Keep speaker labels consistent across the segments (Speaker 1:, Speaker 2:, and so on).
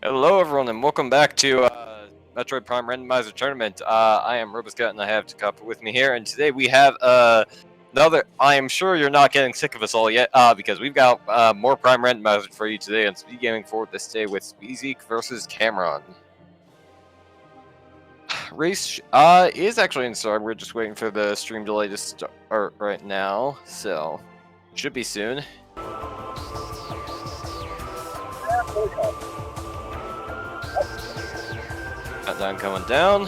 Speaker 1: Hello everyone and welcome back to Metroid Prime Randomizer Tournament. I am Roboscat and I have Takapa with me here, and today we have another. I am sure you're not getting sick of us all yet, because we've got more Prime Randomizer for you today on SpeedGaming for this day with Zeke versus Cameron. Race is actually in start. We're just waiting for the stream delay to start right now, so should be soon. Countdown coming down.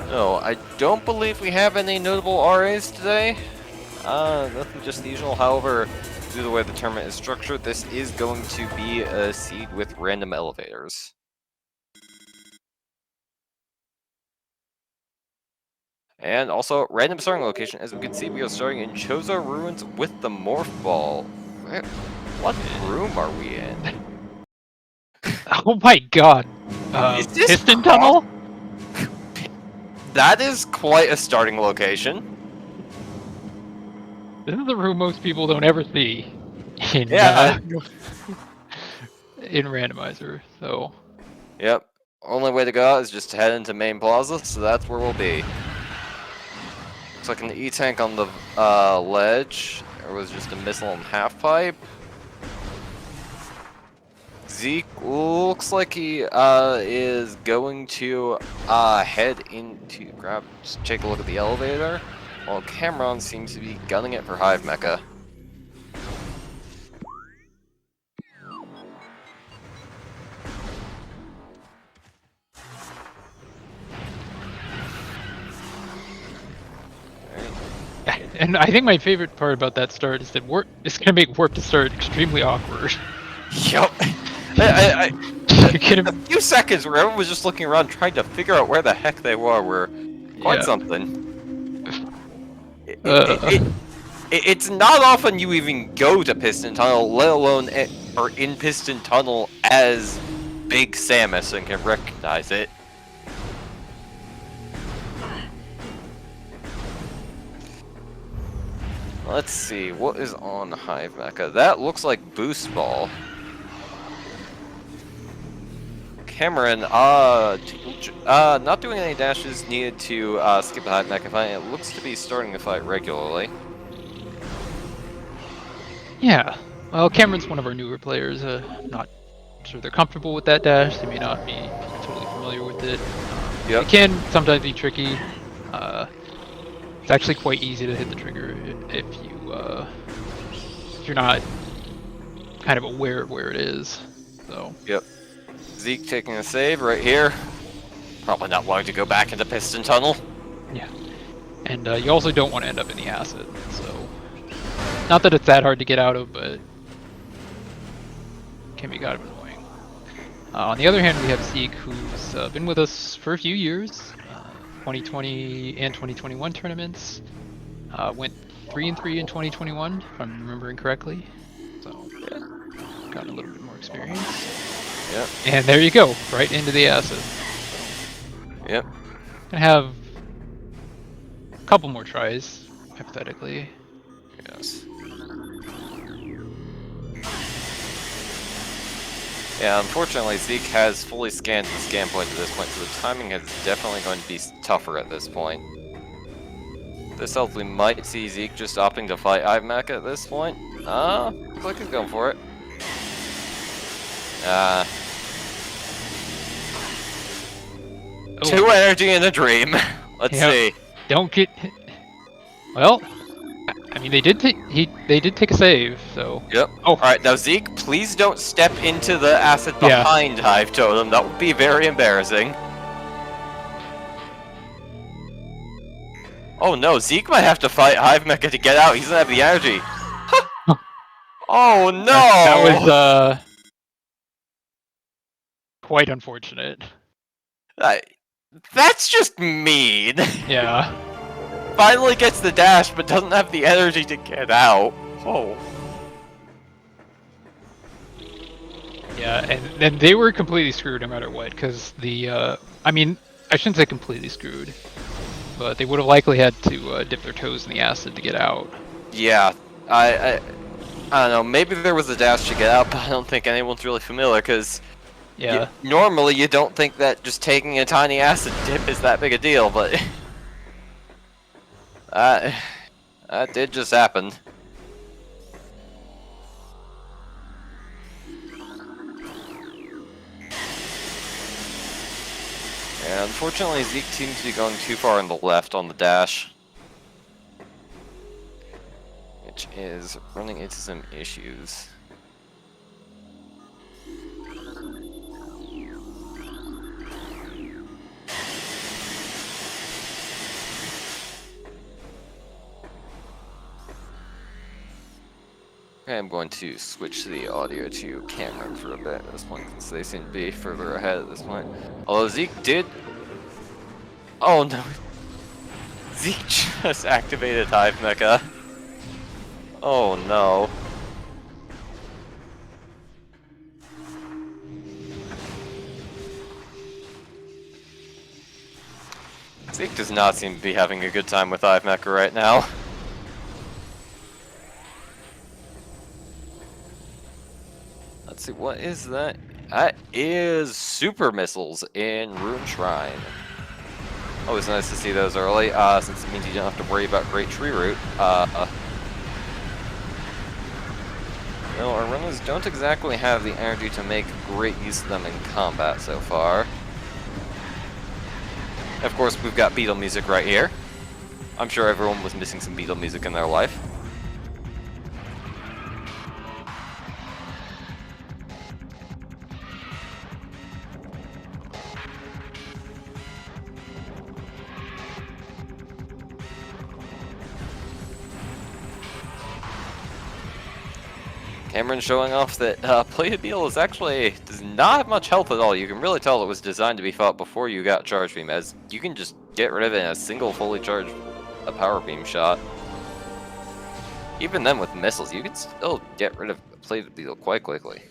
Speaker 1: No, I don't believe we have any notable RAs today. Nothing just the usual. However, due to the way the tournament is structured, this is going to be a seed with random elevators. And also, random starting location. As we can see, we are starting in Chozo Ruins with the Morph Ball. What room are we in?
Speaker 2: Oh my god. Piston tunnel?
Speaker 1: That is quite a starting location.
Speaker 2: This is the room most people don't ever see in in Randomizer, so...
Speaker 1: Yep. Only way to go out is just to head into Main Plaza, so that's where we'll be. Looks like an E-tank on the ledge. There was just a missile and half-pipe. Zeke looks like he is going to head into take a look at the elevator, while Cameron seems to be gunning it for Hive Mecha.
Speaker 2: And I think my favorite part about that start is that it's going to make Warp to start extremely awkward.
Speaker 1: Yup. A few seconds where everyone was just looking around trying to figure out where the heck they were quite something. It's not often you even go to Piston Tunnel, let alone are in Piston Tunnel as Big Samus and can recognize it. Let's see, what is on Hive Mecha? That looks like Boost Ball. Cameron, not doing any dashes needed to skip the Hive Mecha fight. It looks to be starting the fight regularly.
Speaker 2: Yeah, well, Cameron's one of our newer players. Not sure they're comfortable with that dash. They may not be totally familiar with it.
Speaker 1: Yep.
Speaker 2: It can sometimes be tricky. It's actually quite easy to hit the trigger if you're not kind of aware of where it is. So.
Speaker 1: Yep. Zeke taking a save right here. Probably not wanting to go back into Piston Tunnel.
Speaker 2: Yeah. And you also don't want to end up in the acid. So, not that it's that hard to get out of, but can be kind of annoying. On the other hand, we have Zeke, who's been with us for a few years. 2020 and 2021 tournaments. Went 3-3 in 2021, if I'm remembering correctly. So, yeah, got a little bit more experience.
Speaker 1: Yep.
Speaker 2: And there you go, right into the acid.
Speaker 1: Yep.
Speaker 2: Gonna have a couple more tries, hypothetically.
Speaker 1: Yes. Yeah, unfortunately, Zeke has fully scanned the scan point at this point, so the timing is definitely going to be tougher at this point. This helps we might see Zeke just opting to fight Hive Mecha at this point. Looks like he's going for it. Two energy in a dream. Let's see.
Speaker 2: Don't get hit. Well, I mean, they did take a save, so.
Speaker 1: Yep. Oh. Alright, now Zeke, please don't step into the acid behind Hive Totem. That would be very embarrassing. Oh no, Zeke might have to fight Hive Mecha to get out. He doesn't have the energy. Oh no!
Speaker 2: That was, quite unfortunate.
Speaker 1: That's just mean.
Speaker 2: Yeah.
Speaker 1: Finally gets the dash, but doesn't have the energy to get out. Oh.
Speaker 2: Yeah, and they were completely screwed no matter what, because the, I mean, I shouldn't say completely screwed. but they would have likely had to dip their toes in the acid to get out.
Speaker 1: Yeah, I don't know. Maybe there was a dash to get out, but I don't think anyone's really familiar because
Speaker 2: Yeah.
Speaker 1: normally you don't think that just taking a tiny acid dip is that big a deal, but that did just happen. And unfortunately, Zeke seems to be going too far on the left on the dash, which is running into some issues. Okay, I'm going to switch the audio to Cameron for a bit at this point, since they seem to be further ahead at this point. Although Zeke did... Oh no! Zeke just activated Hive Mecha. Oh no. Zeke does not seem to be having a good time with Hive Mecha right now. Let's see, what is that? That is super missiles in Rune Shrine. Always nice to see those early, since it means you don't have to worry about Great Tree Root. No, our runners don't exactly have the energy to make great use of them in combat so far. Of course, we've got Beetle music right here. I'm sure everyone was missing some Beetle music in their life. Cameron showing off that Plated Beetle is actually does not have much health at all. You can really tell it was designed to be fought before you got Charge Beam, as you can just get rid of it in a single fully charged Power Beam shot. Even then with missiles, you can still get rid of Plated Beetle quite quickly.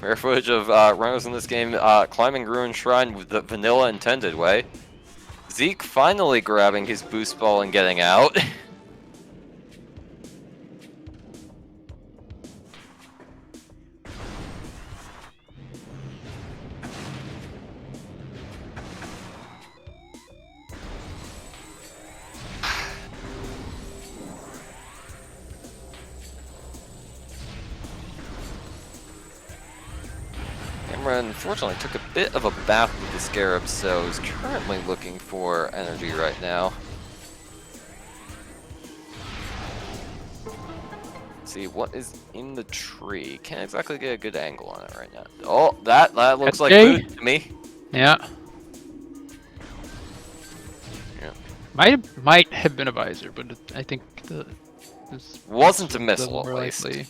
Speaker 1: Rare footage of runners in this game climbing Ruin Shrine with the vanilla intended way. Zeke finally grabbing his boost ball and getting out. Cameron unfortunately took a bit of a bath with the Scarab, so is currently looking for energy right now. Let's see what is in the tree. Can't exactly get a good angle on it right now. Oh, that looks like food to me.
Speaker 2: Yeah.
Speaker 1: Yeah.
Speaker 2: Might have been a visor, but I think this
Speaker 1: wasn't a missile
Speaker 2: the
Speaker 1: at
Speaker 2: more
Speaker 1: least.
Speaker 2: likely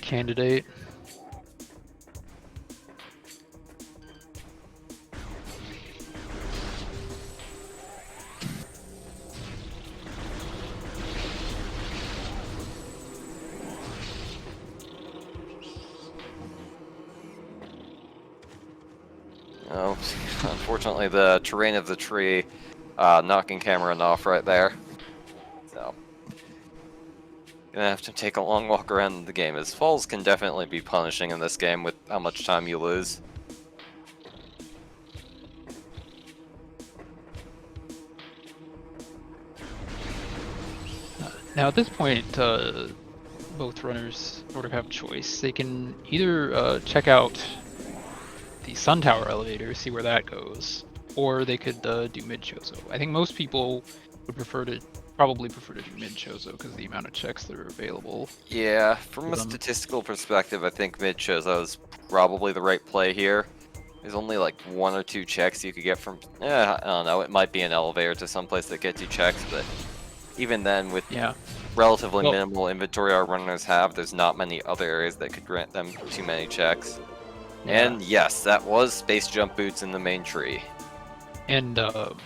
Speaker 2: candidate.
Speaker 1: Oh, unfortunately the terrain of the tree knocking Cameron off right there. So, gonna have to take a long walk around the game, as falls can definitely be punishing in this game with how much time you lose.
Speaker 2: Now at this point, both runners sort of have a choice. They can either check out the Sun Tower elevator, see where that goes, or they could do mid Chozo. I think most people would probably prefer to do mid Chozo because of the amount of checks that are available.
Speaker 1: Yeah, from a statistical perspective, I think mid Chozo is probably the right play here. There's only like 1 or 2 checks you could get from, I don't know, it might be an elevator to someplace that gets you checks, but even then with relatively minimal inventory our runners have, there's not many other areas that could grant them too many checks. Yeah. And yes, that was space jump boots in the main tree.
Speaker 2: And of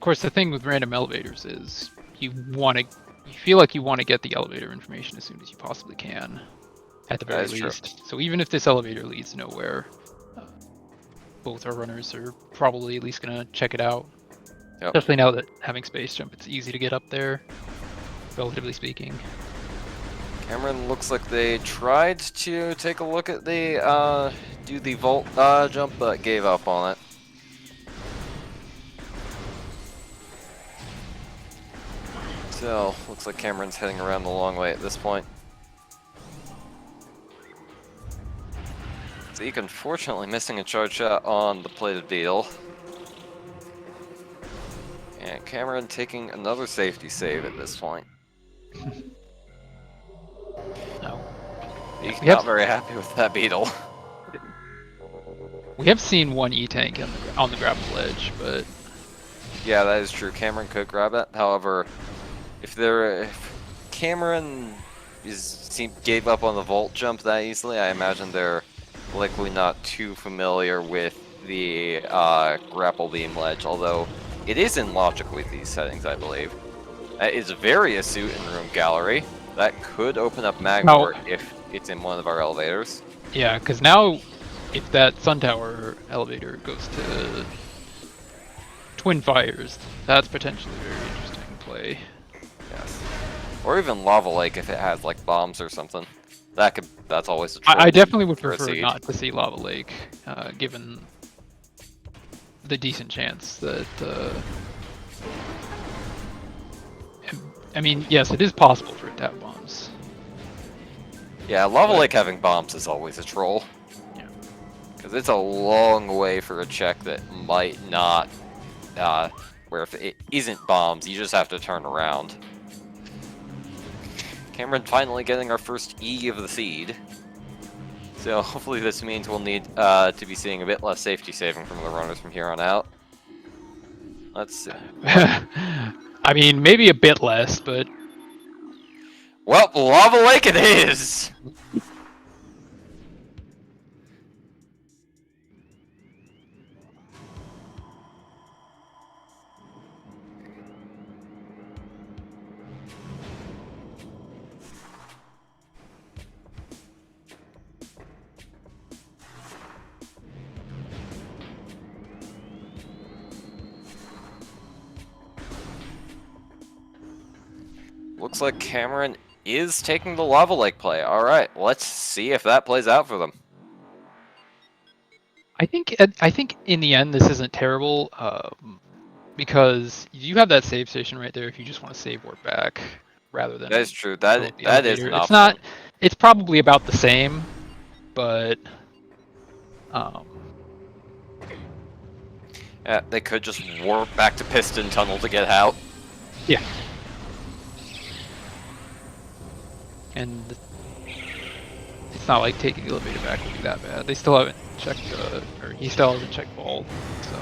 Speaker 2: course, the thing with random elevators is you feel like you want to get the elevator information as soon as you possibly can. at the very least. So even if this elevator leads nowhere, both our runners are probably at least gonna check it out.
Speaker 1: Yep.
Speaker 2: Especially now that having space jump, it's easy to get up there, relatively speaking.
Speaker 1: Cameron looks like they tried to take a look at the do the vault jump, but gave up on it. So looks like Cameron's heading around the long way at this point. Zeke unfortunately missing a charge shot on the plated beetle. And Cameron taking another safety save at this point.
Speaker 2: No.
Speaker 1: He's not very happy with that beetle.
Speaker 2: We have seen one E-tank on the grapple ledge, but...
Speaker 1: Yeah, that is true. Cameron could grab it. However, if Cameron gave up on the vault jump that easily, I imagine they're likely not too familiar with the grapple beam ledge, although it is in logic with these settings, I believe. It's very astute in room gallery. That could open up Magport if it's in one of our elevators.
Speaker 2: Yeah, because now, if that Sun Tower elevator goes to Twin Fires, that's potentially a very interesting play.
Speaker 1: Yes. Or even Lava Lake if it has like bombs or something. That's always a
Speaker 2: I definitely would
Speaker 1: for
Speaker 2: prefer not to see Lava Lake, given the decent chance that... I mean, yes, it is possible for it to have bombs.
Speaker 1: Yeah, Lava Lake having bombs is always a troll.
Speaker 2: Yeah.
Speaker 1: Because it's a long way for a check that might not... where if it isn't bombs, you just have to turn around. Cameron finally getting our first E of the seed. So hopefully this means we'll need to be seeing a bit less safety saving from the runners from here on out. Let's see.
Speaker 2: I mean, maybe a bit less, but...
Speaker 1: Well, Lava Lake it is! Looks like Cameron is taking the Lava Lake play. Alright, let's see if that plays out for them.
Speaker 2: I think in the end this isn't terrible, because you have that save station right there if you just want to save warp back, rather than...
Speaker 1: That is true. That is an option.
Speaker 2: It's not... It's probably about the same, but...
Speaker 1: Yeah, they could just warp back to Piston Tunnel to get out.
Speaker 2: Yeah. And it's not like taking the elevator back would be that bad. They still haven't checked, or he still hasn't checked vault, so...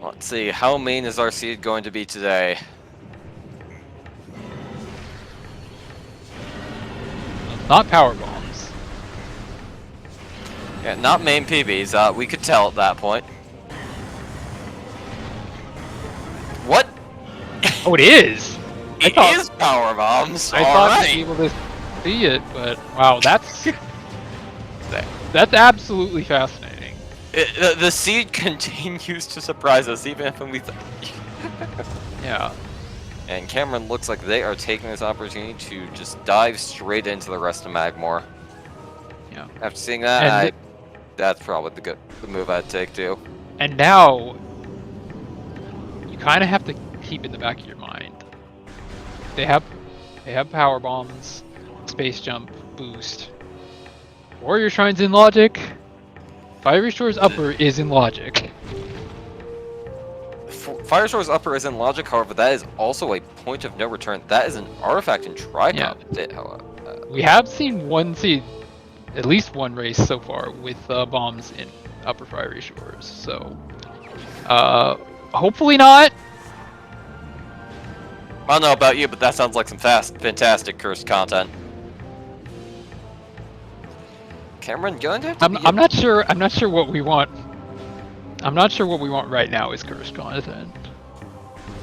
Speaker 1: Let's see, how mean is our seed going to be today?
Speaker 2: Not power bombs.
Speaker 1: Yeah, not main PBs, we could tell at that point. What?
Speaker 2: Oh, it is!
Speaker 1: It is power bombs!
Speaker 2: I thought to be able to see it, but wow, that's absolutely fascinating.
Speaker 1: The seed continues to surprise us, even if we
Speaker 2: Yeah.
Speaker 1: And Cameron looks like they are taking this opportunity to just dive straight into the rest of Magmore.
Speaker 2: Yeah.
Speaker 1: After seeing that, that's probably the move I'd take too.
Speaker 2: And now, you kind of have to keep in the back of your mind. They have power bombs, space jump, boost. Warrior Shrine's in logic. Fiery Shore's upper is in logic.
Speaker 1: Fire Shore's upper is in logic, however, that is also a point of no return. That is an artifact in Tricop.
Speaker 2: Yeah. We have seen at least one race so far with bombs in upper Fiery Shores, so hopefully not.
Speaker 1: I don't know about you, but that sounds like some fantastic cursed content. Cameron, going to have to
Speaker 2: I'm not sure what we want I'm not sure what we want right now is cursed content.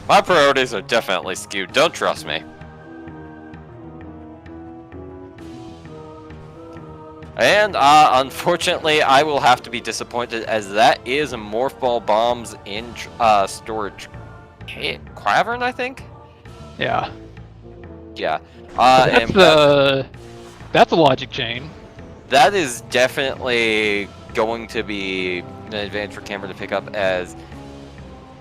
Speaker 1: My priorities are definitely skewed. Don't trust me. And unfortunately, I will have to be disappointed as that is Morph Ball Bombs in storage cavern, I think.
Speaker 2: Yeah.
Speaker 1: Yeah.
Speaker 2: That's a logic chain.
Speaker 1: That is definitely going to be an advantage for Cameron to pick up, as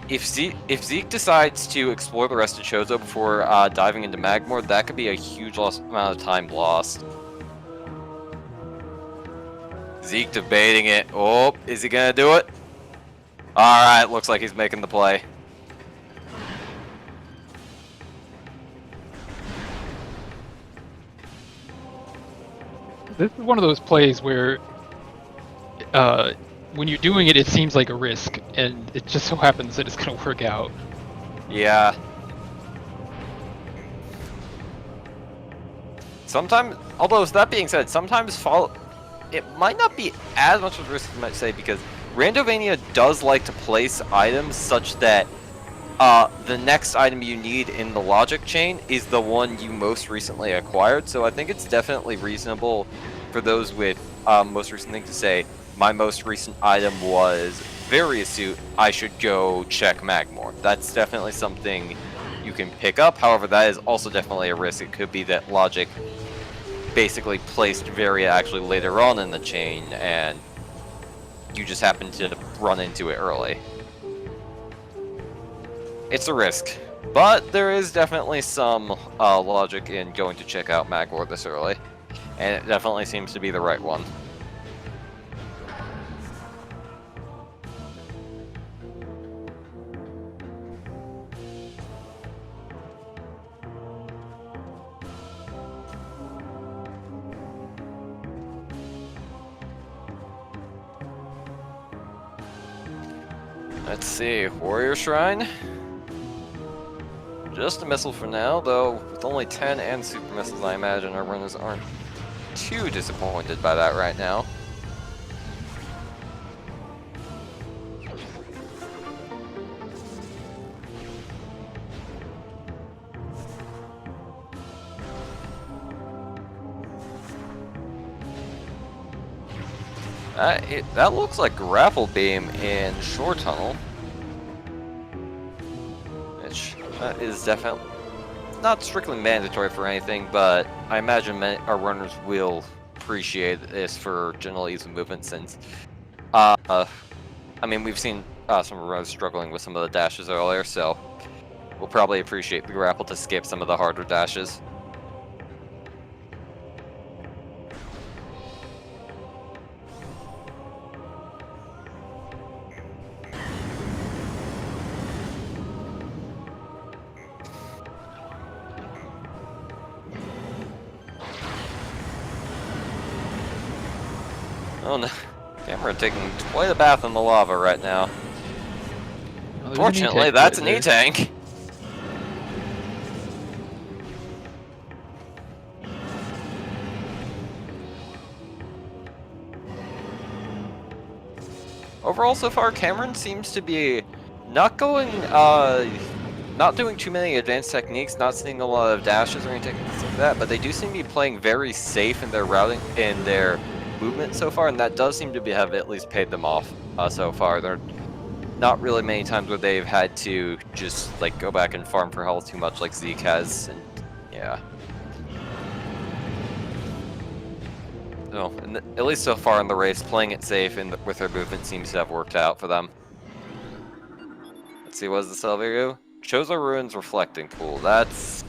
Speaker 1: if Zeke decides to explore the rest of Chozo before diving into Magmore, that could be a huge amount of time lost. Zeke debating it. Oh, is he gonna do it? Alright, looks like he's making the play.
Speaker 2: This is one of those plays where when you're doing it, it seems like a risk, and it just so happens that it's going to work out.
Speaker 1: Yeah. Sometimes, although that being said, sometimes it might not be as much of a risk as you might say, because Randomania does like to place items such that the next item you need in the logic chain is the one you most recently acquired. So I think it's definitely reasonable for those with most recent thing to say, my most recent item was very astute, I should go check Magmore. That's definitely something you can pick up. However, that is also definitely a risk. It could be that logic basically placed Varia actually later on in the chain, and you just happen to run into it early. It's a risk, but there is definitely some logic in going to check out Magmore this early, and it definitely seems to be the right one. Let's see, Warrior Shrine. Just a missile for now, though with only 10 and super missiles, I imagine our runners aren't too disappointed by that right now. That looks like Grapple Beam in Shore Tunnel. Which is definitely not strictly mandatory for anything, but I imagine our runners will appreciate this for general ease of movement, since I mean, we've seen some runners struggling with some of the dashes earlier, so we'll probably appreciate the grapple to skip some of the harder dashes. Oh no, Cameron taking quite a bath in the lava right now.
Speaker 2: Well,
Speaker 1: Fortunately, that's an E-tank. Overall, so far, Cameron seems to be not doing too many advanced techniques, not seeing a lot of dashes or anything like that, but they do seem to be playing very safe in their routing, in their movement so far, and that does seem to have at least paid them off so far. There are not really many times where they've had to just like go back and farm for health too much like Zeke has, and yeah. So, at least so far in the race, playing it safe and with their movement seems to have worked out for them. Let's see, what does the Salverio? Chozo Ruins Reflecting Pool. That's...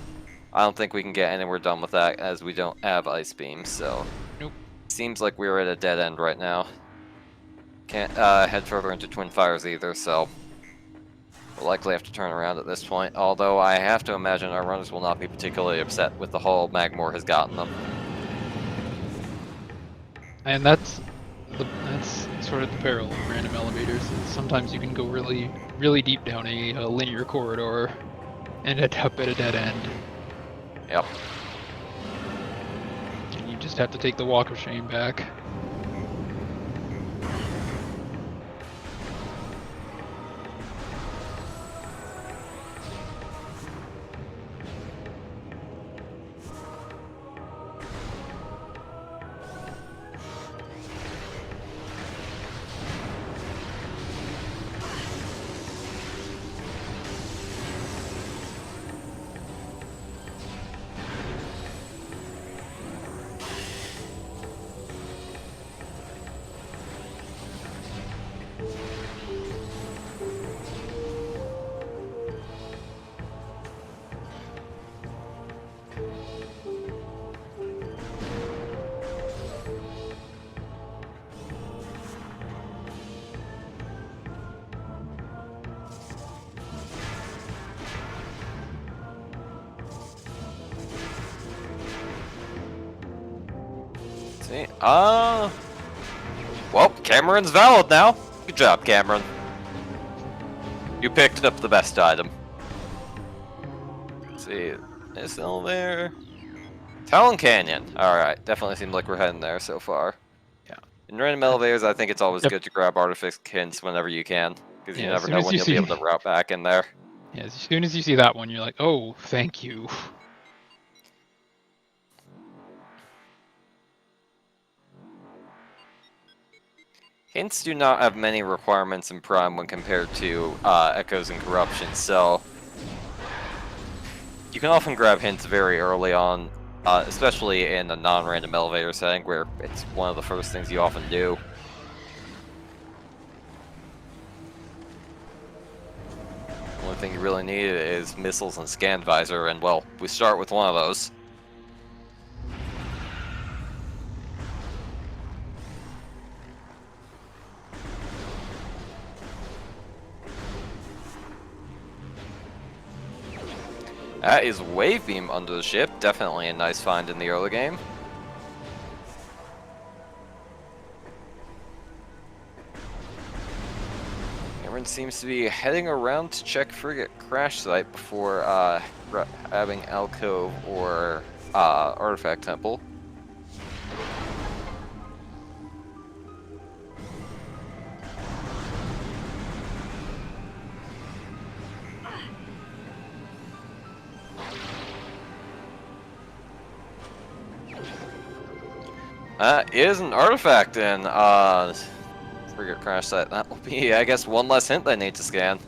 Speaker 1: I don't think we can get anywhere done with that, as we don't have Ice Beam, so...
Speaker 2: Nope.
Speaker 1: Seems like we're at a dead end right now. Can't head further into Twin Fires either, so... we'll likely have to turn around at this point, although I have to imagine our runners will not be particularly upset with the haul Magmore has gotten them.
Speaker 2: And that's sort of the peril of random elevators. Is sometimes you can go really, really deep down a linear corridor and end up at a dead end.
Speaker 1: Yep.
Speaker 2: And you just have to take the walk of shame back.
Speaker 1: See, well, Cameron's valid now. Good job, Cameron. You picked up the best item. Let's see, it's still there. Talon Canyon. Alright, definitely seems like we're heading there so far.
Speaker 2: Yeah.
Speaker 1: In random elevators, I think it's always
Speaker 2: Yep.
Speaker 1: good to grab artifact hints whenever you can, because you
Speaker 2: Yeah,
Speaker 1: never
Speaker 2: as soon
Speaker 1: know
Speaker 2: as
Speaker 1: when
Speaker 2: you
Speaker 1: you'll
Speaker 2: see-
Speaker 1: be able to route back in there.
Speaker 2: Yeah, as soon as you see that one, you're like, oh, thank you.
Speaker 1: Hints do not have many requirements in Prime when compared to Echoes and Corruption, so you can often grab hints very early on, especially in a non-random elevator setting where it's one of the first things you often do. The only thing you really need is missiles and scan visor, and well, we start with one of those. That is Wave Beam under the ship, definitely a nice find in the early game. Cameron seems to be heading around to check frigate crash site before grabbing Alcove or Artifact Temple. Is an artifact in frigate crash site. That will be, I guess, one less hint they need to scan.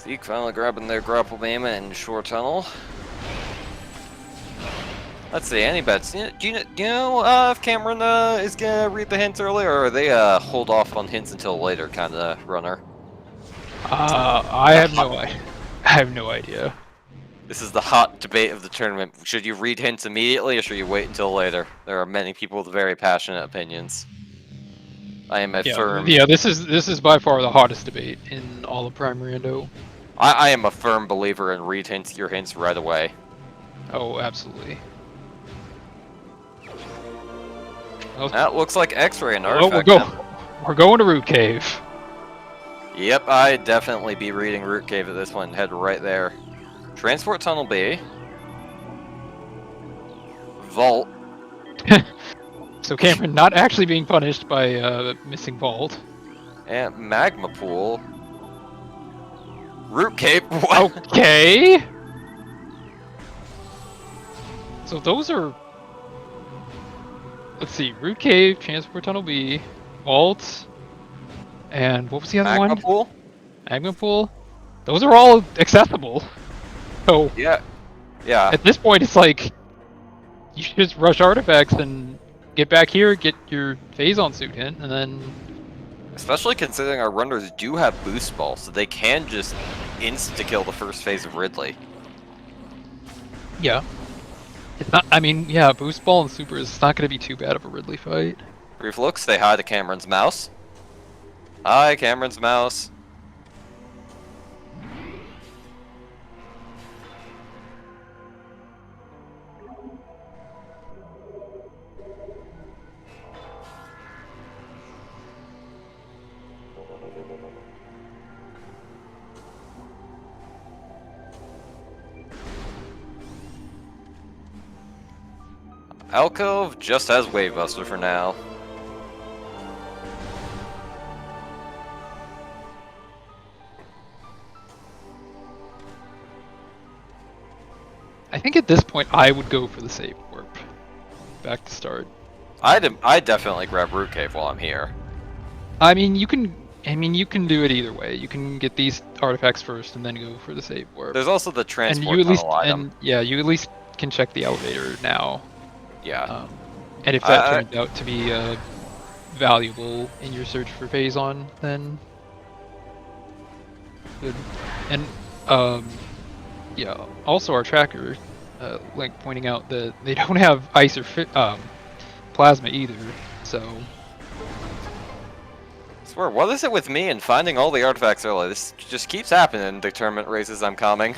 Speaker 1: Zeke finally grabbing their grapple beam in shore tunnel. Let's see, any bets? Do you know if Cameron is gonna read the hints early, or are they hold off on hints until later kind of runner?
Speaker 2: I have no idea.
Speaker 1: This is the hot debate of the tournament. Should you read hints immediately, or should you wait until later? There are many people with very passionate opinions. I am a firm.
Speaker 2: Yeah, this is by far the hottest debate in all of Prime Rando.
Speaker 1: I am a firm believer in read your hints right away.
Speaker 2: Oh, absolutely.
Speaker 1: That looks like X-ray and
Speaker 2: Oh,
Speaker 1: artifact.
Speaker 2: we're going to Root Cave.
Speaker 1: Yep, I'd definitely be reading Root Cave at this point and head right there. Transport Tunnel B. Vault.
Speaker 2: So Cameron not actually being punished by missing Vault.
Speaker 1: And Magma Pool. Root Cave. What?
Speaker 2: Okay. So those are. Let's see, Root Cave, Transport Tunnel B, Vault, and what was the other
Speaker 1: Magma
Speaker 2: one?
Speaker 1: Pool?
Speaker 2: Magma Pool. Those are all accessible. So
Speaker 1: Yeah. Yeah.
Speaker 2: at this point, it's like you should just rush artifacts and get back here, get your Phazon suit hint, and then.
Speaker 1: Especially considering our runners do have boost balls, so they can just insta-kill the first phase of Ridley.
Speaker 2: Yeah. It's not. I mean, yeah, boost ball and super is not going to be too bad of a Ridley fight.
Speaker 1: Brief look, say hi to Cameron's mouse. Hi, Cameron's mouse. Alcove just has Wave Buster for now.
Speaker 2: I think at this point I would go for the save warp. Back to start.
Speaker 1: I'd definitely grab Root Cave while I'm here.
Speaker 2: I mean, you can do it either way. You can get these artifacts first and then go for the save warp.
Speaker 1: There's also the
Speaker 2: And
Speaker 1: transport
Speaker 2: you at least
Speaker 1: tunnel item.
Speaker 2: and yeah, you at least can check the elevator now.
Speaker 1: Yeah.
Speaker 2: And if that turns out to be valuable in your search for Phazon, then good. And yeah, also our tracker, Link pointing out that they don't have ice or plasma either, so.
Speaker 1: I swear, what is it with me and finding all the artifacts early? This just keeps happening in the tournament races I'm coming.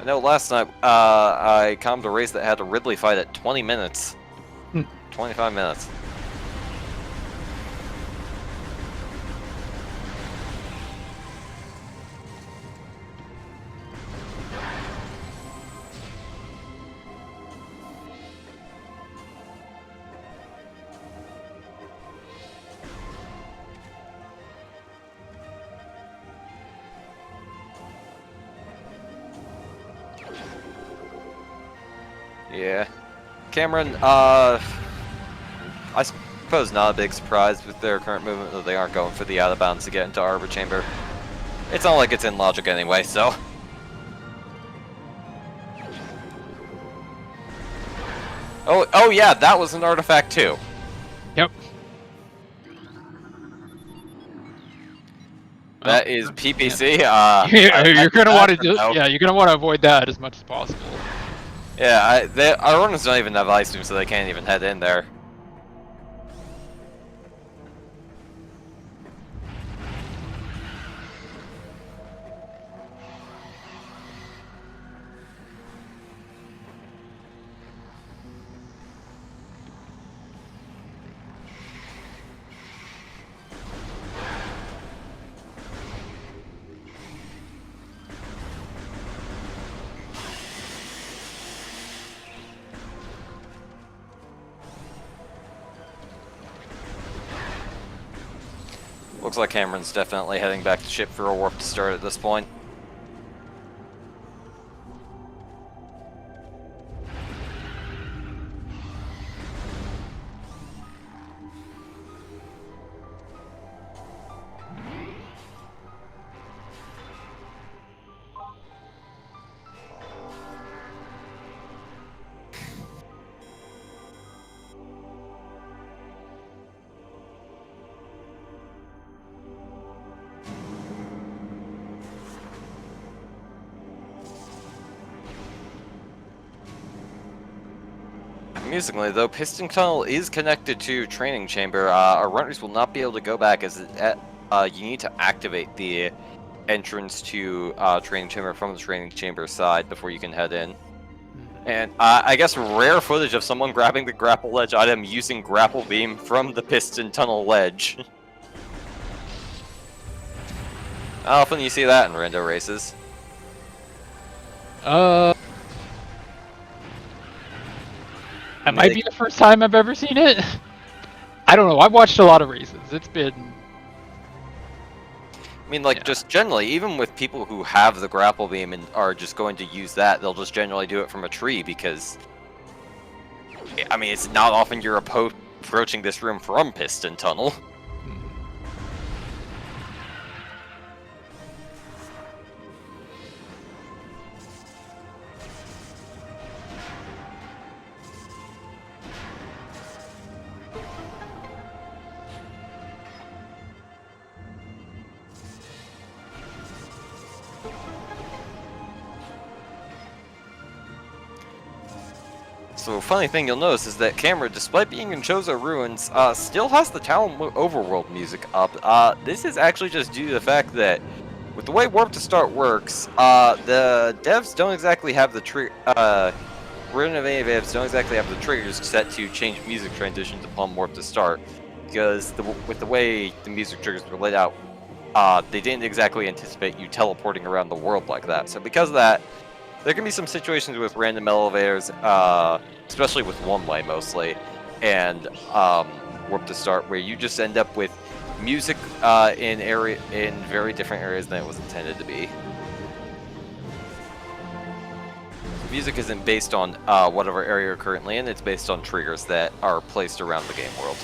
Speaker 1: I know last night I commed a race that had a Ridley fight at 20 minutes. 25 minutes. Yeah. Cameron, I suppose not a big surprise with their current movement that they aren't going for the out of bounds to get into Arbor Chamber. It's not like it's in logic anyway, so. Oh yeah, that was an artifact too.
Speaker 2: Yep.
Speaker 1: That is PPC.
Speaker 2: You're gonna want to you're gonna want to avoid that as much as possible.
Speaker 1: Yeah, our runners don't even have ice beam, so they can't even head in there. Looks like Cameron's definitely heading back to ship for a warp to start at this point. Amusingly though, Piston Tunnel is connected to Training Chamber. Our runners will not be able to go back as you need to activate the entrance to Training Chamber from the Training Chamber side before you can head in. And I guess rare footage of someone grabbing the grapple ledge item using grapple beam from the Piston Tunnel ledge. How often do you see that in rando races?
Speaker 2: That might be the first time I've ever seen it. I don't know. I've watched a lot of races. It's been.
Speaker 1: I mean, like, just generally, even with people who have the grapple beam and are just going to use that, they'll just generally do it from a tree because. I mean, it's not often you're approaching this room from Piston Tunnel. So, funny thing you'll notice is that Camera, despite being in Chozo Ruins, still has the Talon Overworld music up. This is actually just due to the fact that, with the way Warp to Start works, the devs don't exactly have the Randomizer devs don't exactly have the triggers set to change music transitions upon Warp to Start, because with the way the music triggers were laid out, they didn't exactly anticipate you teleporting around the world like that. So because of that, there can be some situations with random elevators, especially with one-way mostly, and Warp to Start, where you just end up with music in very different areas than it was intended to be. Music isn't based on whatever area you're currently in; it's based on triggers that are placed around the game world.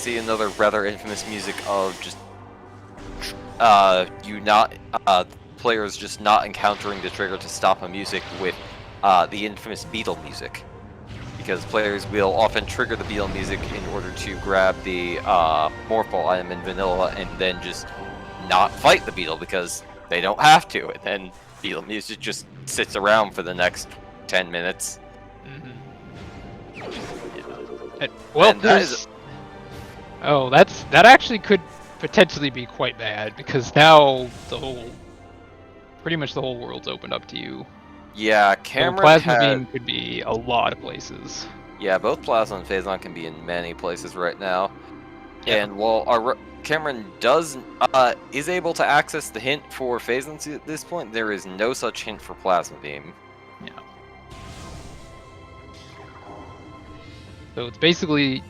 Speaker 1: see another rather infamous music of just players just not encountering the trigger to stop a music with the infamous beetle music. Because players will often trigger the beetle music in order to grab the morph ball item in vanilla and then just not fight the beetle because they don't have to, and then beetle music just sits around for the next 10 minutes.
Speaker 2: Well,
Speaker 1: And that
Speaker 2: that actually could potentially be quite bad because now pretty much the whole world's opened up to you.
Speaker 1: Yeah,
Speaker 2: So
Speaker 1: Cameron
Speaker 2: Plasma Beam could be a lot of places.
Speaker 1: Yeah, both Plasma and Phazon can be in many places right now.
Speaker 2: Yeah.
Speaker 1: And while Cameron is able to access the hint for Phazon at this point, there is no such hint for Plasma Beam.
Speaker 2: Yeah. So it's basically,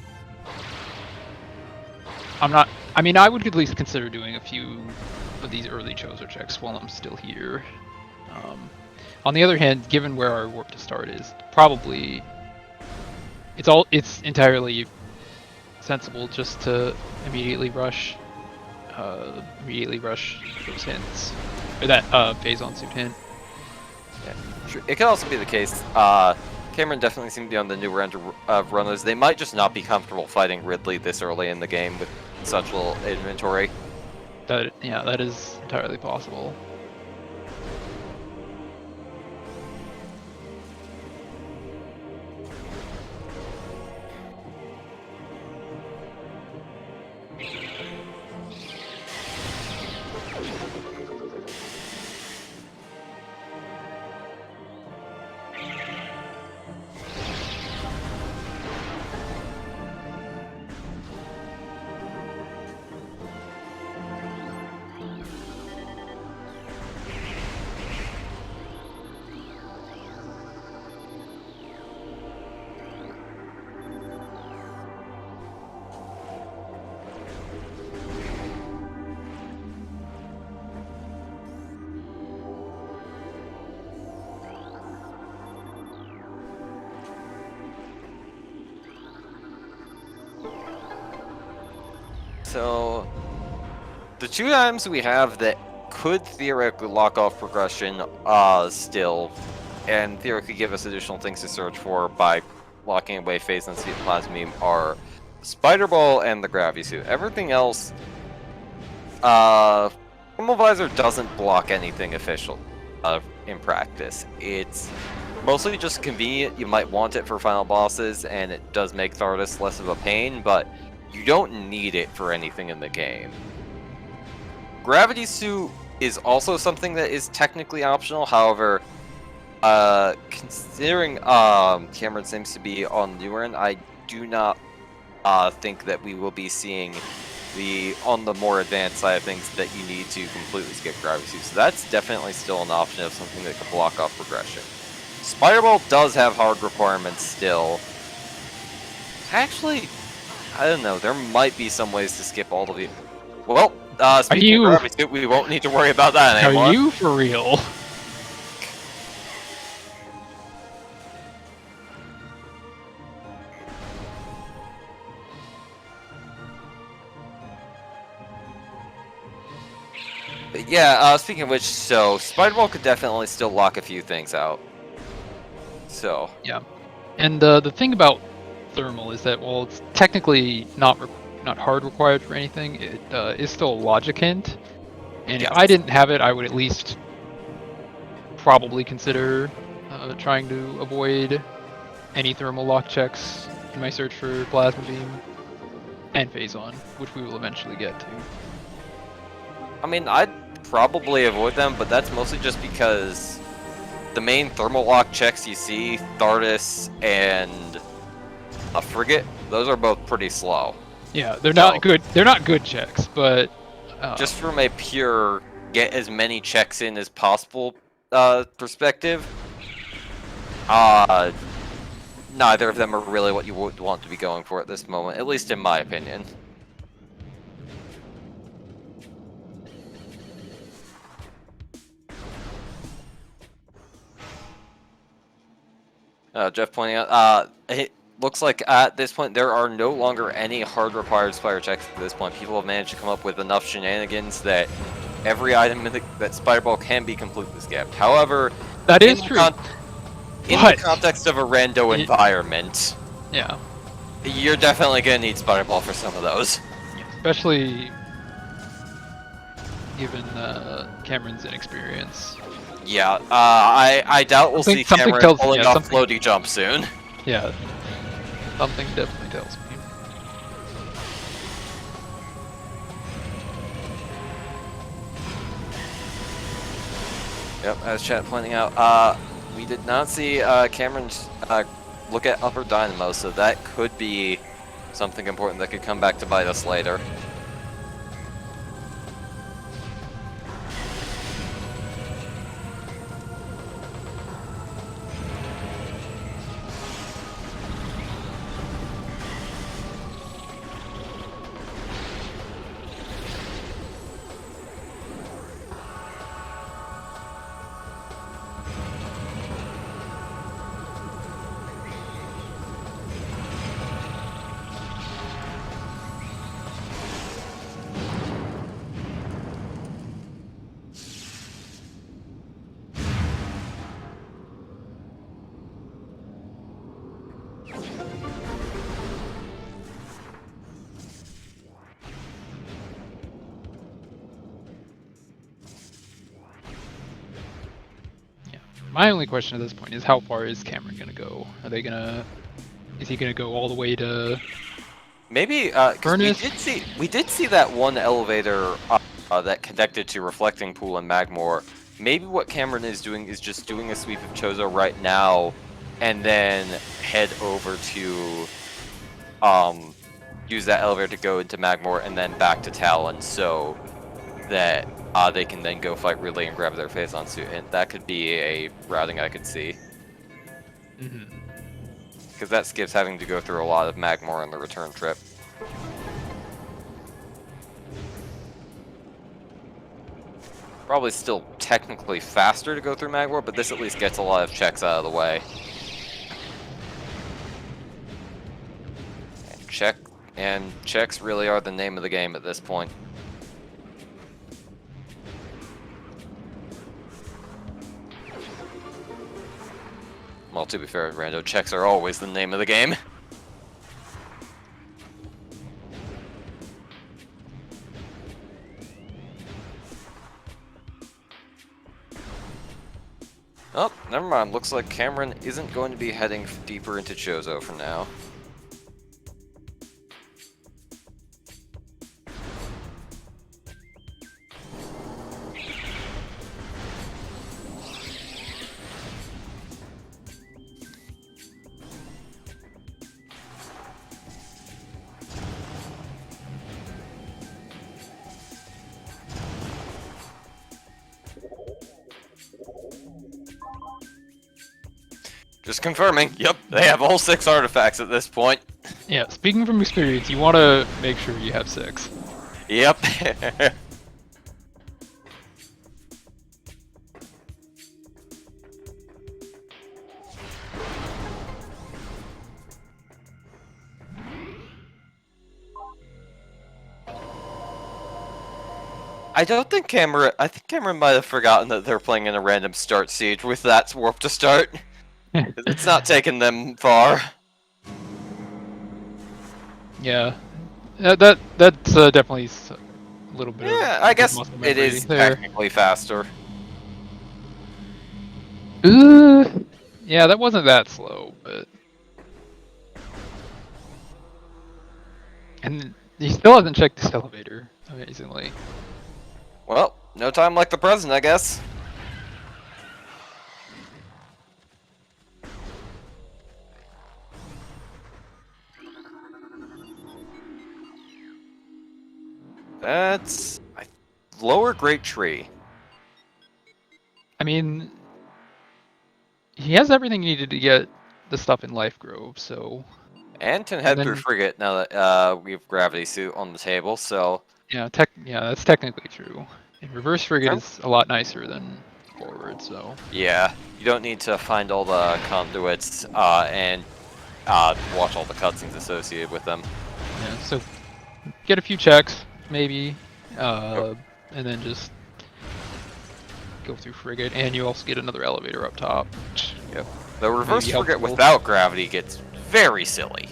Speaker 2: I mean, I would at least consider doing a few of these early Choser checks while I'm still here. On the other hand, given where our warp to start is, probably it's entirely sensible just to immediately rush those hints, or that Phazon suit hint.
Speaker 1: Yeah, sure. It could also be the case. Cameron definitely seems to be on the newer end of runners. They might just not be comfortable fighting Ridley this early in the game with such little inventory.
Speaker 2: That is entirely possible.
Speaker 1: So, the two items we have that could theoretically lock off progression still, and theoretically give us additional things to search for by locking away Phase and Plasma Beam are Spider Ball and the Gravity Suit. Everything else, Thermal Visor doesn't block anything official in practice. It's mostly just convenient. You might want it for final bosses, and it does make Thardus less of a pain, but you don't need it for anything in the game. Gravity Suit is also something that is technically optional, however, considering Cameron seems to be on the newer end, I do not think that we will be seeing on the more advanced side of things that you need to completely skip Gravity Suit. So that's definitely still an option of something that can block off progression. Spider Ball does have hard requirements still. Actually, I don't know. There might be some ways to skip all of it. Well, speaking of Gravity Suit, we won't need to worry about that anymore.
Speaker 2: Are you for real?
Speaker 1: But yeah, speaking of which, so Spider Ball could definitely still lock a few things out. So
Speaker 2: yeah, and the thing about Thermal is that while it's technically not hard required for anything, it is still a logic hint. And
Speaker 1: yes.
Speaker 2: if I didn't have it, I would at least probably consider trying to avoid any thermal lock checks in my search for Plasma Beam and Phazon, which we will eventually get to.
Speaker 1: I mean, I'd probably avoid them, but that's mostly just because the main thermal lock checks you see, Thardus and a Frigate, those are both pretty slow.
Speaker 2: Yeah, they're not good. They're not good checks, but
Speaker 1: just from a pure get as many checks in as possible perspective, neither of them are really what you would want to be going for at this moment, at least in my opinion. Jeff pointing out, looks like at this point there are no longer any hard required spider checks at this point. People have managed to come up with enough shenanigans that every item in that spider ball can be completely skipped. However,
Speaker 2: That is true.
Speaker 1: In the context of a rando environment,
Speaker 2: yeah,
Speaker 1: you're definitely gonna need spider ball for some of those.
Speaker 2: Especially given Cameron's inexperience.
Speaker 1: Yeah, I doubt we'll see Cameron pulling off floaty jump soon.
Speaker 2: Yeah, something definitely tells me.
Speaker 1: Yep, as chat pointing out, we did not see Cameron look at upper dynamo, so that could be something important that could come back to bite us later.
Speaker 2: My only question at this point is how far is Cameron gonna go? Is he gonna go all the way to?
Speaker 1: Maybe
Speaker 2: Furnace?
Speaker 1: we did see that one elevator that connected to Reflecting Pool and Magmore. Maybe what Cameron is doing is just doing a sweep of Chozo right now, and then head over to use that elevator to go into Magmore and then back to Talon, so that they can then go fight Relay and grab their Phazon suit, and that could be a routing I could see. Because that skips having to go through a lot of Magmore on the return trip. Probably still technically faster to go through Magmore, but this at least gets a lot of checks out of the way. And checks really are the name of the game at this point. Well, to be fair, rando checks are always the name of the game. Oh, never mind. Looks like Cameron isn't going to be heading deeper into Chozo for now. Just confirming. Yep, they have all 6 artifacts at this point.
Speaker 2: Yeah, speaking from experience, you want to make sure you have 6.
Speaker 1: Yep. I think Cameron might have forgotten that they're playing in a random start siege with that warp to start. It's not taking them far.
Speaker 2: Yeah, that's definitely a little bit.
Speaker 1: Yeah, I guess it is technically faster.
Speaker 2: Yeah, that wasn't that slow, but and he still hasn't checked this elevator, amazingly.
Speaker 1: Well, no time like the present, I guess. That's lower Great Tree.
Speaker 2: I mean, he has everything needed to get the stuff in Life Grove, so.
Speaker 1: And can head through Frigate now that we have Gravity Suit on the table, so.
Speaker 2: Yeah, that's technically true. And Reverse Frigate is a lot nicer than Forward, so.
Speaker 1: Yeah, you don't need to find all the conduits, and watch all the cutscenes associated with them.
Speaker 2: Yeah, so get a few checks, maybe, and then just go through frigate, and you also get another elevator up top.
Speaker 1: Yep. The reverse
Speaker 2: Maybe
Speaker 1: frigate
Speaker 2: helpful.
Speaker 1: without gravity gets very silly.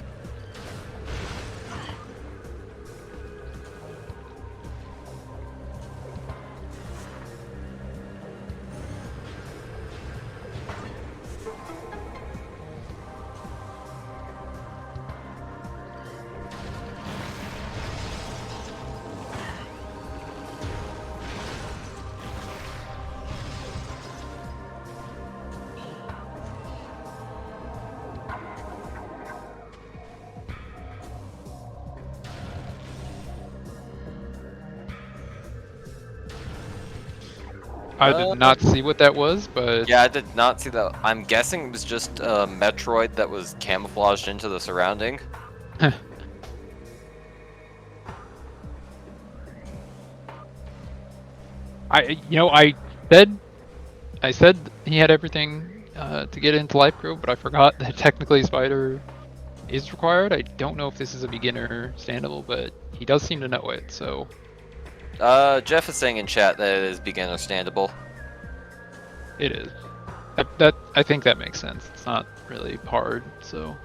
Speaker 2: I did not see what that was, but
Speaker 1: Yeah, I did not see that. I'm guessing it was just a Metroid that was camouflaged into the surrounding.
Speaker 2: I said he had everything to get into Life Grove, but I forgot that technically Spider is required. I don't know if this is a beginner standable, but he does seem to know it, so
Speaker 1: Jeff is saying in chat that it is beginner standable.
Speaker 2: it is. That I think that makes sense. It's not really hard, so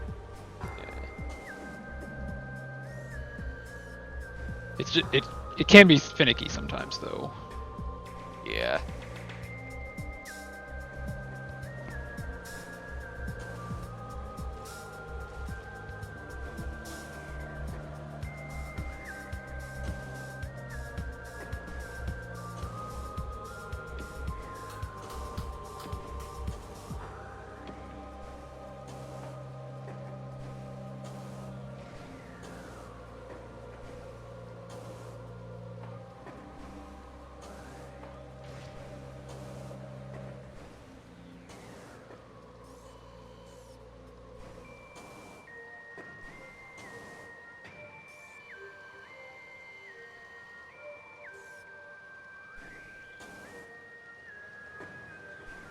Speaker 2: it's just, it can be finicky sometimes though.
Speaker 1: Yeah.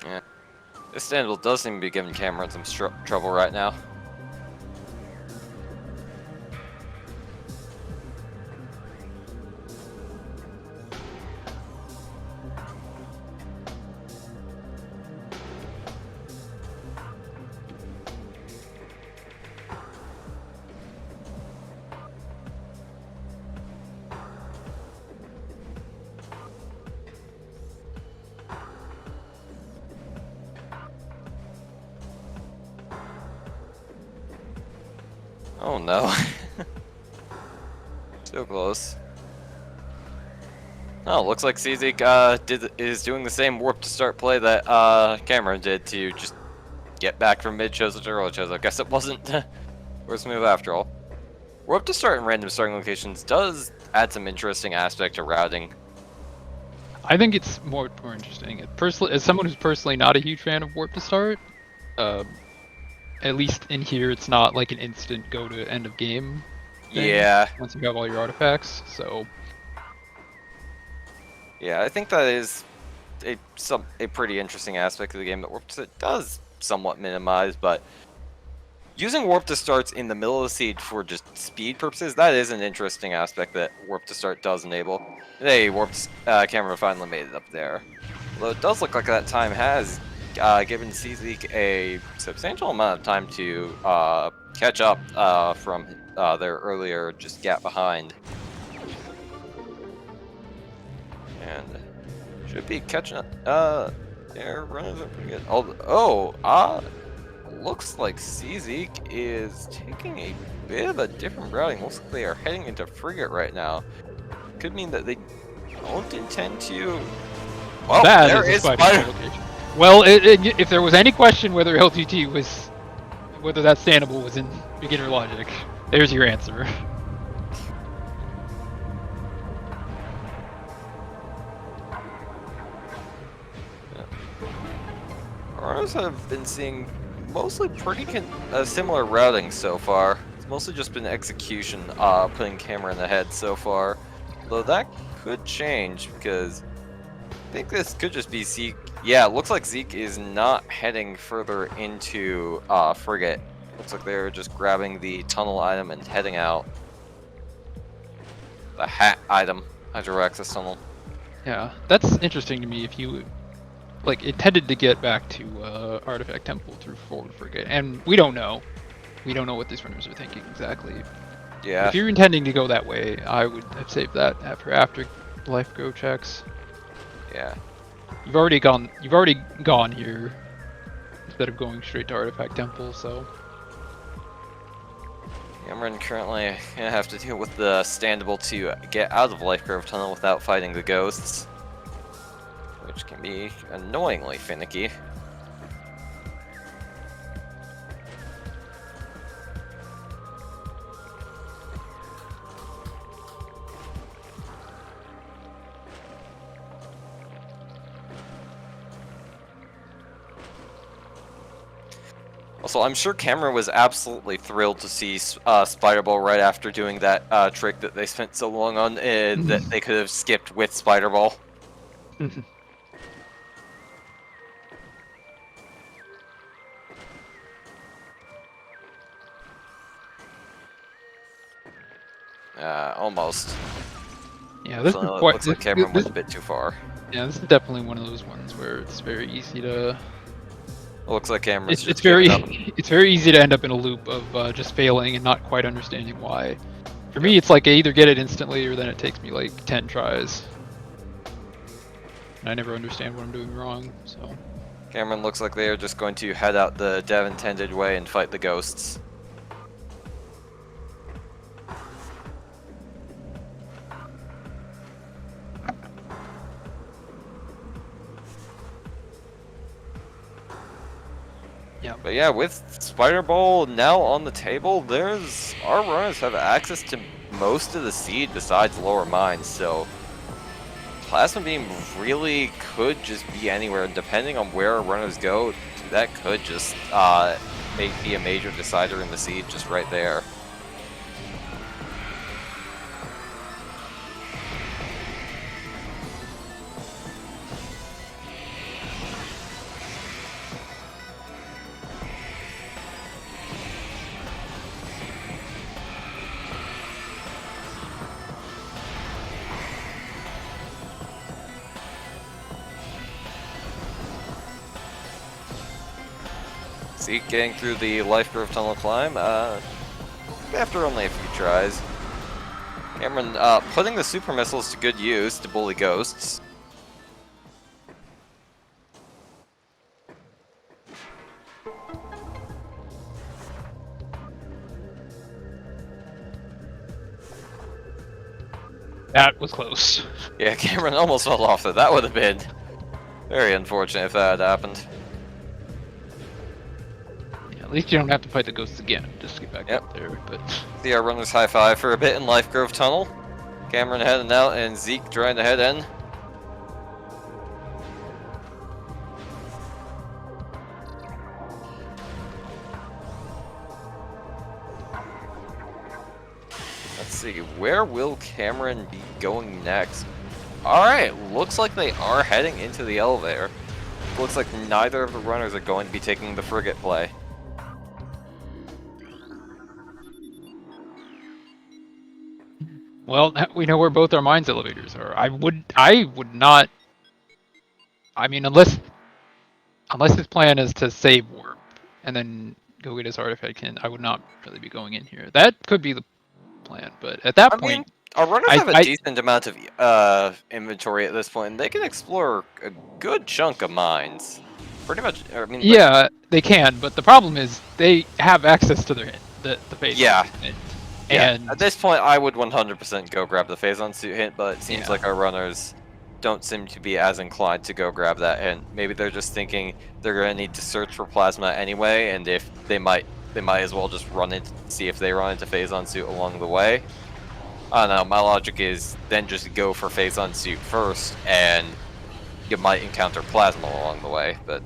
Speaker 1: Yeah. This standable does seem to be giving Cameron some trouble right now. Oh no. So close. Oh, looks like CZ is doing the same warp to start play that Cameron did to just get back from mid chosen to early chosen. I guess it wasn't worst move after all. Warp to start in random starting locations does add some interesting aspect to routing.
Speaker 2: I think it's more interesting. Personally, as someone who's personally not a huge fan of warp to start, at least in here, it's not like an instant go to end of game thing.
Speaker 1: Yeah.
Speaker 2: Once you have all your artifacts, so
Speaker 1: Yeah, I think that is a pretty interesting aspect of the game that warp to start does somewhat minimize, but using warp to starts in the middle of the siege for just speed purposes, that is an interesting aspect that warp to start does enable. Hey, camera finally made it up there. Although it does look like that time has given CZ a substantial amount of time to catch up from their earlier just gap behind. And should be catching up. Their runners are pretty good. Looks like CZ is taking a bit of a different routing. Looks like they are heading into frigate right now. Could mean that they don't intend to. Well,
Speaker 2: that
Speaker 1: there
Speaker 2: is
Speaker 1: is
Speaker 2: a spider location. Well, if there was any question whether LGT was, whether that standable was in beginner logic, there's your answer.
Speaker 1: Runners have been seeing mostly pretty similar routing so far. It's mostly just been execution, putting camera in the head so far. Though that could change because I think this could just be Zeke. Yeah, it looks like Zeke is not heading further into frigate. Looks like they're just grabbing the tunnel item and heading out. The hat item, hydro access tunnel.
Speaker 2: Yeah, that's interesting to me. If you like intended to get back to Artifact Temple through Forward Frigate, and we don't know. We don't know what these runners are thinking exactly.
Speaker 1: Yeah.
Speaker 2: If you're intending to go that way, I would have saved that for after life go checks.
Speaker 1: Yeah.
Speaker 2: You've already gone here instead of going straight to Artifact Temple, so.
Speaker 1: Cameron currently gonna have to deal with the standable to get out of Life Grove Tunnel without fighting the ghosts, which can be annoyingly finicky. Also, I'm sure Cameron was absolutely thrilled to see Spider-Ball right after doing that trick that they spent so long on that they could have skipped with Spider-Ball. Almost.
Speaker 2: Yeah, this is
Speaker 1: looks like Cameron went a bit too far.
Speaker 2: Yeah, this is definitely one of those ones where it's very easy to.
Speaker 1: Looks like Cameron's
Speaker 2: It's very it's very easy to end up in a loop of just failing and not quite understanding why. For me, it's like I either get it instantly or then it takes me like 10 tries. And I never understand what I'm doing wrong, so.
Speaker 1: Cameron looks like they are just going to head out the dev intended way and fight the ghosts.
Speaker 2: Yeah.
Speaker 1: But yeah, with Spider Ball now on the table, our runners have access to most of the seed besides lower mines, so Plasma Beam really could just be anywhere, and depending on where our runners go, that could just be a major decider in the seed just right there. See, getting through the Life Grove Tunnel climb after only a few tries. Cameron putting the super missiles to good use to bully ghosts.
Speaker 2: That was close.
Speaker 1: Yeah, Cameron almost fell off there. That would have been very unfortunate if that had happened.
Speaker 2: At least you don't have to fight the ghosts again, just to get back up there, but...
Speaker 1: See our runners high five for a bit in Life Grove Tunnel. Cameron heading out and Zeke trying to head in. Let's see, where will Cameron be going next? Alright, looks like they are heading into the elevator. Looks like neither of the runners are going to be taking the frigate play.
Speaker 2: Well, we know where both our mines elevators are. I would not. I mean, unless his plan is to save warp and then go get his artifact in, I would not really be going in here. That could be the plan, but at that point,
Speaker 1: mean, our runners have a decent amount of inventory at this point, and they can explore a good chunk of mines. Pretty much. I mean,
Speaker 2: yeah, they can, but the problem is they have access to the phase.
Speaker 1: Yeah.
Speaker 2: And
Speaker 1: at this point, I would 100% go grab the Phazon suit hint, but it seems like our runners don't seem to be as inclined to go grab that hint. Maybe they're just thinking they're going to need to search for plasma anyway, and if they might as well just see if they run into Phazon suit along the way. I don't know, my logic is then just go for Phazon suit first, and you might encounter plasma along the way, but...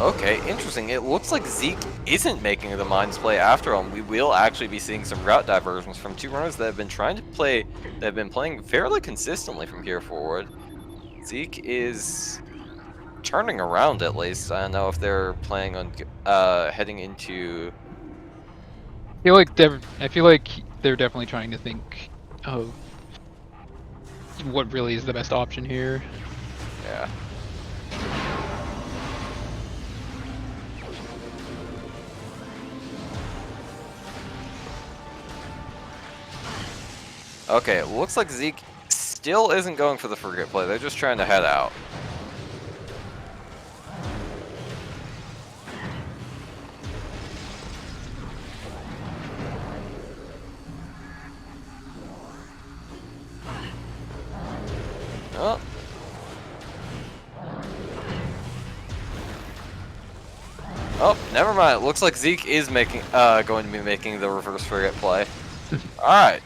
Speaker 1: Okay, interesting. It looks like Zeke isn't making the Minds play after all. We will actually be seeing some route diversions from two runners that have been playing fairly consistently from here forward. Zeke is turning around at least. I don't know if they're planning on heading into.
Speaker 2: I feel like they're definitely trying to think of what really is the best option here.
Speaker 1: Yeah. Okay, it looks like Zeke still isn't going for the frigate play. They're just trying to head out. Oh. Oh, never mind. It looks like Zeke is going to be making the reverse frigate play. All right.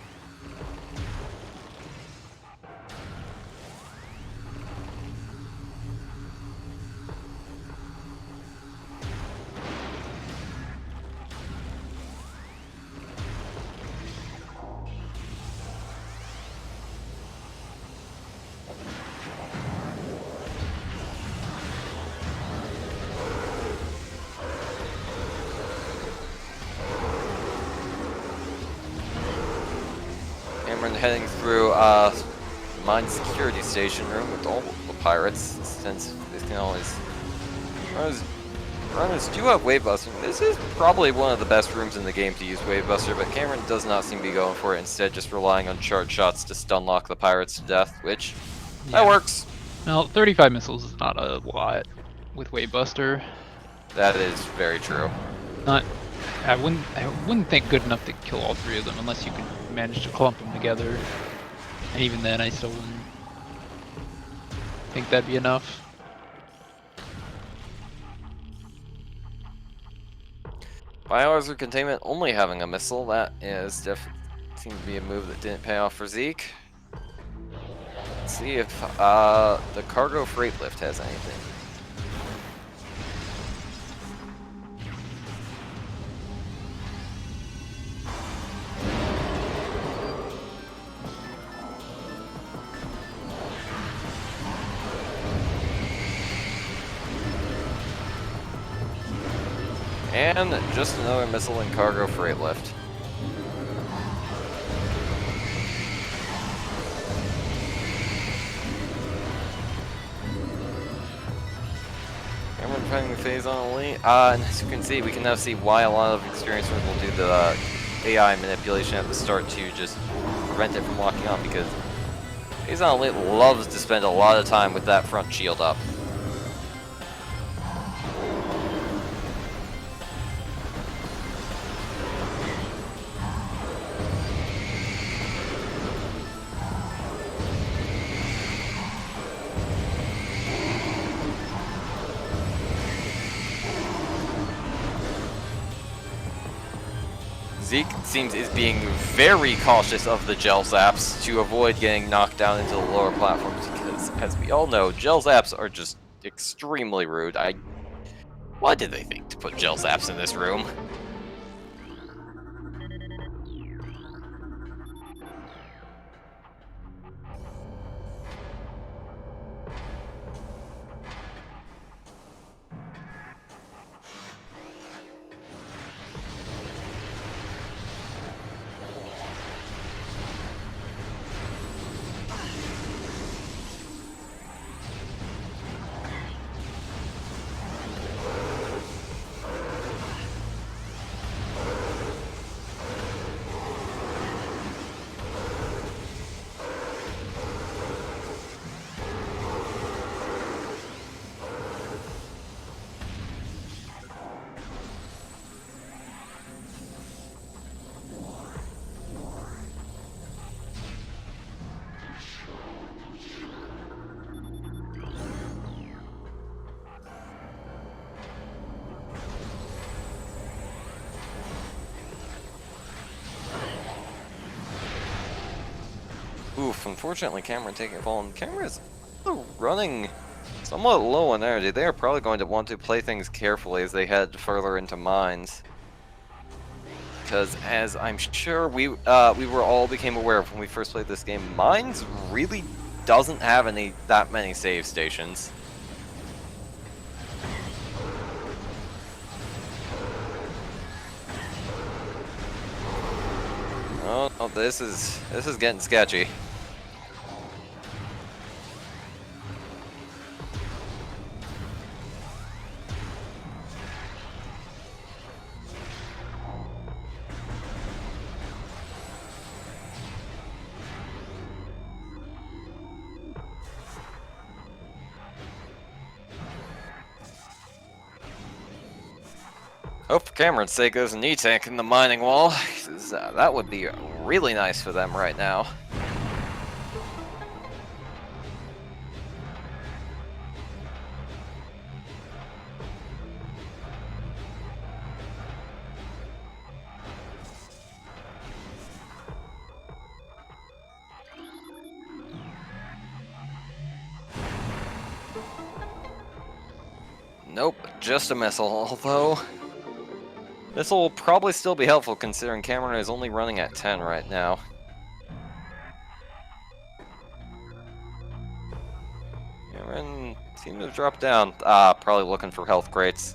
Speaker 1: Cameron heading through mine security station room with all the pirates, since this can always runners do have wave buster. This is probably one of the best rooms in the game to use wave buster, but Cameron does not seem to be going for it, instead just relying on charge shots to stun lock the pirates to death, which that works.
Speaker 2: Well, 35 missiles is not a lot with wave buster.
Speaker 1: That is very true.
Speaker 2: I wouldn't think good enough to kill all three of them unless you can manage to clump them together. And even then, I still wouldn't think that'd be enough.
Speaker 1: Biohazard containment only having a missile, that is definitely seemed to be a move that didn't pay off for Zeke. Let's see if the cargo freight lift has anything. And just another missile and cargo freight lift. Cameron finding the phase on elite. And as you can see, we can now see why a lot of experienced runners will do the AI manipulation at the start to just prevent it from locking on, because phase on elite loves to spend a lot of time with that front shield up. Zeke seems is being very cautious of the gel zaps to avoid getting knocked down into the lower platforms, because, as we all know, gel zaps are just extremely rude. Why did they think to put gel zaps in this room? Oof, unfortunately Cameron taking a fall, and Cameron's running somewhat low on energy. They are probably going to want to play things carefully as they head further into mines. Because as I'm sure we were all became aware of when we first played this game, mines really doesn't have that many save stations. Oh, no, this is getting sketchy. Hope for Cameron's sake there's an E-tank in the mining wall, 'cause, that would be really nice for them right now. Nope, just a missile, although this will probably still be helpful considering Cameron is only running at 10 right now. Cameron seems to have dropped down. Probably looking for health crates.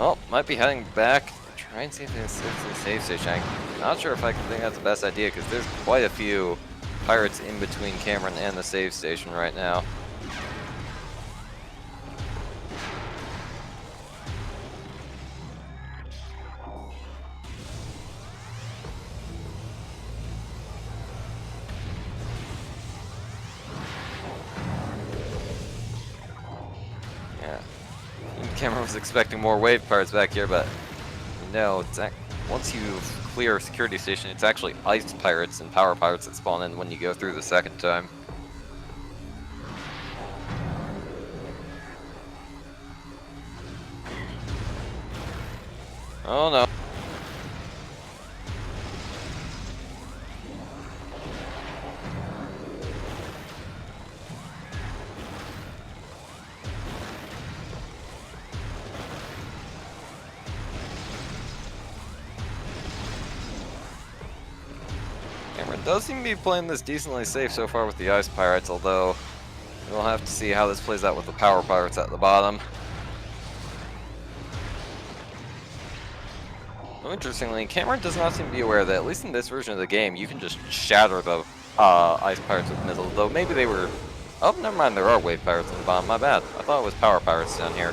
Speaker 1: Oh, might be heading back. Try and see if there's a save station. I'm not sure if I think that's the best idea because there's quite a few pirates in between Cameron and the save station right now. Cameron was expecting more wave pirates back here, but no, once you clear a security station, it's actually ice pirates and power pirates that spawn in when you go through the second time. Oh no. Cameron does seem to be playing this decently safe so far with the ice pirates, although we'll have to see how this plays out with the power pirates at the bottom. Interestingly, Cameron does not seem to be aware that, at least in this version of the game, you can just shatter the ice pirates with missiles, though maybe they were... Oh, never mind, there are wave pirates in the bottom, my bad. I thought it was power pirates down here.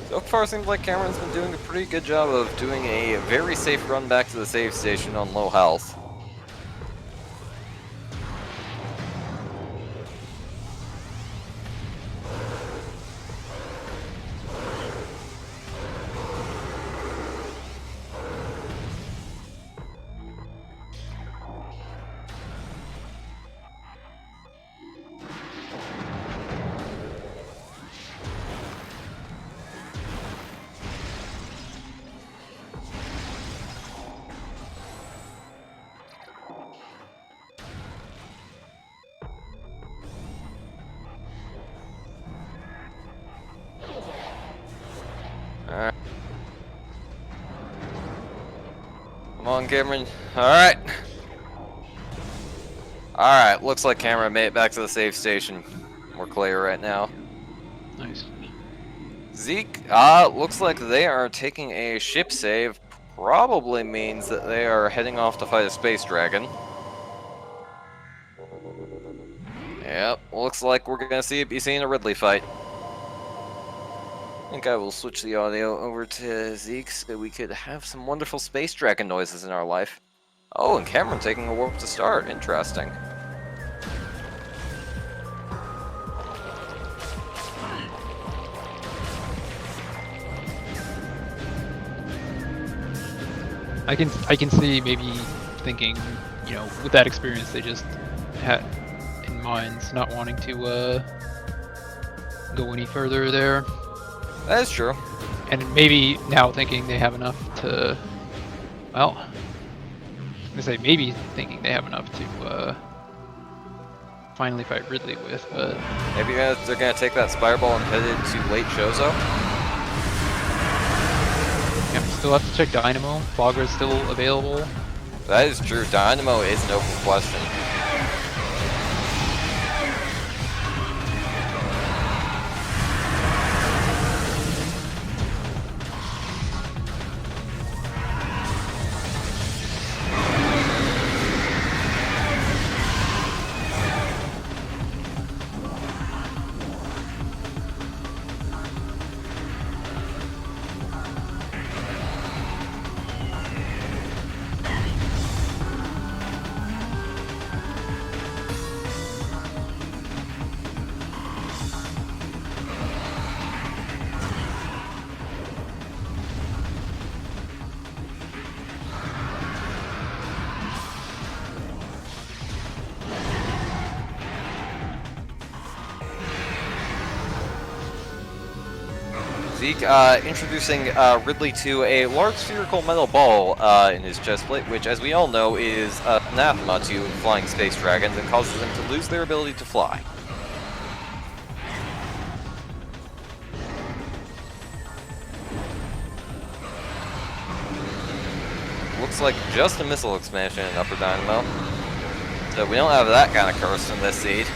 Speaker 1: So far, it seems like Cameron's been doing a pretty good job of doing a very safe run back to the save station on low health. Alright. Come on, Cameron. Alright. Alright, looks like Cameron made it back to the save station. We're clear right now.
Speaker 2: Nice.
Speaker 1: Zeke, looks like they are taking a ship save. Probably means that they are heading off to fight a space dragon. Yep, looks like we're gonna be seeing a Ridley fight. I think I will switch the audio over to Zeke so we could have some wonderful space dragon noises in our life. Oh, and Cameron taking a warp to start. Interesting.
Speaker 2: I can see maybe thinking, you know, with that experience they just had in mind, not wanting to go any further there.
Speaker 1: That is true.
Speaker 2: And maybe now thinking they have enough to, well, I'm gonna say maybe thinking they have enough to finally fight Ridley with, but
Speaker 1: Maybe they're gonna take that Spire Ball and head into late Chozo.
Speaker 2: yeah, we still have to check Dynamo. Fogra's still available.
Speaker 1: That is true. Dynamo is an open question. Zeke introducing Ridley to a large spherical metal ball in his chest plate, which, as we all know, is anathema to flying space dragons and causes them to lose their ability to fly. Looks like just a missile expansion in Upper Dynamo. So we don't have that kind of curse in this seed.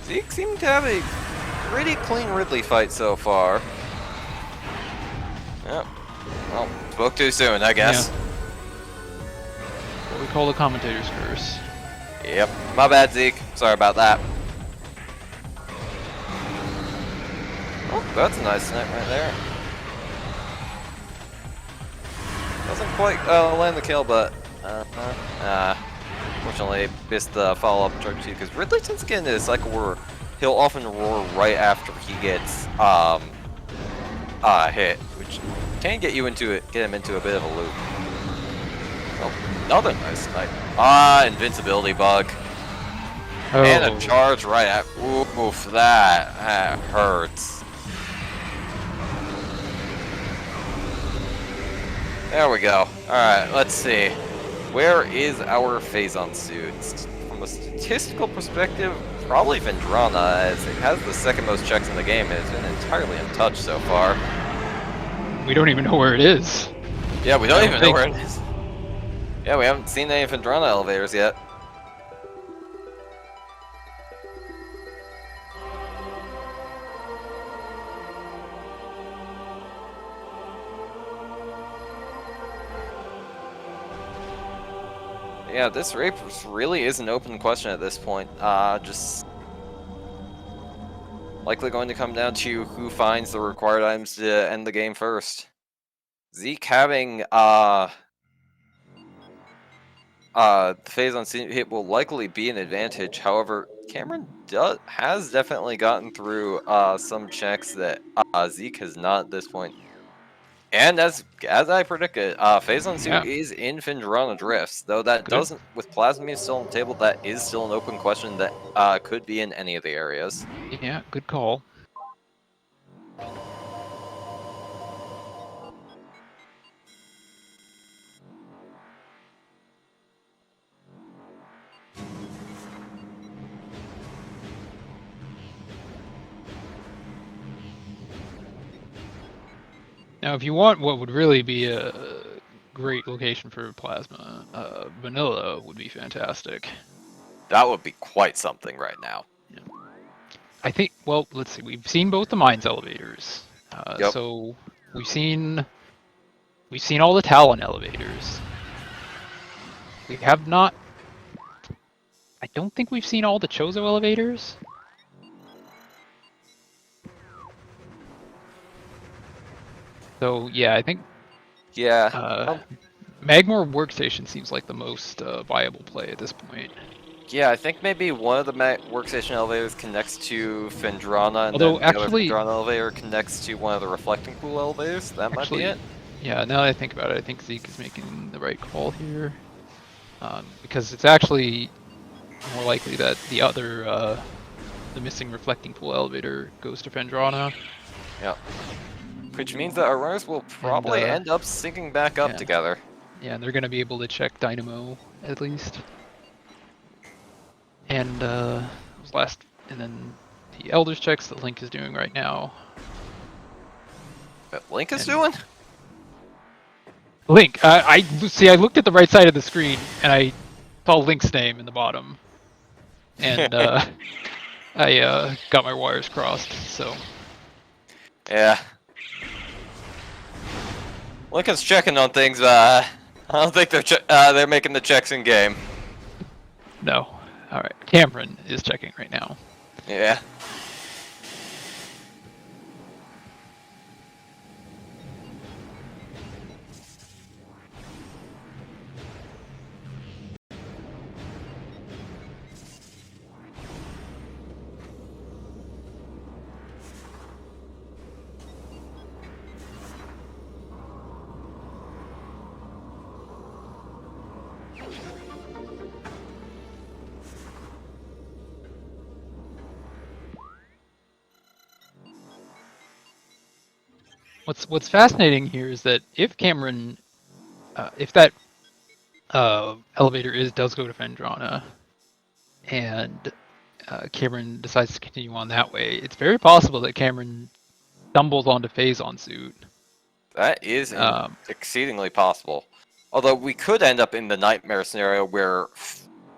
Speaker 1: Zeke seemed to have a pretty clean Ridley fight so far. Yep. Well, spoke too soon, I guess.
Speaker 2: Yeah. What we call the commentator's curse.
Speaker 1: Yep. My bad, Zeke. Sorry about that. Oh, that's a nice snipe right there. Doesn't quite land the kill, but fortunately missed the follow-up charge too, because Ridley tends to get into this cycle where he'll often roar right after he gets hit, which can get him into a bit of a loop. Oh, another nice snipe. Invincibility bug.
Speaker 2: Oh.
Speaker 1: And a charge right at. Oof, that hurts. There we go. Alright, let's see. Where is our Phazon suit? From a statistical perspective, probably Vendrana, as it has the second most checks in the game and it's been entirely untouched so far.
Speaker 2: We don't even know where it is.
Speaker 1: Yeah, we don't even know where it is. Yeah, we haven't seen any Vendrana elevators yet. Yeah, this race really is an open question at this point. Just likely going to come down to who finds the required items to end the game first. Zeke having the Phazon hit will likely be an advantage. However, Cameron has definitely gotten through some checks that Zeke has not at this point. And as I predicted, Phazon suit is in Vendrana drifts, though that doesn't, with Plasmid still on the table, that is still an open question that could be in any of the areas.
Speaker 2: Yeah, good call. Now, if you want what would really be a great location for Plasma, Vanilla would be fantastic.
Speaker 1: That would be quite something right now.
Speaker 2: Yeah. I think, well, let's see, we've seen both the Mines elevators.
Speaker 1: Yep.
Speaker 2: So we've seen all the Talon elevators. We have not, I don't think we've seen all the Chozo elevators. So yeah, I think.
Speaker 1: Yeah.
Speaker 2: Magmore Workstation seems like the most viable play at this point.
Speaker 1: Yeah, I think maybe one of the workstation elevators connects to Fendrana, and
Speaker 2: Although
Speaker 1: then the other
Speaker 2: actually,
Speaker 1: Fendrana elevator connects to one of the reflecting pool elevators. That might be it.
Speaker 2: yeah, now that I think about it, I think Zeke is making the right call here. Because it's actually more likely that the other, the missing reflecting pool elevator goes to Fendrana.
Speaker 1: Yeah. Which means that our runners will probably end up syncing back up together.
Speaker 2: Yeah, and they're going to be able to check Dynamo, at least. And, and then the Elders checks that Link is doing right now.
Speaker 1: What Link is doing?
Speaker 2: Link, I looked at the right side of the screen, and I saw Link's name in the bottom. And, I got my wires crossed, so.
Speaker 1: Yeah. Lincoln's checking on things, I don't think they're making the checks in game.
Speaker 2: No. Alright, Cameron is checking right now.
Speaker 1: Yeah.
Speaker 2: What's fascinating here is that if Cameron, if that elevator does go to Fendrana, and Cameron decides to continue on that way, it's very possible that Cameron stumbles onto Phazon suit.
Speaker 1: That is exceedingly possible. Although we could end up in the nightmare scenario where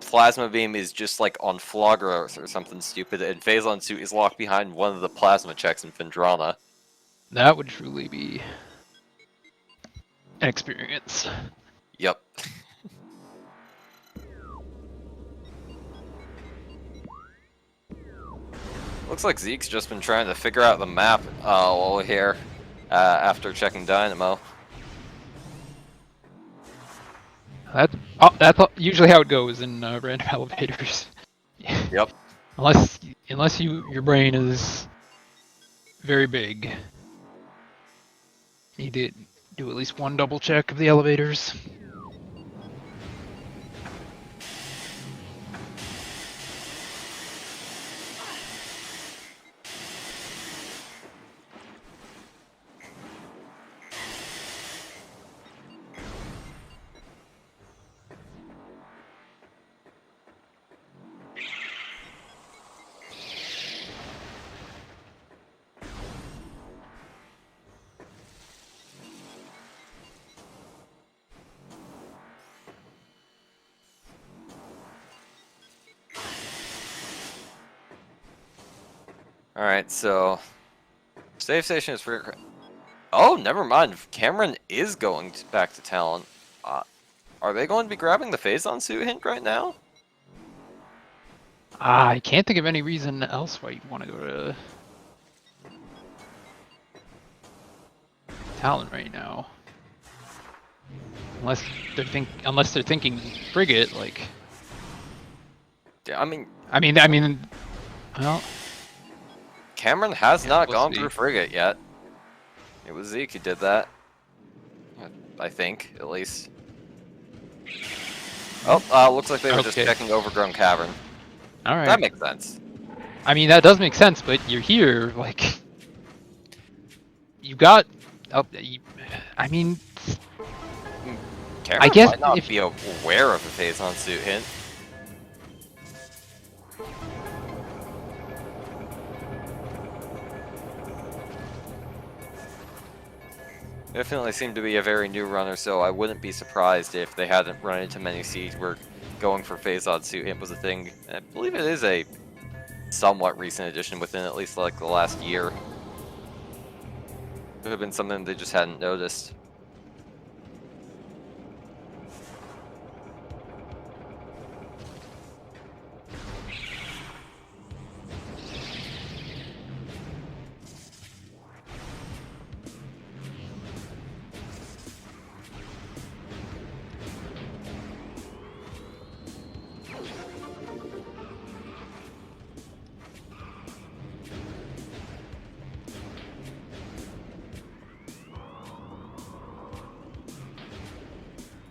Speaker 1: Plasma Beam is just like on Flogros or something stupid, and Phazon suit is locked behind one of the plasma checks in Fendrana.
Speaker 2: That would truly be an experience.
Speaker 1: Yep. Looks like Zeke's just been trying to figure out the map while we're here after checking Dynamo.
Speaker 2: That's usually how it goes in random elevators.
Speaker 1: Yep.
Speaker 2: Unless your brain is very big. You need to do at least one double check of the elevators.
Speaker 1: Alright, so save station is for. Oh, never mind. Cameron is going back to Talon. Are they going to be grabbing the Phazon suit hint right now?
Speaker 2: I can't think of any reason else why you'd want to go to Talon right now. Unless they're thinking frigate, like.
Speaker 1: Yeah, I mean,
Speaker 2: well.
Speaker 1: Cameron has not gone through frigate yet. It was Zeke who did that. I think, at least. Oh, looks like they were just checking Overgrown Cavern.
Speaker 2: Alright.
Speaker 1: That makes sense.
Speaker 2: I mean, that does make sense, but you're here, like... You got... I mean...
Speaker 1: Cameron might not be aware of the Phazon suit hint. Definitely seemed to be a very new runner, so I wouldn't be surprised if they hadn't run into many seeds where going for Phazon suit hint was a thing. I believe it is a somewhat recent addition within at least like the last year. Could have been something they just hadn't noticed.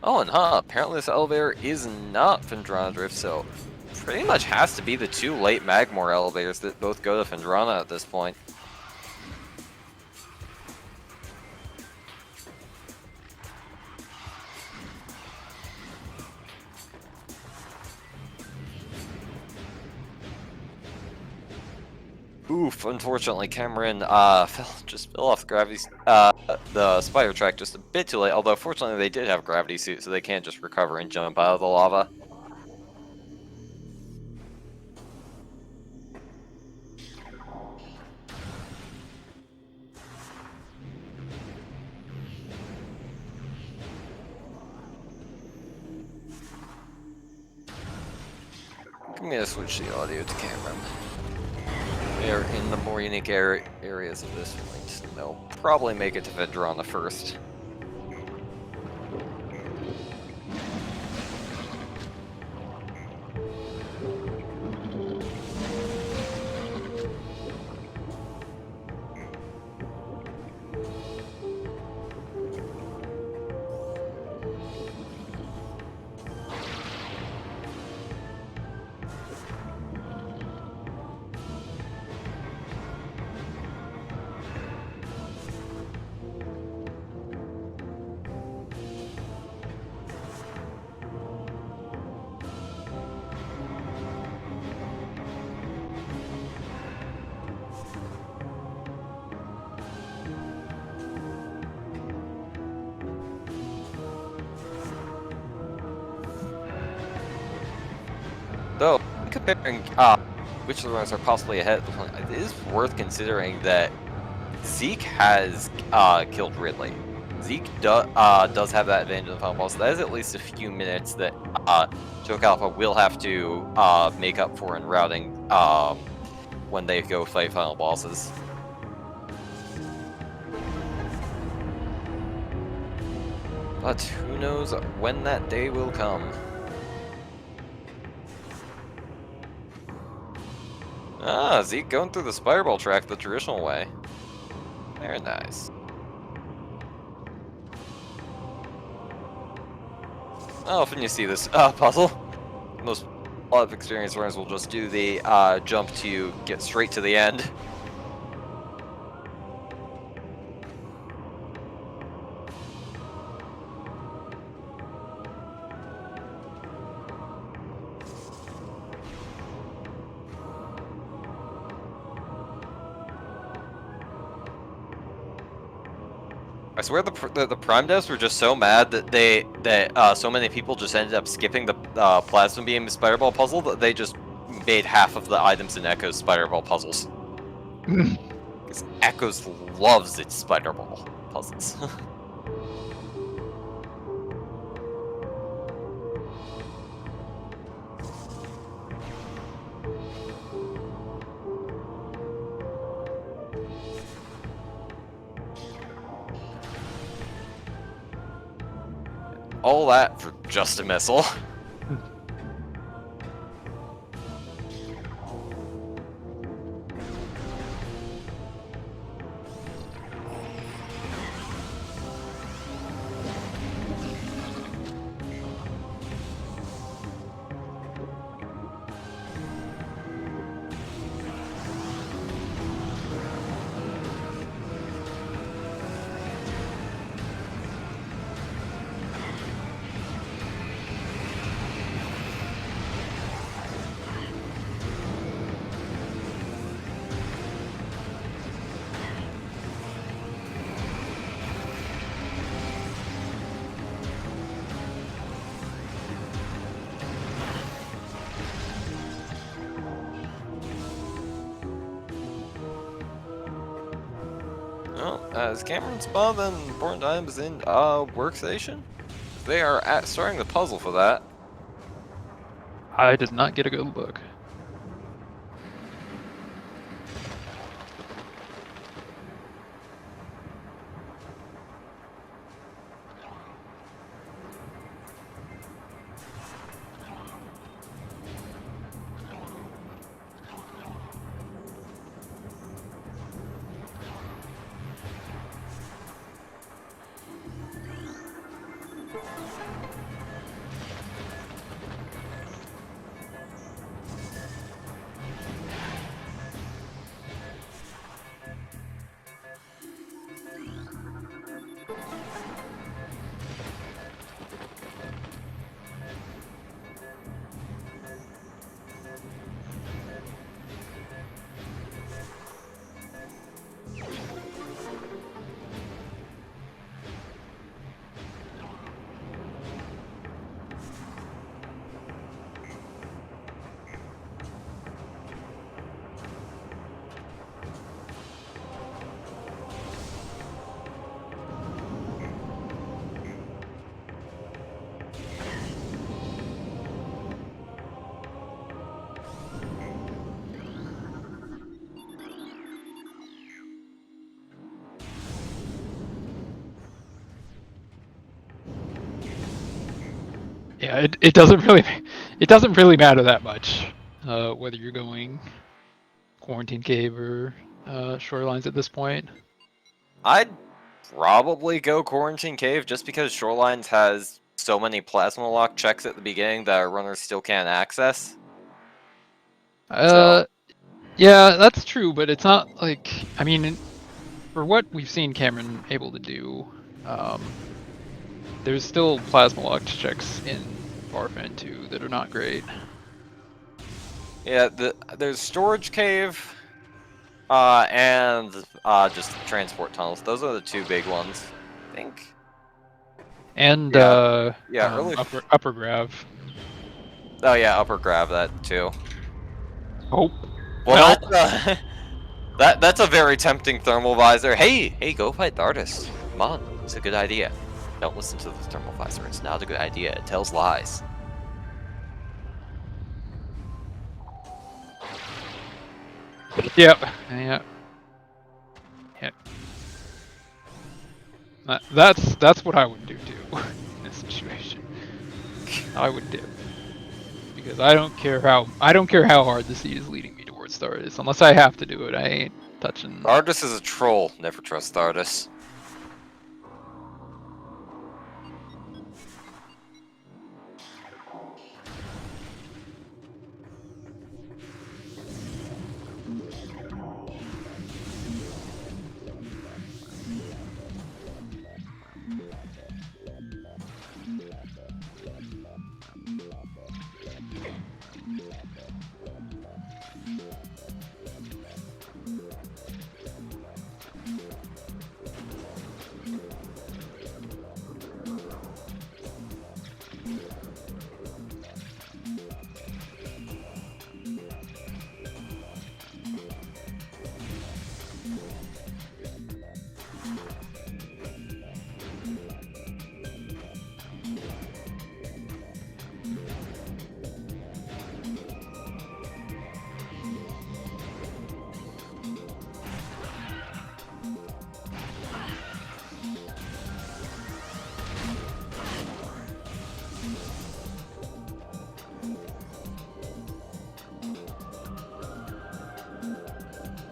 Speaker 1: Oh, and apparently this elevator is not Fendrana Drift, so pretty much has to be the two late Magmore elevators that both go to Fendrana at this point. Oof, unfortunately Cameron just fell off the spider track just a bit too late, although fortunately they did have gravity suit, so they can't just recover and jump out of the lava. I'm gonna switch the audio to Cameron. They're in the more unique areas of this point, and they'll probably make it to Fendrana first. Though, comparing which of the runners are possibly ahead at the point, it is worth considering that Zeke has killed Ridley. Zeke does have that advantage in the final boss, so that is at least a few minutes that Choke Alpha will have to make up for in routing when they go fight final bosses. But who knows when that day will come. Ah, Zeke going through the Spireball track the traditional way. Very nice. Often you see this puzzle. A lot of experienced runners will just do the jump to get straight to the end. I swear the Prime devs were just so mad that so many people just ended up skipping the Plasma Beam Spireball puzzle that they just made half of the items in Echo's Spireball puzzles. Because Echoes loves its Spireball puzzles. All that for just a missile. Well, as Cameron spawned the important items in workstation, they are starting the puzzle for that.
Speaker 2: I did not get a good look. Yeah, it doesn't really matter that much whether you're going Quarantine Cave or Shorelines at this point.
Speaker 1: I'd probably go Quarantine Cave just because Shorelines has so many plasma lock checks at the beginning that our runners still can't access. So
Speaker 2: Yeah, that's true, but it's not like, I mean, for what we've seen Cameron able to do, there's still plasma locked checks in Barfen too that are not great.
Speaker 1: yeah, there's Storage Cave, and just transport tunnels. Those are the two big ones, I think.
Speaker 2: And
Speaker 1: Yeah, early.
Speaker 2: upper grav.
Speaker 1: Oh yeah, upper grab that too.
Speaker 2: Hope.
Speaker 1: Well, that's a very tempting thermal visor. Hey, go fight Thardus. Come on, it's a good idea. Don't listen to the thermal visor. It's not a good idea. It tells lies.
Speaker 2: Yep. Yeah. Yep. That's what I would do too in this situation. I would dip because I don't care how hard the seed is leading me towards Thardus. Unless I have to do it, I ain't touching.
Speaker 1: Thardus is a troll. Never trust Thardus.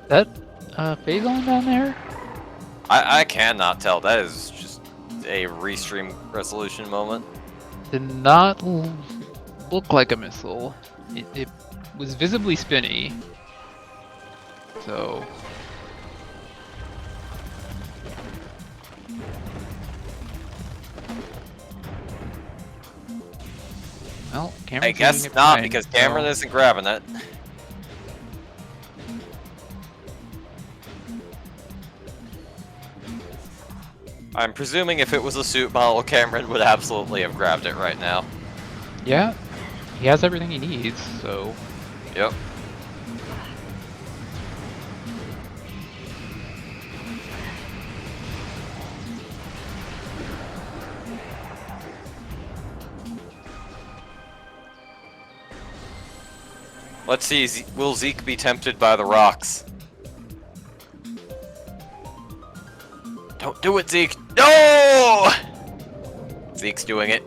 Speaker 2: That phase on down there?
Speaker 1: I cannot tell. That is just a restream resolution moment.
Speaker 2: Did not look like a missile. It was visibly spinny. So. Well, Cameron's
Speaker 1: I guess
Speaker 2: leading it
Speaker 1: not,
Speaker 2: behind,
Speaker 1: because Cameron
Speaker 2: so-
Speaker 1: isn't grabbing it. I'm presuming if it was a suit model, Cameron would absolutely have grabbed it right now.
Speaker 2: Yeah, he has everything he needs, so.
Speaker 1: Yep. Let's see, will Zeke be tempted by the rocks? Don't do it, Zeke! No! Zeke's doing it.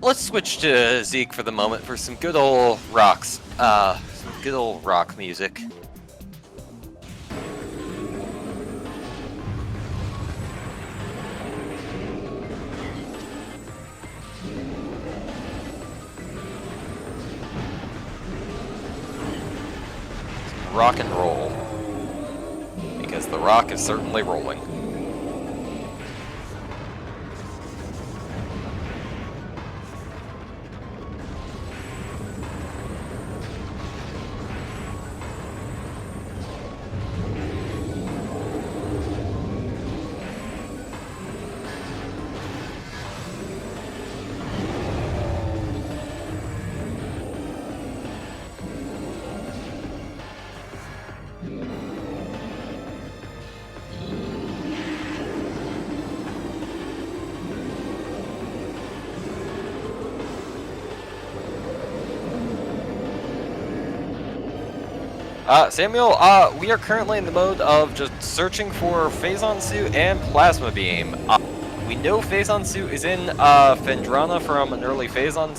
Speaker 1: Let's switch to Zeke for the moment for some good old rocks. Some good old rock music. Some rock and roll. Because the rock is certainly rolling. Samuel, we are currently in the mode of just searching for Phazon Suit and Plasma Beam. We know Phazon Suit is in Phendrana from an early Phazon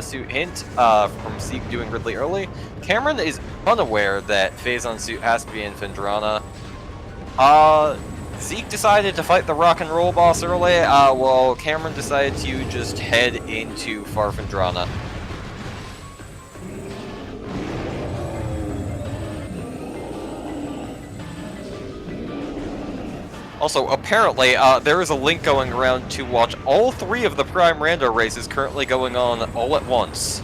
Speaker 1: Suit hint from Zeke doing Ridley early. Cameron is unaware that Phazon Suit has to be in Phendrana. Zeke decided to fight the rock and roll boss early, while Cameron decided to just head into Far Phendrana. Also, apparently, there is a link going around to watch all 3 of the Prime Rando races currently going on all at once.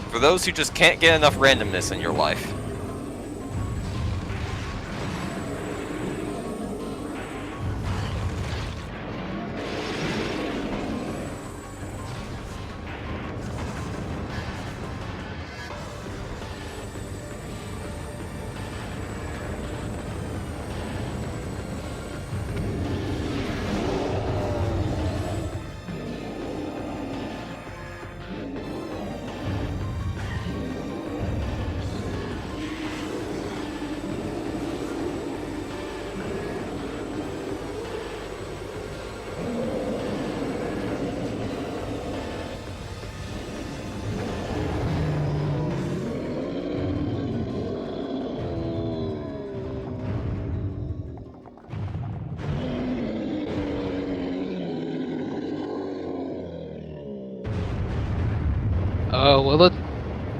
Speaker 1: For those who just can't get enough randomness in your life.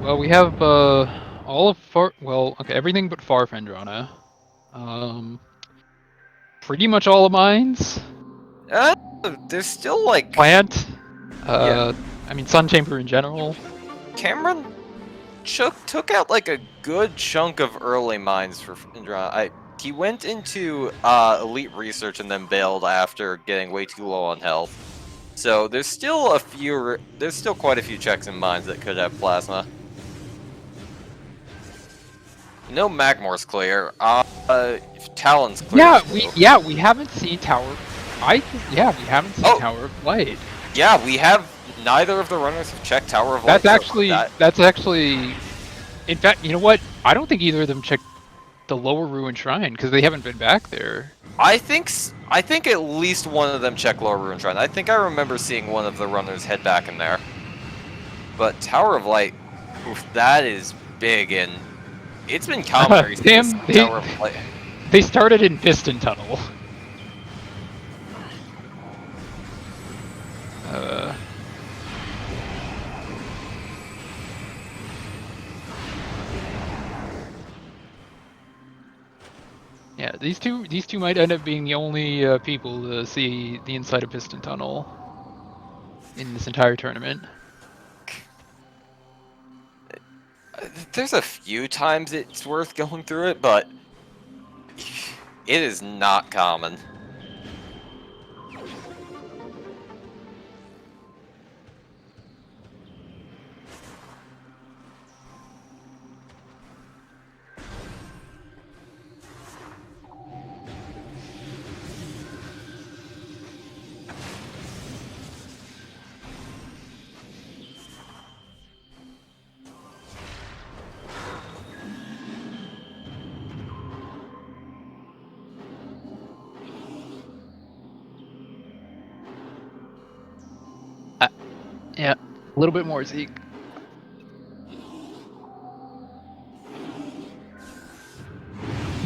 Speaker 2: Well, we have all of everything but Far Phendrana. Pretty much all of mines.
Speaker 1: There's still like
Speaker 2: Plant.
Speaker 1: Yeah.
Speaker 2: I mean Sun Chamber in general.
Speaker 1: Cameron took out like a good chunk of early mines for Phendrana. He went into Elite Research and then bailed after getting way too low on health. So there's still quite a few checks in mines that could have plasma. No Magmore's clear. Talon's clear.
Speaker 2: We haven't seen Tower. We haven't seen Tower of Light.
Speaker 1: Yeah, we have. Neither of the runners have checked Tower of Light.
Speaker 2: That's actually. In fact, you know what? I don't think either of them checked the Lower Ruin Shrine because they haven't been back there.
Speaker 1: I think at least one of them checked Lower Ruin Shrine. I think I remember seeing one of the runners head back in there. But Tower of Light, oof, that is big, and it's been common since Tower of Light.
Speaker 2: They started in Piston Tunnel. Yeah, these two might end up being the only people to see the inside of Piston Tunnel in this entire tournament.
Speaker 1: There's a few times it's worth going through it, but it is not common.
Speaker 2: Yeah, a little bit more, Zeke.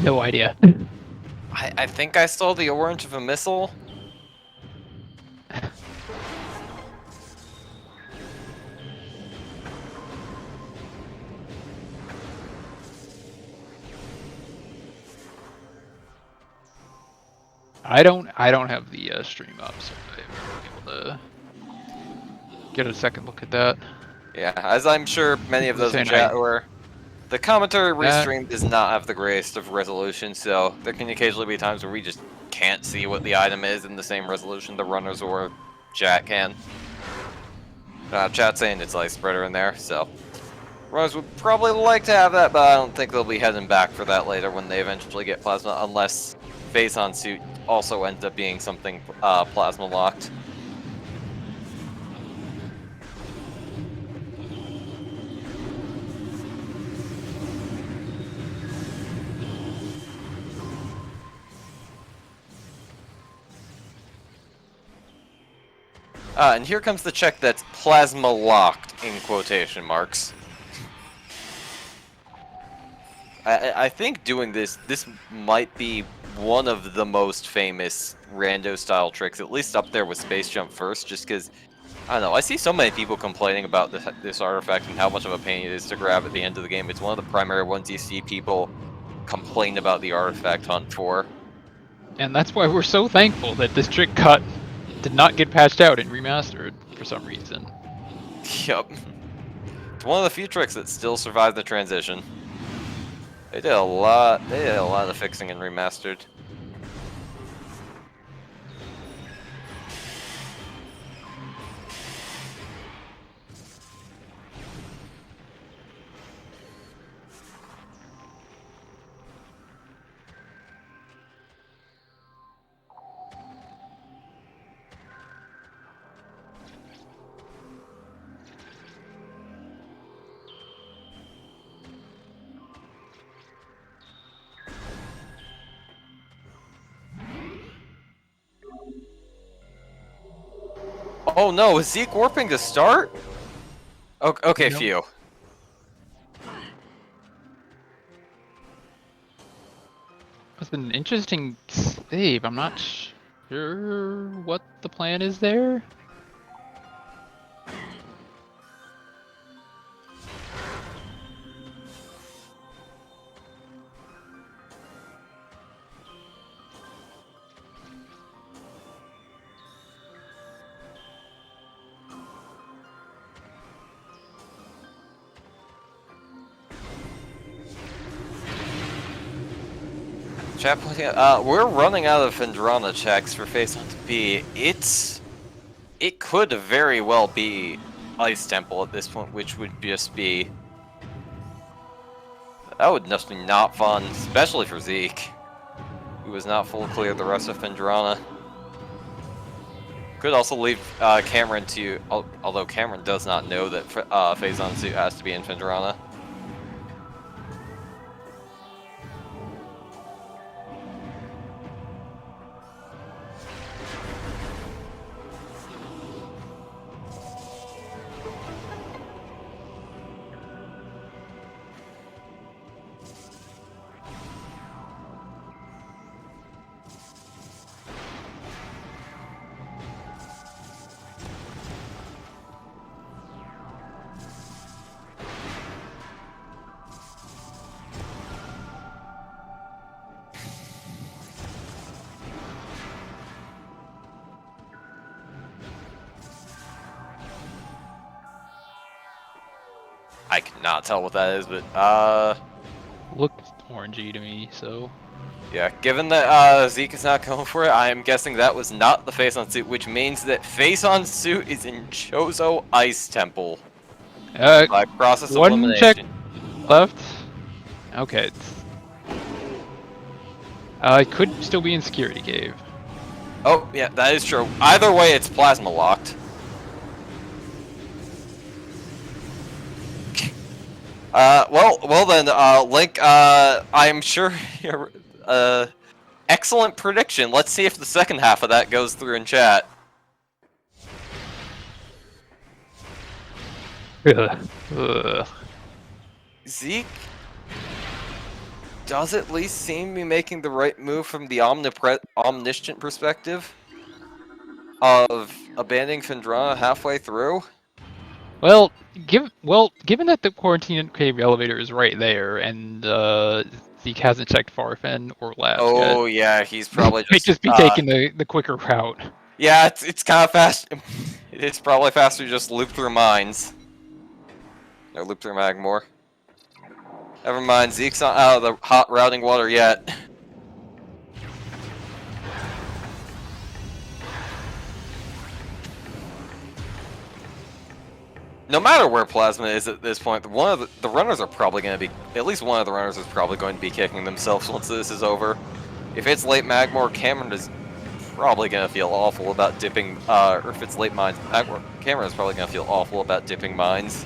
Speaker 2: No idea.
Speaker 1: I think I saw the orange of a missile.
Speaker 2: I don't have the stream up, so I haven't been able to get a second look at that.
Speaker 1: Yeah, as I'm sure many of those in chat were. The commentary restream does not have the greatest of resolution, so there can occasionally be times where we just can't see what the item is in the same resolution the runners or chat can. Chat's saying it's Ice Spreader in there, so runners would probably like to have that, but I don't think they'll be heading back for that later when they eventually get Plasma, unless Phazon Suit also ends up being something Plasma locked. And here comes the Czech that's plasma locked in quotation marks. I think doing this might be one of the most famous rando style tricks, at least up there with space jump first, just because, I don't know, I see so many people complaining about this artifact and how much of a pain it is to grab at the end of the game. It's one of the primary ones you see people complain about the artifact hunt for.
Speaker 2: And that's why we're so thankful that this trick cut did not get patched out and remastered for some reason.
Speaker 1: Yup. It's one of the few tricks that still survived the transition. They did a lot of fixing and remastered. Oh no, is Zeke warping to start? Okay,
Speaker 2: Nope.
Speaker 1: phew.
Speaker 2: It's been an interesting save. I'm not sure what the plan is there.
Speaker 1: Chat, we're running out of Fendrana checks for Phase Hunt B. It could very well be Ice Temple at this point, which would just be... That would just be not fun, especially for Zeke, who was not full clear of the rest of Fendrana. Could also leave Cameron to... Although Cameron does not know that Phazon Suit has to be in Fendrana. I cannot tell what that is, but
Speaker 2: Looked orangey to me, so...
Speaker 1: yeah, given that Zeke is not going for it, I am guessing that was not the Phazon Suit, which means that Phazon Suit is in Chozo Ice Temple. By process of
Speaker 2: one
Speaker 1: elimination.
Speaker 2: check left. Okay. It could still be in Security Cave.
Speaker 1: Oh, yeah, that is true. Either way, it's plasma locked. Well then, Link, I'm sure you're, excellent prediction. Let's see if the second half of that goes through in chat.
Speaker 2: Ugh.
Speaker 1: Zeke does at least seem to be making the right move from the omniscient perspective of abandoning Fendrana halfway through.
Speaker 2: Well, given that the quarantine cave elevator is right there, and Zeke hasn't checked Farfen or left
Speaker 1: Oh
Speaker 2: yet,
Speaker 1: yeah, he's probably
Speaker 2: might
Speaker 1: just
Speaker 2: be taking the quicker route.
Speaker 1: yeah, it's kind of fast. It's probably faster to just loop through mines. Or loop through Magmore. Never mind, Zeke's not out of the hot routing water yet. No matter where Plasma is at this point, one of the runners are probably going to be, at least one of the runners is probably going to be kicking themselves once this is over. If it's late Magmore, Cameron is probably going to feel awful about dipping, or if it's late mines, Cameron is probably going to feel awful about dipping mines.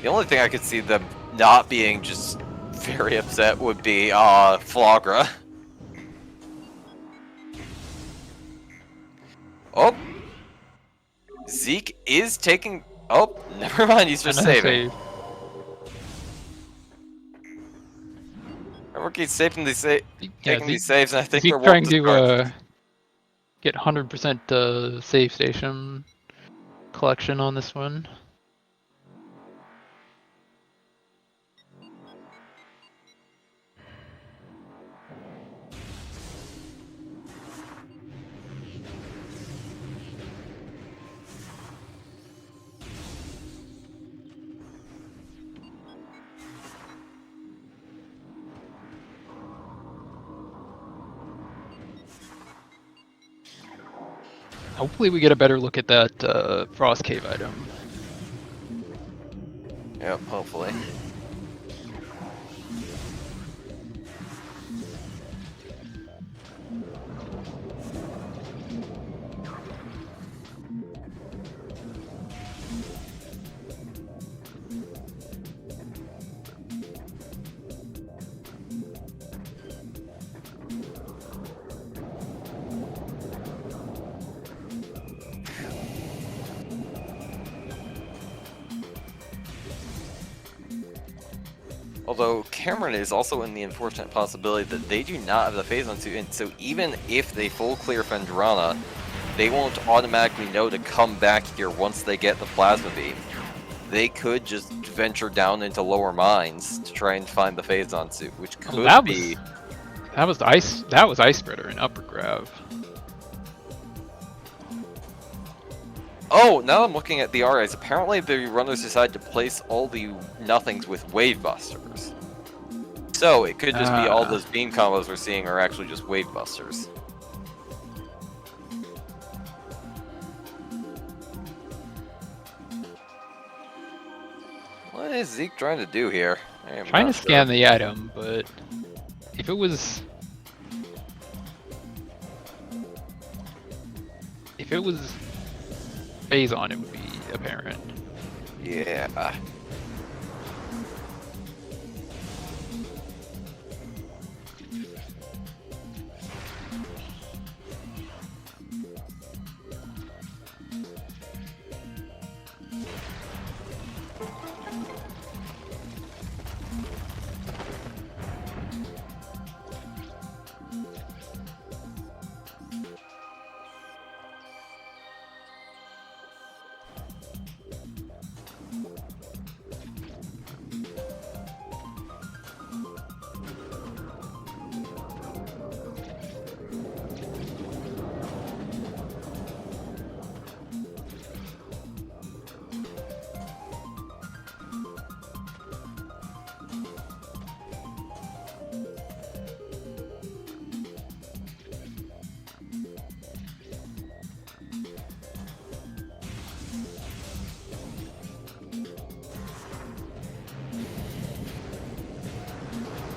Speaker 1: The only thing I could see them not being just very upset would be, Flagra. Oh! Zeke is taking... Oh, never mind, he's just saving. Rookie's taking these saves, and I think we're
Speaker 2: Zeke trying
Speaker 1: to start.
Speaker 2: to get 100% save station collection on this one. Hopefully we get a better look at that Frost Cave item.
Speaker 1: Yep, hopefully. Although Cameron is also in the unfortunate possibility that they do not have the phase on suit, and so even if they full clear Fendrana, they won't automatically know to come back here once they get the plasma beam. They could just venture down into lower mines to try and find the phase on suit, which could be.
Speaker 2: That was Ice Spreader and Upper Grav.
Speaker 1: Oh, now I'm looking at the RAs. Apparently the runners decided to place all the nothings with Wave Busters. So it could just be all those beam combos we're seeing are actually just Wave Busters. What is Zeke trying to do here?
Speaker 2: Trying to scan the item, but if it was phase on, it would be apparent.
Speaker 1: Yeah.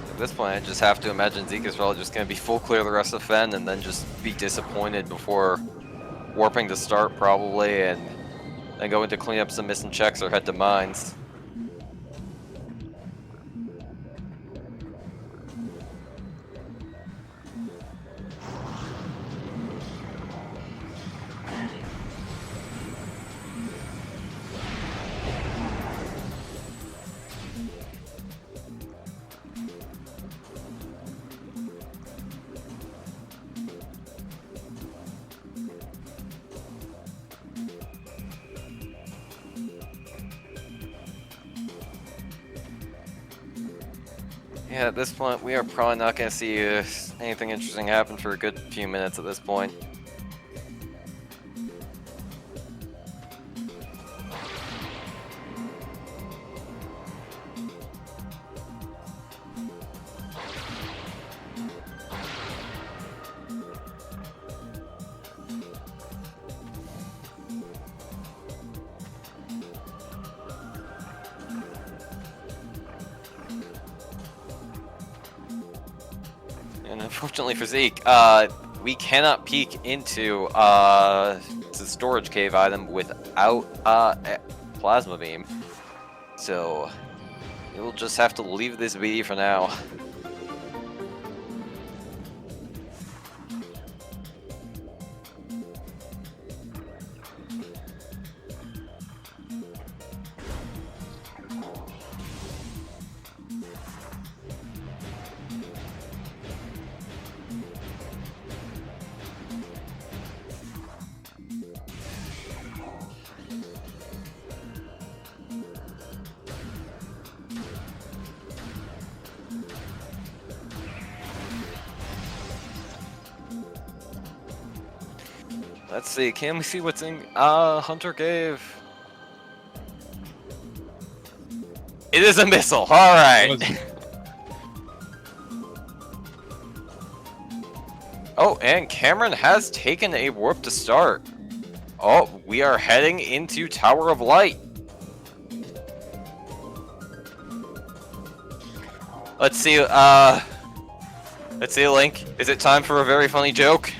Speaker 1: At this point, I just have to imagine Zeke is probably just going to be full clear the rest of Fen and then just be disappointed before warping to start probably, and then going to clean up some missing checks or head to mines. Yeah, at this point, we are probably not going to see anything interesting happen for a good few minutes at this point. And unfortunately for Zeke, we cannot peek into the storage cave item without a plasma beam. So you'll just have to leave this be for now. Let's see. Can we see what's in? Hunter gave. It is a missile. All right. Oh, and Cameron has taken a warp to start. Oh, we are heading into Tower of Light. Let's see, Link. Is it time for a very funny joke?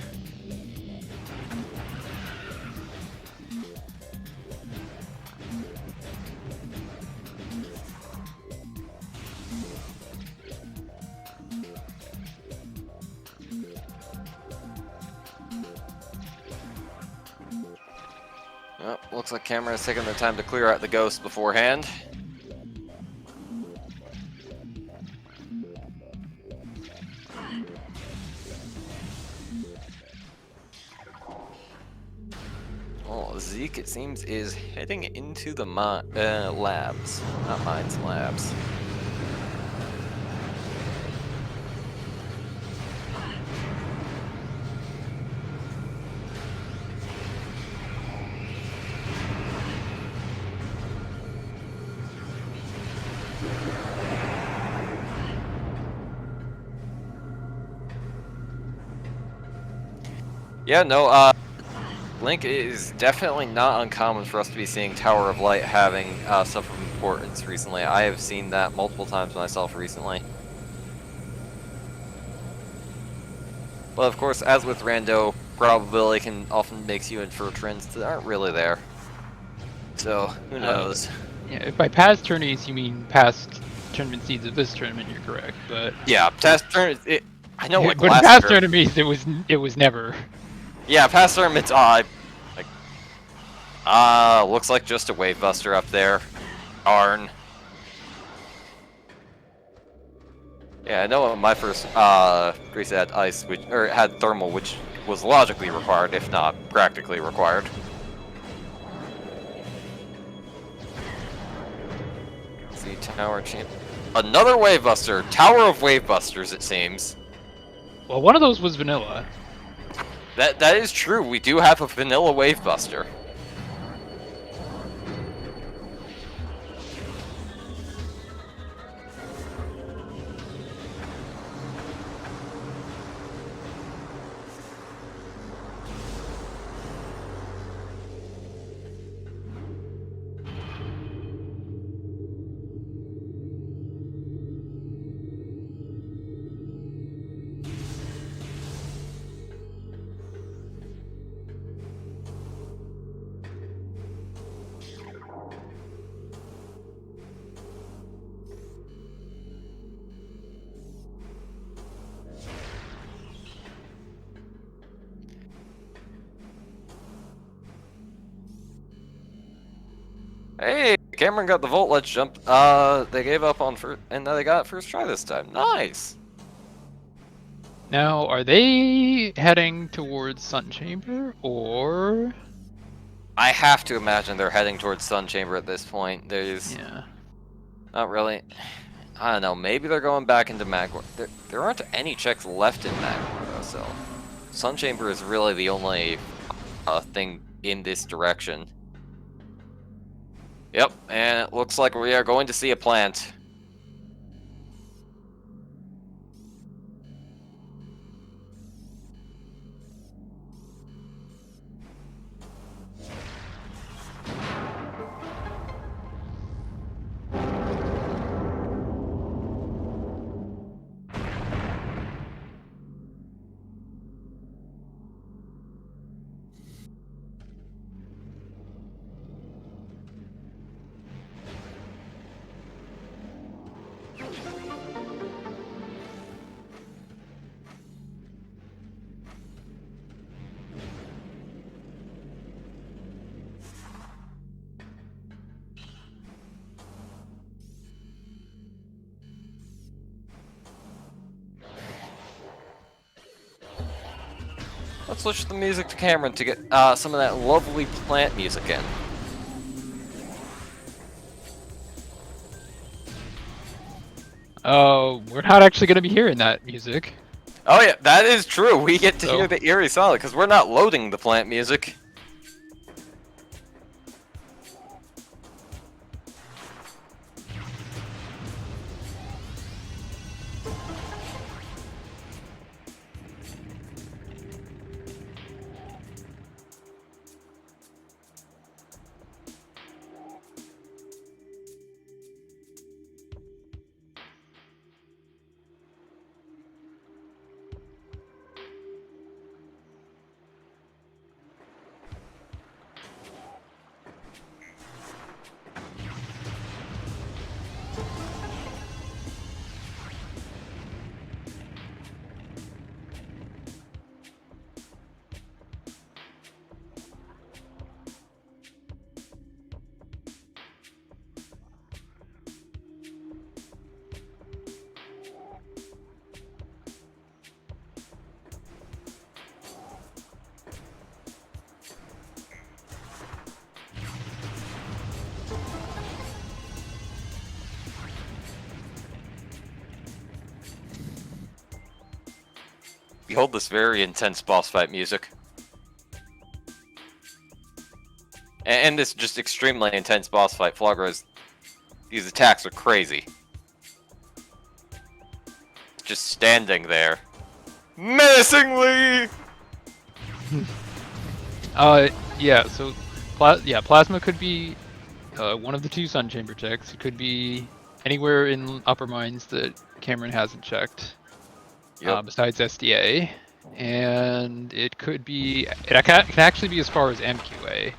Speaker 1: Oh, looks like Cameron has taken the time to clear out the ghost beforehand. Oh, Zeke, it seems, is heading into the labs. Not mines, labs. Yeah, no, Link is definitely not uncommon for us to be seeing Tower of Light having stuff of importance recently. I have seen that multiple times myself recently. But of course, as with Rando, probability can often makes you infer trends that aren't really there. So, who knows?
Speaker 2: Yeah, if by past tourneys you mean past tournament seeds of this tournament, you're correct. But
Speaker 1: yeah, past tournaments. I know, like
Speaker 2: but in past tournaments, it was never.
Speaker 1: Yeah, past tournaments. Looks like just a wave buster up there. Darn. Yeah, I know my first Grease had ice, or had thermal, which was logically required, if not practically required. See, Tower Champ. Another Wave Buster! Tower of Wave Busters, it seems.
Speaker 2: Well, one of those was vanilla.
Speaker 1: That is true, we do have a vanilla Wave Buster. Hey, Cameron got the Volt Ledge jump. They gave up on first, and now they got it first try this time. Nice!
Speaker 2: Now, are they heading towards Sun Chamber, or...?
Speaker 1: I have to imagine they're heading towards Sun Chamber at this point. There's...
Speaker 2: Yeah.
Speaker 1: Not really. I don't know, maybe they're going back into Magwar. There aren't any checks left in Magwar, though, so... Sun Chamber is really the only thing in this direction. Yep, and it looks like we are going to see a plant. Let's switch the music to Cameron to get some of that lovely plant music in.
Speaker 2: Oh, we're not actually going to be hearing that music.
Speaker 1: Oh yeah, that is true. We get to
Speaker 2: So-
Speaker 1: hear the eerie sound because we're not loading the plant music. Behold this very intense boss fight music. And this just extremely intense boss fight. Flagra's, these attacks are crazy. Just standing there. Menacingly!
Speaker 2: Yeah, so, Plasma could be one of the two Sun Chamber checks. It could be anywhere in Upper Mines that Cameron hasn't checked.
Speaker 1: Yep.
Speaker 2: Besides SDA, and it could be, it can actually be as far as MQA,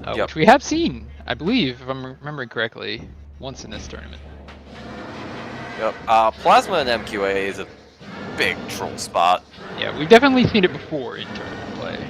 Speaker 1: Yep.
Speaker 2: which we have seen, I believe, if I'm remembering correctly, once in this tournament.
Speaker 1: Yep. Plasma and MQA is a big troll spot.
Speaker 2: Yeah, we've definitely seen it before in tournament play.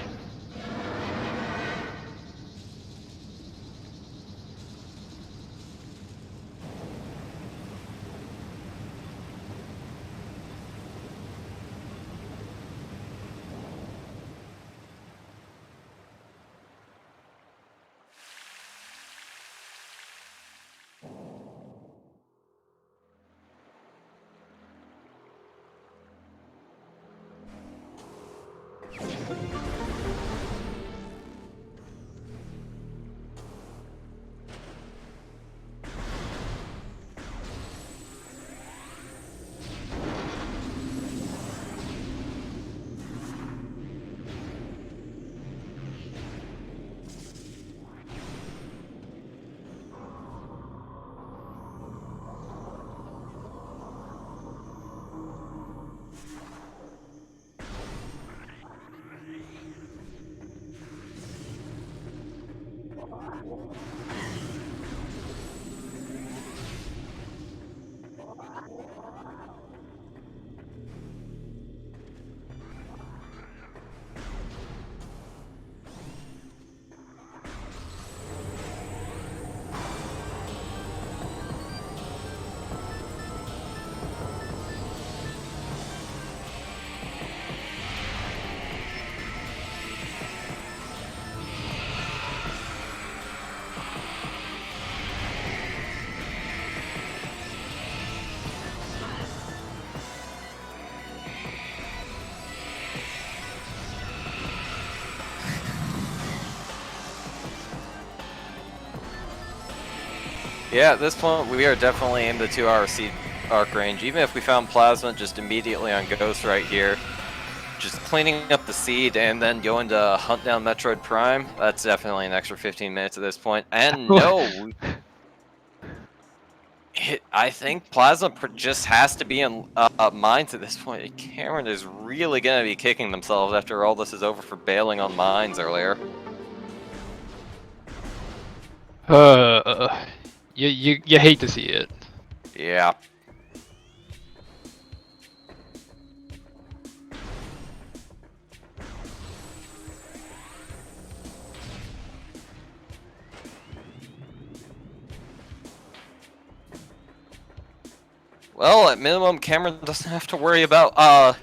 Speaker 1: Yeah, at this point, we are definitely in the 2-hour seed arc range. Even if we found Plasma just immediately on Ghost right here, just cleaning up the seed and then going to hunt down Metroid Prime, that's definitely an extra 15 minutes at this point. And no, I think Plasma just has to be in Mines at this point. Cameron is really going to be kicking themselves after all this is over for bailing on Mines earlier.
Speaker 2: You hate to see it.
Speaker 1: Yeah. Well, at minimum, Cameron doesn't have to worry about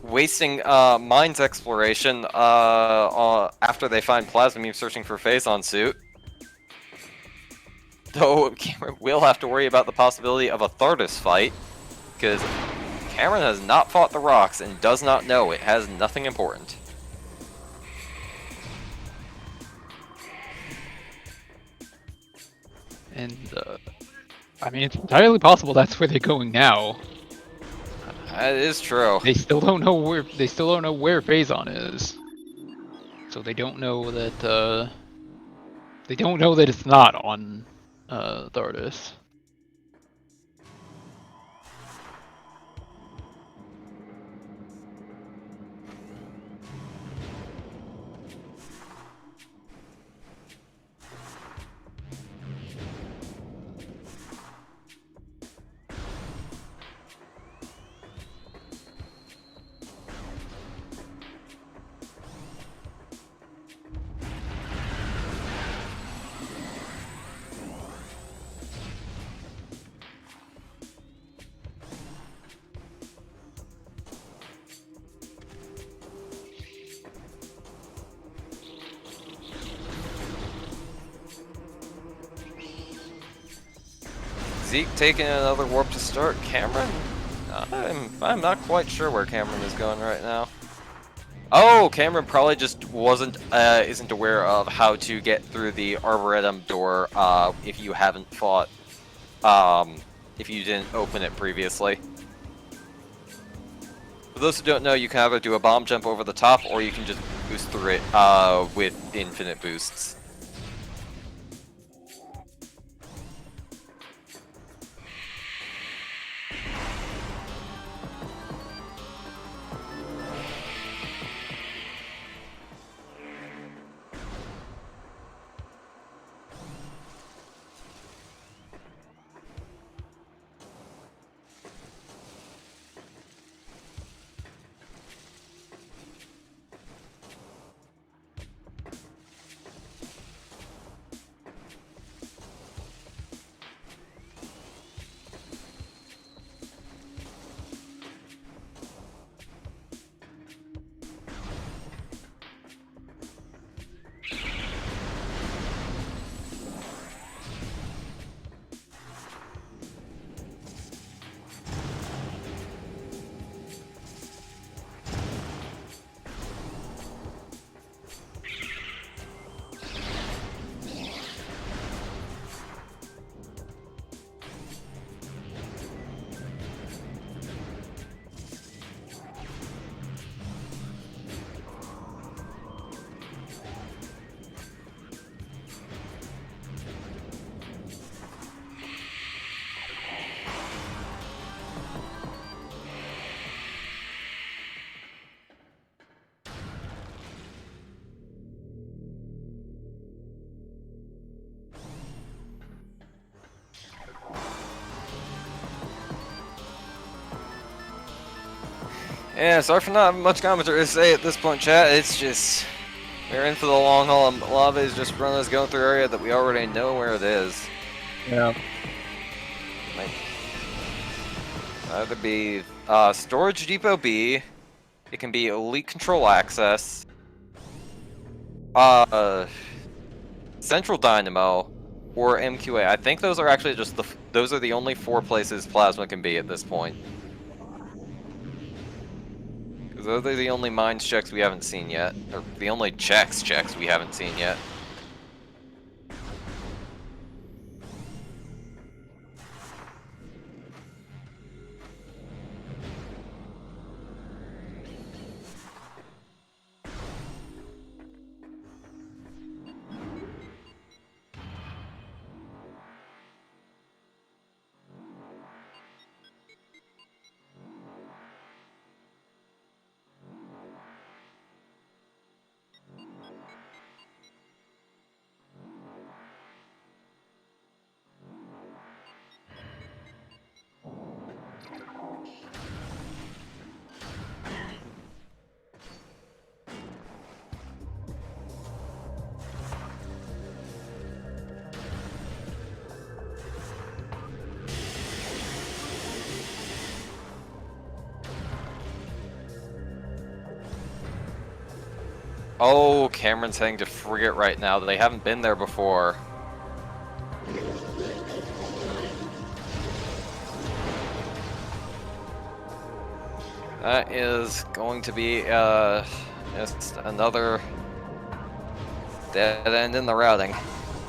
Speaker 1: wasting Mines exploration after they find Plasma searching for Phazon suit. Though Cameron will have to worry about the possibility of a Thardus fight, because Cameron has not fought the rocks and does not know it has nothing important.
Speaker 2: And I mean, it's entirely possible that's where they're going now.
Speaker 1: That is true.
Speaker 2: They still don't know where Phazon is, so they don't know that it's not on Thardis.
Speaker 1: Zeke taking another warp to start. Cameron? I'm not quite sure where Cameron is going right now. Oh, Cameron probably just isn't aware of how to get through the Arboretum door if you haven't fought, if you didn't open it previously. For those who don't know, you can either do a bomb jump over the top or you can just boost through it with infinite boosts. Yeah, sorry for not having much commentary to say at this point, chat. It's just, we're in for the long haul, and a lot of it is just running us going through area that we already know where it is.
Speaker 3: Yeah.
Speaker 1: Might either be Storage Depot B, it can be Elite Control Access, Central Dynamo, or MQA. I think those are actually just those are the only 4 places Plasma can be at this point. Those are the only mines checks we haven't seen yet, or the only checks we haven't seen yet. Oh, Cameron's heading to Frigate right now. They haven't been there before. That is going to be just another dead end in the routing.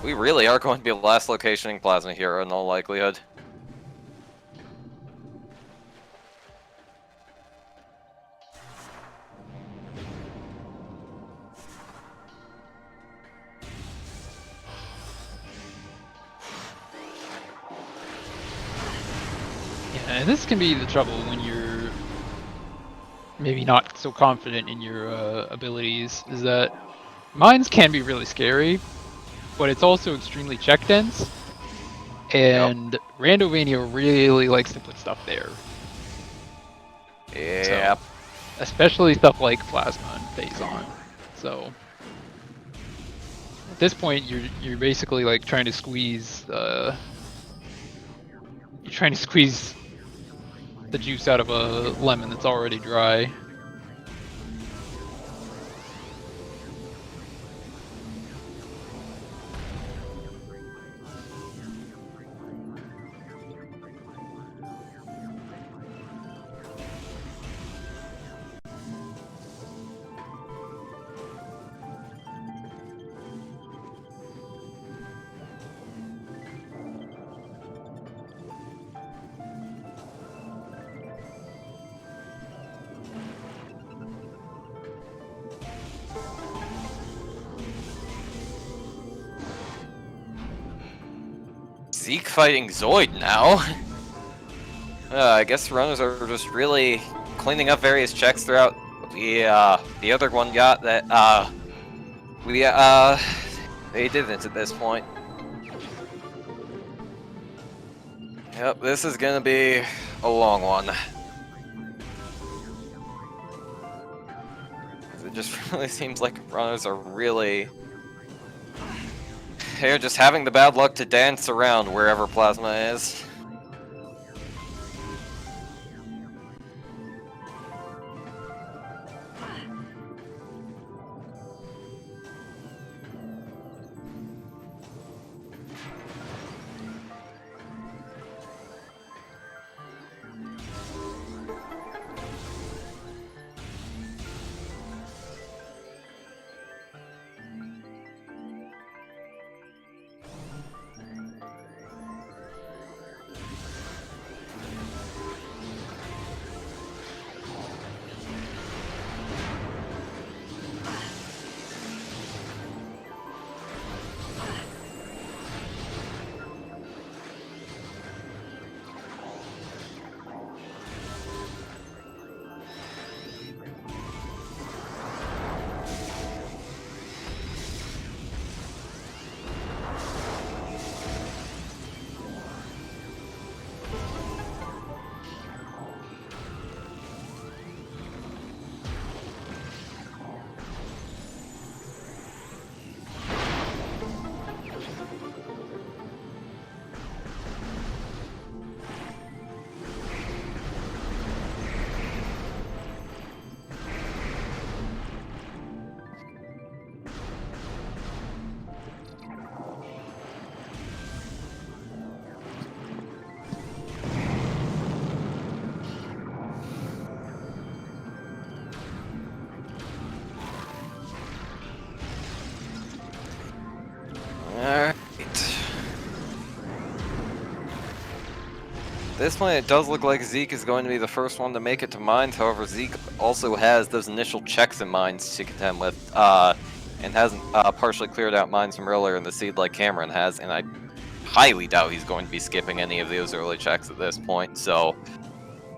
Speaker 1: We really are going to be last locationing Plasma here in all likelihood.
Speaker 2: Yeah, and this can be the trouble when you're maybe not so confident in your abilities, is that mines can be really scary, but it's also extremely check dense, and Randomania really likes to put stuff there.
Speaker 1: Yeah.
Speaker 2: So, especially stuff like Plasma and Phazon. So at this point, you're basically like trying to squeeze the juice out of a lemon that's already dry.
Speaker 1: Zeke fighting Zoid now. I guess runners are just really cleaning up various checks throughout. The other one got that. They didn't at this point. Yep, this is gonna be a long one. It just really seems like runners are really... They're just having the bad luck to dance around wherever Plasma is. Alright. This point, it does look like Zeke is going to be the first one to make it to mines. However, Zeke also has those initial checks in mines to contend with, and hasn't partially cleared out mines from earlier in the seed like Cameron has, and I highly doubt he's going to be skipping any of those early checks at this point, so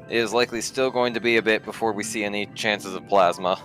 Speaker 1: it is likely still going to be a bit before we see any chances of Plasma.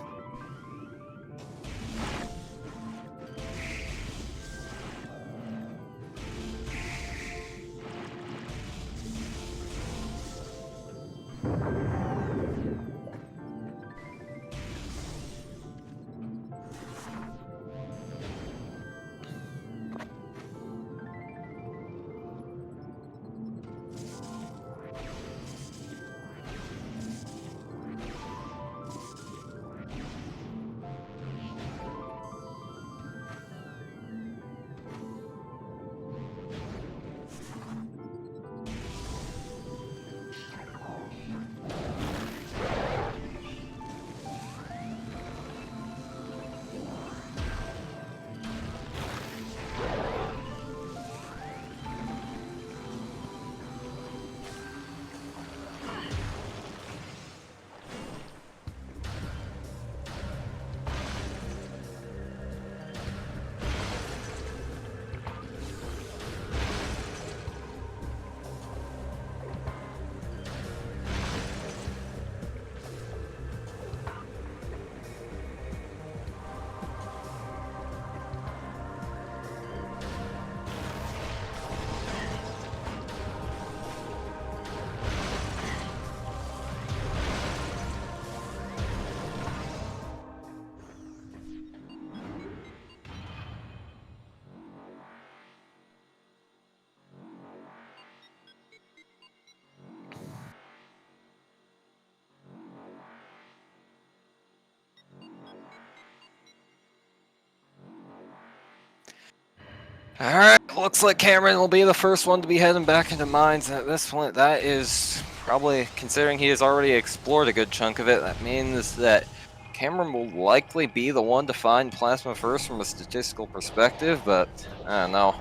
Speaker 1: Alright, looks like Cameron will be the first one to be heading back into mines at this point. That is probably, considering he has already explored a good chunk of it, that means that Cameron will likely be the one to find plasma first from a statistical perspective, but I don't know.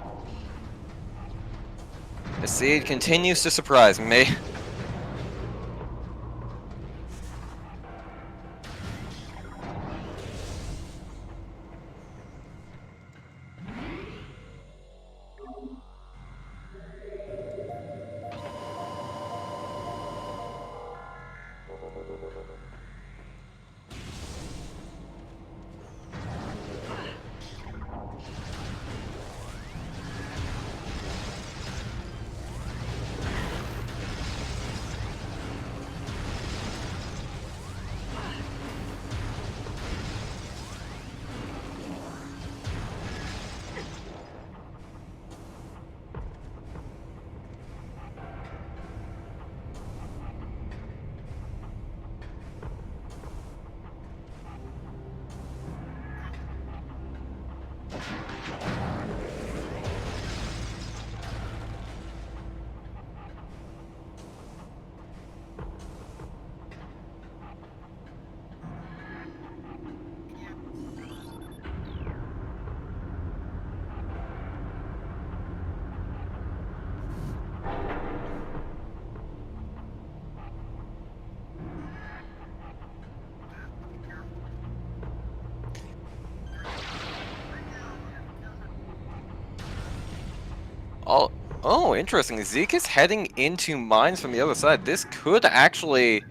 Speaker 1: The seed continues to surprise me. Oh, interesting. Zeke is heading into mines from the other side. This could actually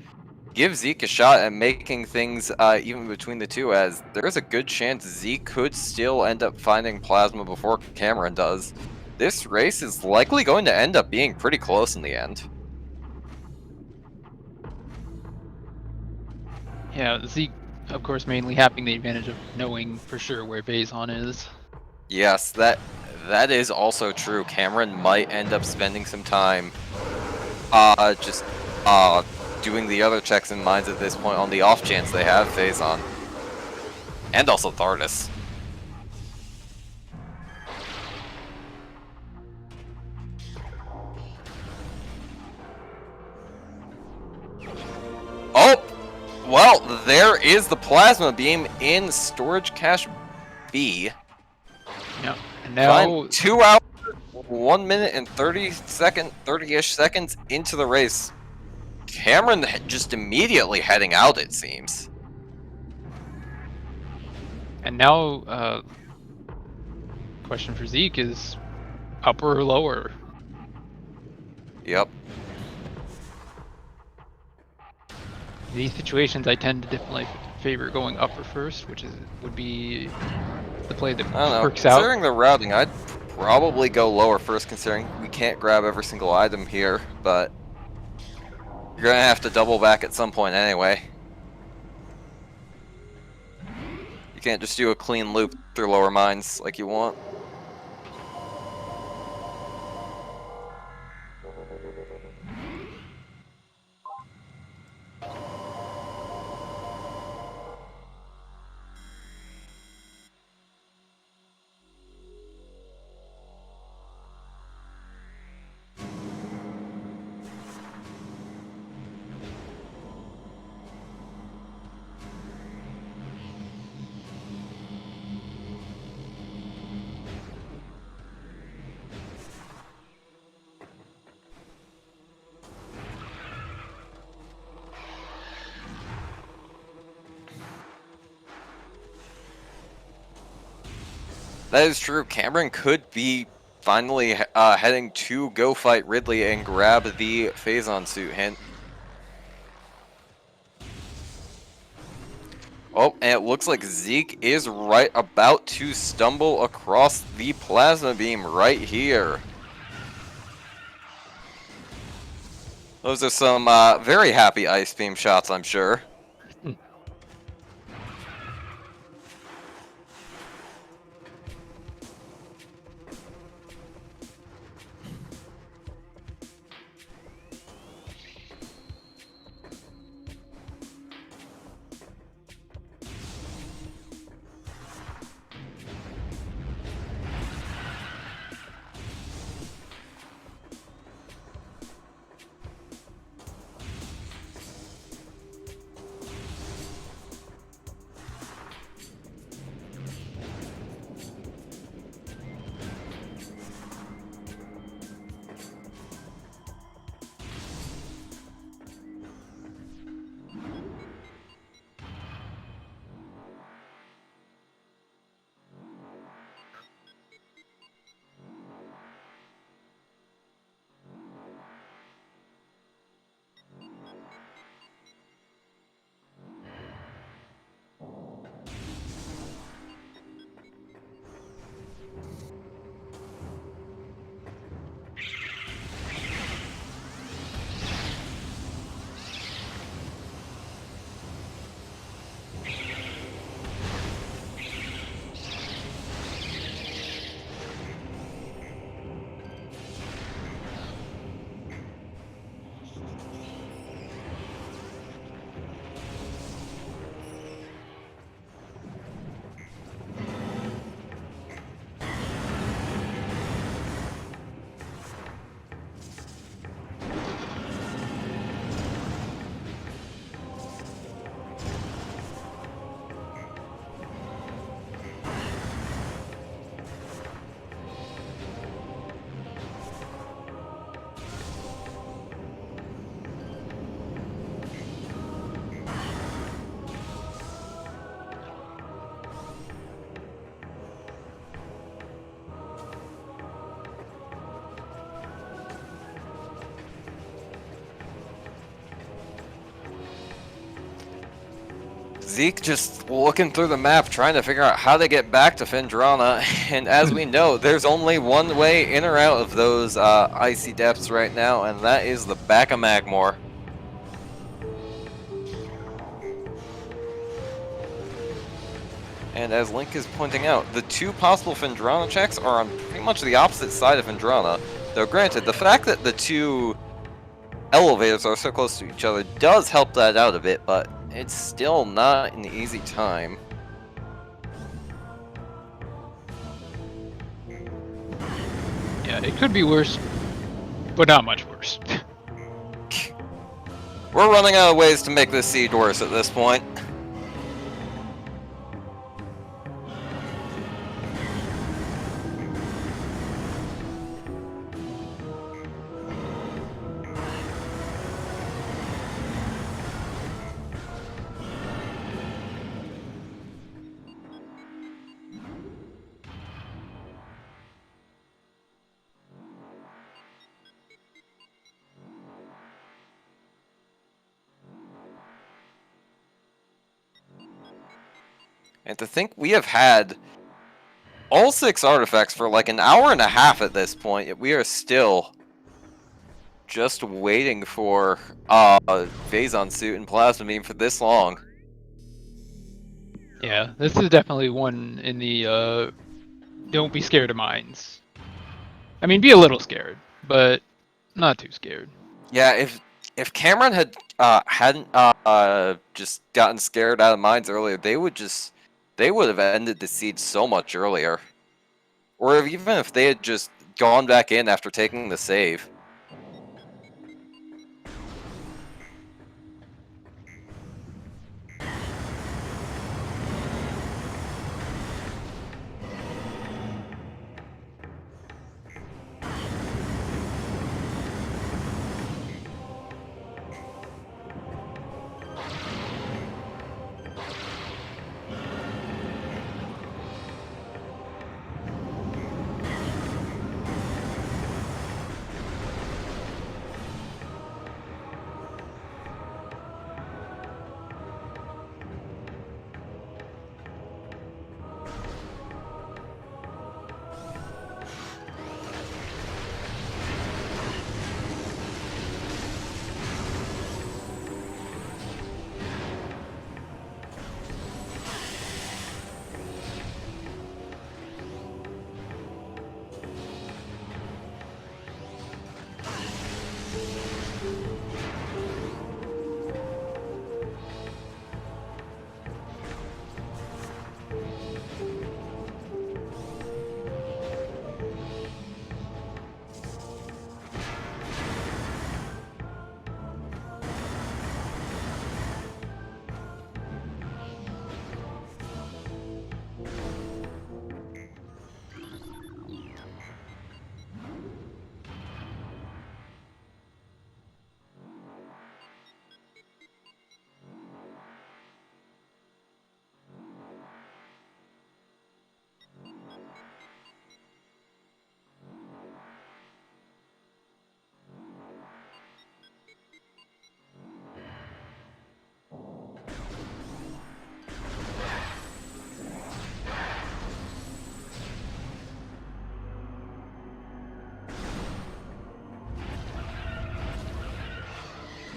Speaker 1: give Zeke a shot at making things even between the two, as there's a good chance Zeke could still end up finding plasma before Cameron does. This race is likely going to end up being pretty close in the end.
Speaker 2: Yeah, Zeke, of course, mainly having the advantage of knowing for sure where Vaison is.
Speaker 1: Yes, that is also true. Cameron might end up spending some time just doing the other checks in mines at this point on the off chance they have Phazon. And also Thardus. Oh! Well, there is the plasma beam in storage cache B.
Speaker 2: Yeah, and now
Speaker 1: 2 hours, 1 minute and 30-ish seconds into the race. Cameron just immediately heading out, it seems.
Speaker 2: And now, question for Zeke is upper or lower?
Speaker 1: Yep.
Speaker 2: In these situations, I tend to definitely favor going upper first, which would be the play that
Speaker 1: I don't know.
Speaker 2: works out.
Speaker 1: Considering the routing, I'd probably go lower first, considering we can't grab every single item here, but you're gonna have to double back at some point anyway. You can't just do a clean loop through lower mines like you want. That is true. Cameron could be finally heading to go fight Ridley and grab the Phazon suit. Hint. Oh, and it looks like Zeke is right about to stumble across the plasma beam right here. Those are some very happy ice beam shots, I'm sure. Zeke just looking through the map, trying to figure out how to get back to Phendrana, and as we know, there's only one way in or out of those icy depths right now, and that is the back of Magmore. And as Link is pointing out, the two possible Phendrana checks are on pretty much the opposite side of Phendrana. Though granted, the fact that the two elevators are so close to each other does help that out a bit, but it's still not an easy time.
Speaker 2: Yeah, it could be worse, but not much worse.
Speaker 1: We're running out of ways to make this siege worse at this point. And to think we have had all 6 artifacts for like an hour and a half at this point, yet we are still just waiting for Phazon Suit and Plasma Beam for this long.
Speaker 2: Yeah, this is definitely one in the don't be scared of mines. I mean, be a little scared, but not too scared.
Speaker 1: Yeah, if Cameron had hadn't just gotten scared out of mines earlier, they would have ended the siege so much earlier. Or even if they had just gone back in after taking the save.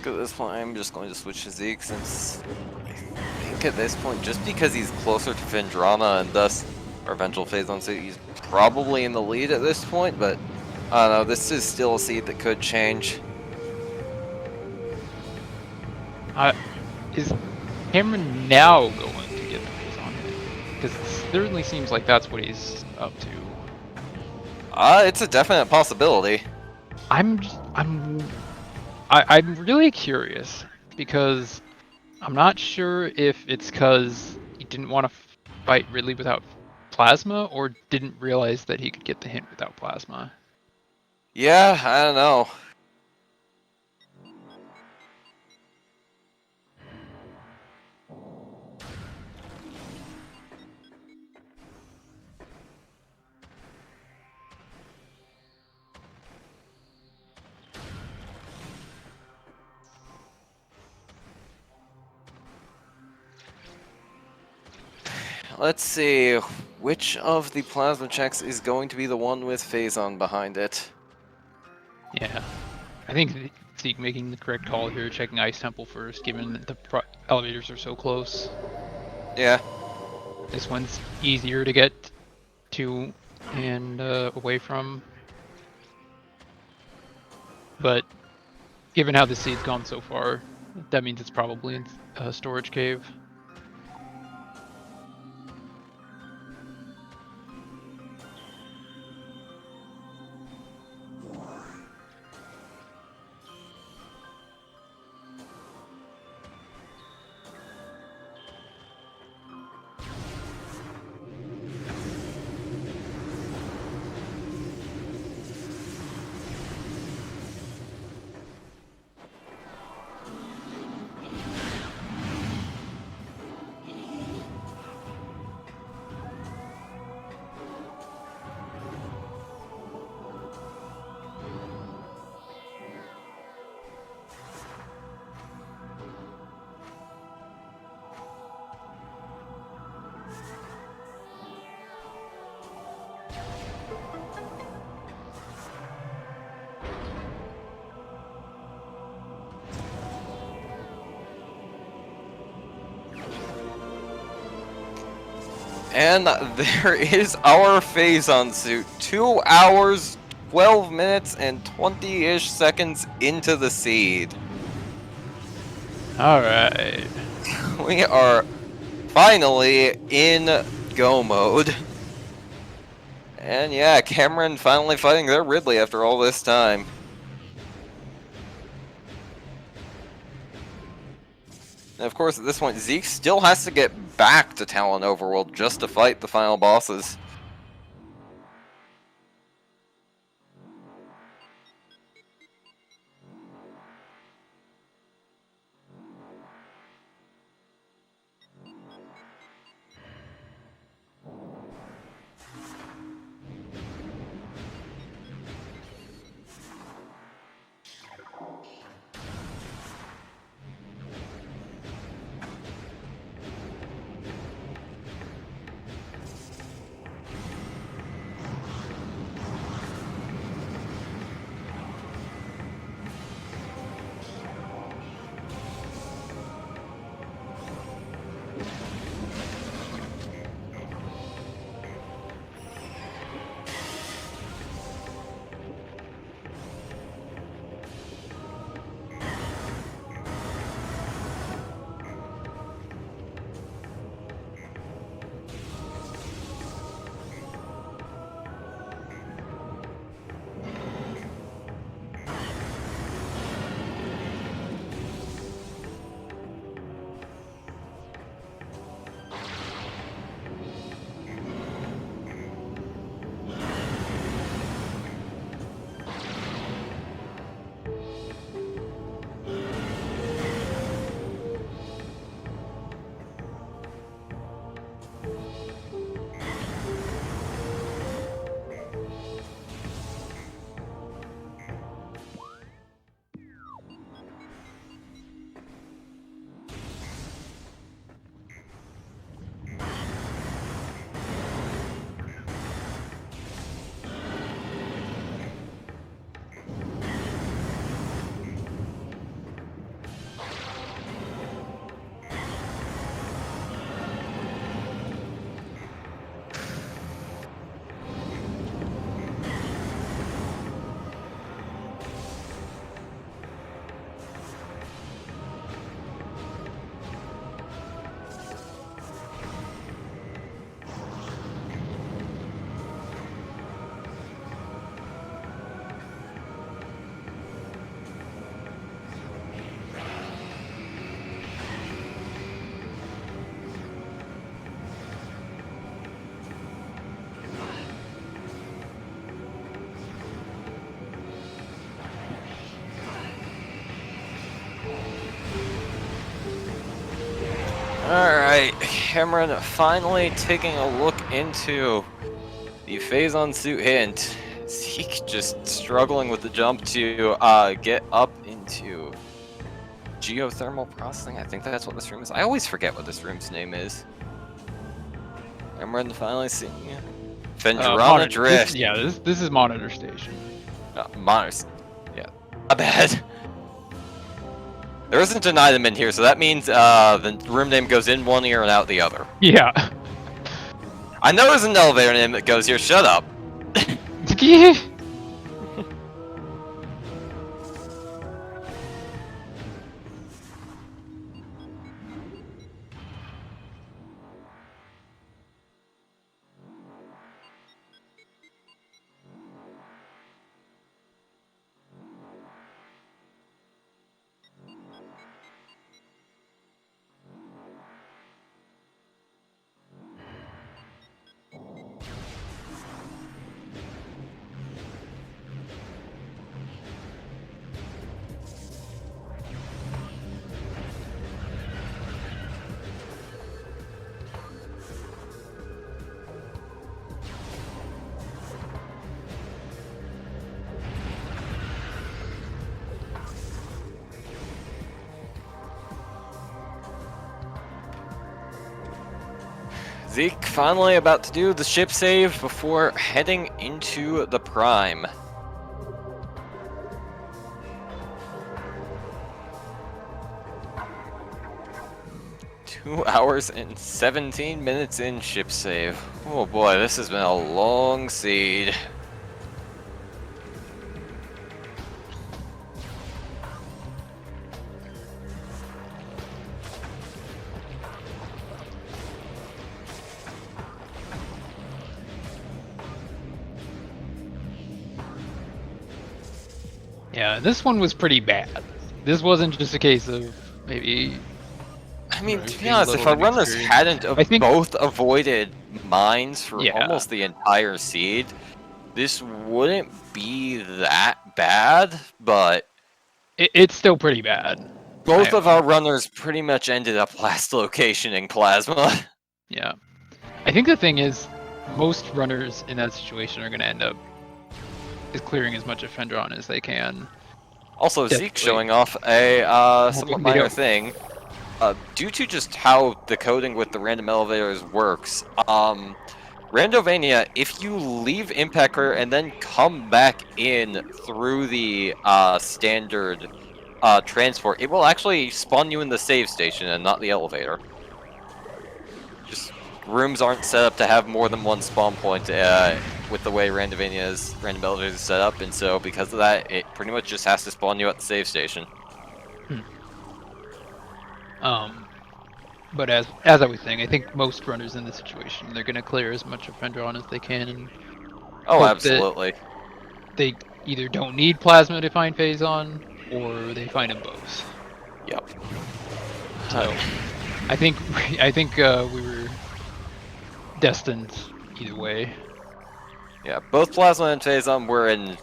Speaker 1: At this point, I'm just going to switch to Zeke since I think at this point, just because he's closer to Phendrana and thus our eventual Phazon Suit, he's probably in the lead at this point, but I don't know, this is still a seed that could change.
Speaker 2: Is Cameron now going to get the face on it? Because it certainly seems like that's what he's up to.
Speaker 1: It's a definite possibility.
Speaker 2: I'm really curious because I'm not sure if it's because he didn't want to fight Ridley without plasma or didn't realize that he could get the hint without plasma.
Speaker 1: Yeah, I don't know. let's see. Which of the plasma checks is going to be the one with Phazon behind it?
Speaker 2: Yeah. I think Zeke making the correct call here, checking Ice Temple first, given that the elevators are so close.
Speaker 1: Yeah.
Speaker 2: This one's easier to get to and away from. But given how the seed's gone so far, that means it's probably in a storage cave.
Speaker 1: And there is our Phazon suit. 2 hours, 12 minutes, and 20-ish seconds into the seed.
Speaker 2: Alright.
Speaker 1: We are finally in go mode. And yeah, Cameron finally fighting their Ridley after all this time. And of course, at this point, Zeke still has to get back to Talon Overworld just to fight the final bosses. Alright, Cameron finally taking a look into the Phazon suit hint. Zeke just struggling with the jump to get up into geothermal processing. I think that's what this room is. I always forget what this room's name is. And we're finally seeing Fendrana
Speaker 2: Monitor.
Speaker 1: Drift.
Speaker 2: This is monitor station.
Speaker 1: Monitors. Yeah. Not bad. There isn't an item in here, so that means the room name goes in one ear and out the other.
Speaker 2: Yeah.
Speaker 1: I know there's an elevator name that goes here. Shut up. Zeke finally about to do the ship save before heading into the Prime. Hours and 17 minutes in ship save. Oh boy, this has been a long seed.
Speaker 2: Yeah, this one was pretty bad. This wasn't just a case of maybe.
Speaker 1: I mean, to be honest, if our runners hadn't both avoided mines for almost the entire seed, this wouldn't be that bad, but...
Speaker 2: It's still pretty bad.
Speaker 1: Both of our runners pretty much ended up last location in Plasma.
Speaker 2: Yeah. I think the thing is, most runners in that situation are going to end up clearing as much of Fendron as they can.
Speaker 1: Also, Definitely. Zeke showing off a somewhat minor thing. Due to just how the coding with the random elevators works, Randovania, if you leave Impact Crater and then come back in through the standard transport, it will actually spawn you in the save station and not the elevator. Just rooms aren't set up to have more than one spawn point with the way Randovania's random elevators is set up, and so because of that, it pretty much just has to spawn you at the save station.
Speaker 2: But as I was saying, I think most runners in this situation, they're going to clear as much of Fendron as they can. And
Speaker 1: oh, absolutely.
Speaker 2: They either don't need Plasma to find Phazon, or they find them both.
Speaker 1: Yep.
Speaker 2: So, I think we were destined either way.
Speaker 1: Yeah, both Plasma and Phazon were in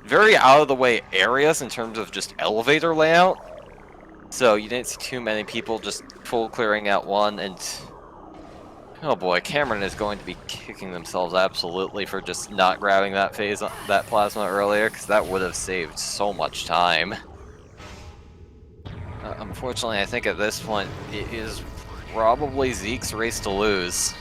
Speaker 1: very out-of-the-way areas in terms of just elevator layout. So you didn't see too many people just full clearing out one, and oh boy, Cameron is going to be kicking themselves absolutely for just not grabbing that Plasma earlier, because that would have saved so much time. Unfortunately, I think at this point it is probably Zeke's race to lose.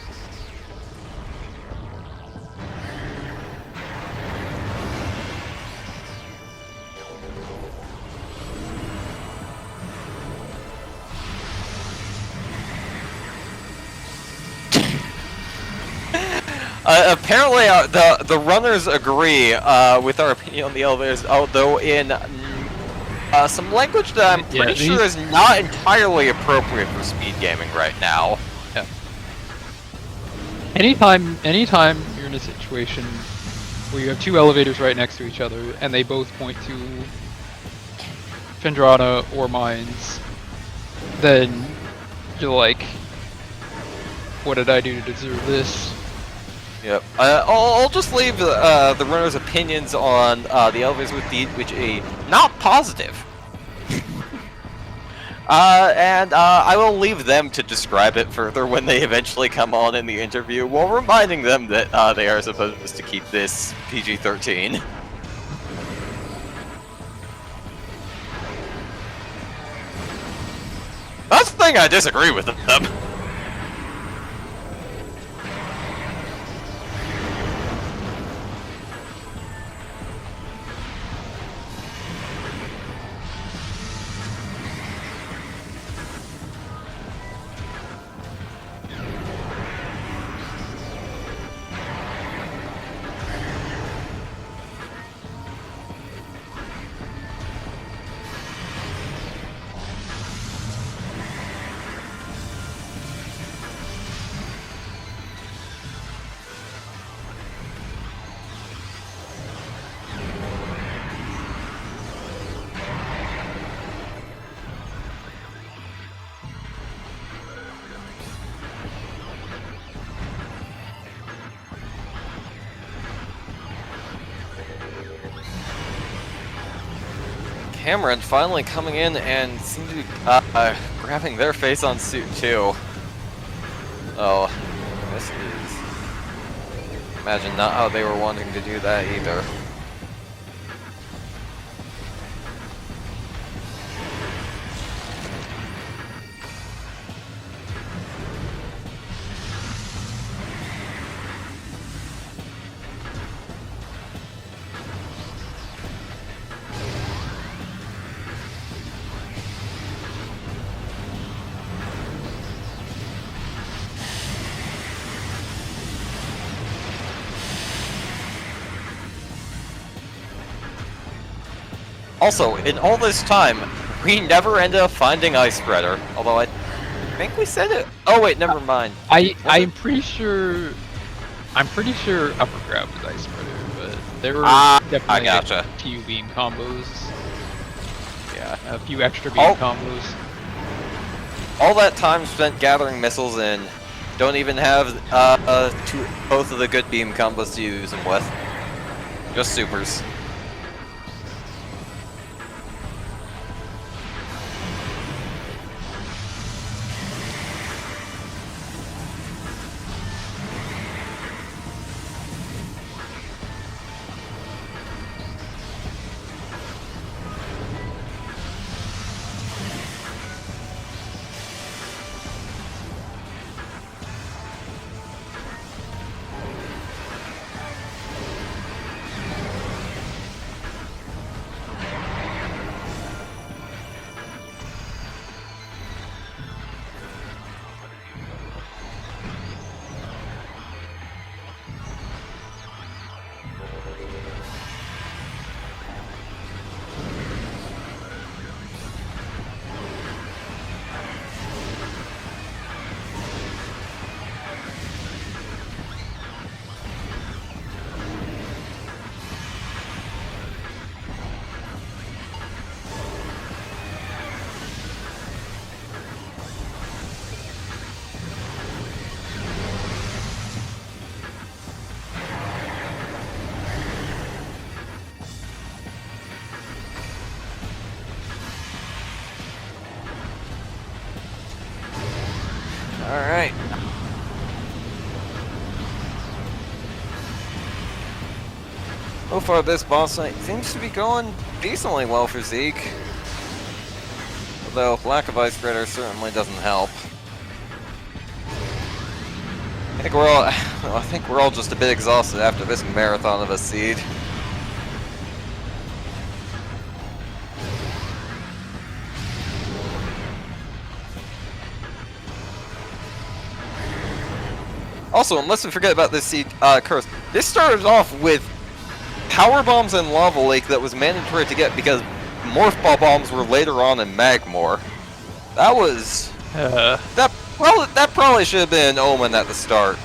Speaker 1: Apparently, the runners agree with our opinion on the elevators, although in some language that I'm pretty sure is not entirely appropriate for speed gaming right now.
Speaker 2: Yeah. Anytime you're in a situation where you have two elevators right next to each other and they both point to Fendrana or mines, then you're like, what did I do to deserve this?
Speaker 1: Yep. I'll just leave the runners' opinions on the elevators with which a not positive. And I will leave them to describe it further when they eventually come on in the interview, while reminding them that they are supposed to keep this PG-13. That's the thing I disagree with them. Hammered finally coming in and seem to be grabbing their face on suit too. Oh, this is... Imagine not how they were wanting to do that either. Also, in all this time, we never ended up finding Ice Spreader. Although I think we said it. Oh wait, never mind.
Speaker 2: I'm pretty sure upper grab was Ice Spreader, but there were definitely
Speaker 1: gotcha.
Speaker 2: a few beam combos.
Speaker 1: Yeah,
Speaker 2: A few extra beam combos.
Speaker 1: all that time spent gathering missiles and don't even have both of the good beam combos to use them with. Just supers. Alright. So far this boss fight seems to be going decently well for Zeke. Although lack of Ice Spreader certainly doesn't help. I think we're all just a bit exhausted after this marathon of a seed. Also, and let's not forget about this seed curse. This started off with power bombs and lava lake that was mandatory to get because morph ball bombs were later on in Magmore. That was that probably should have been an omen at the start.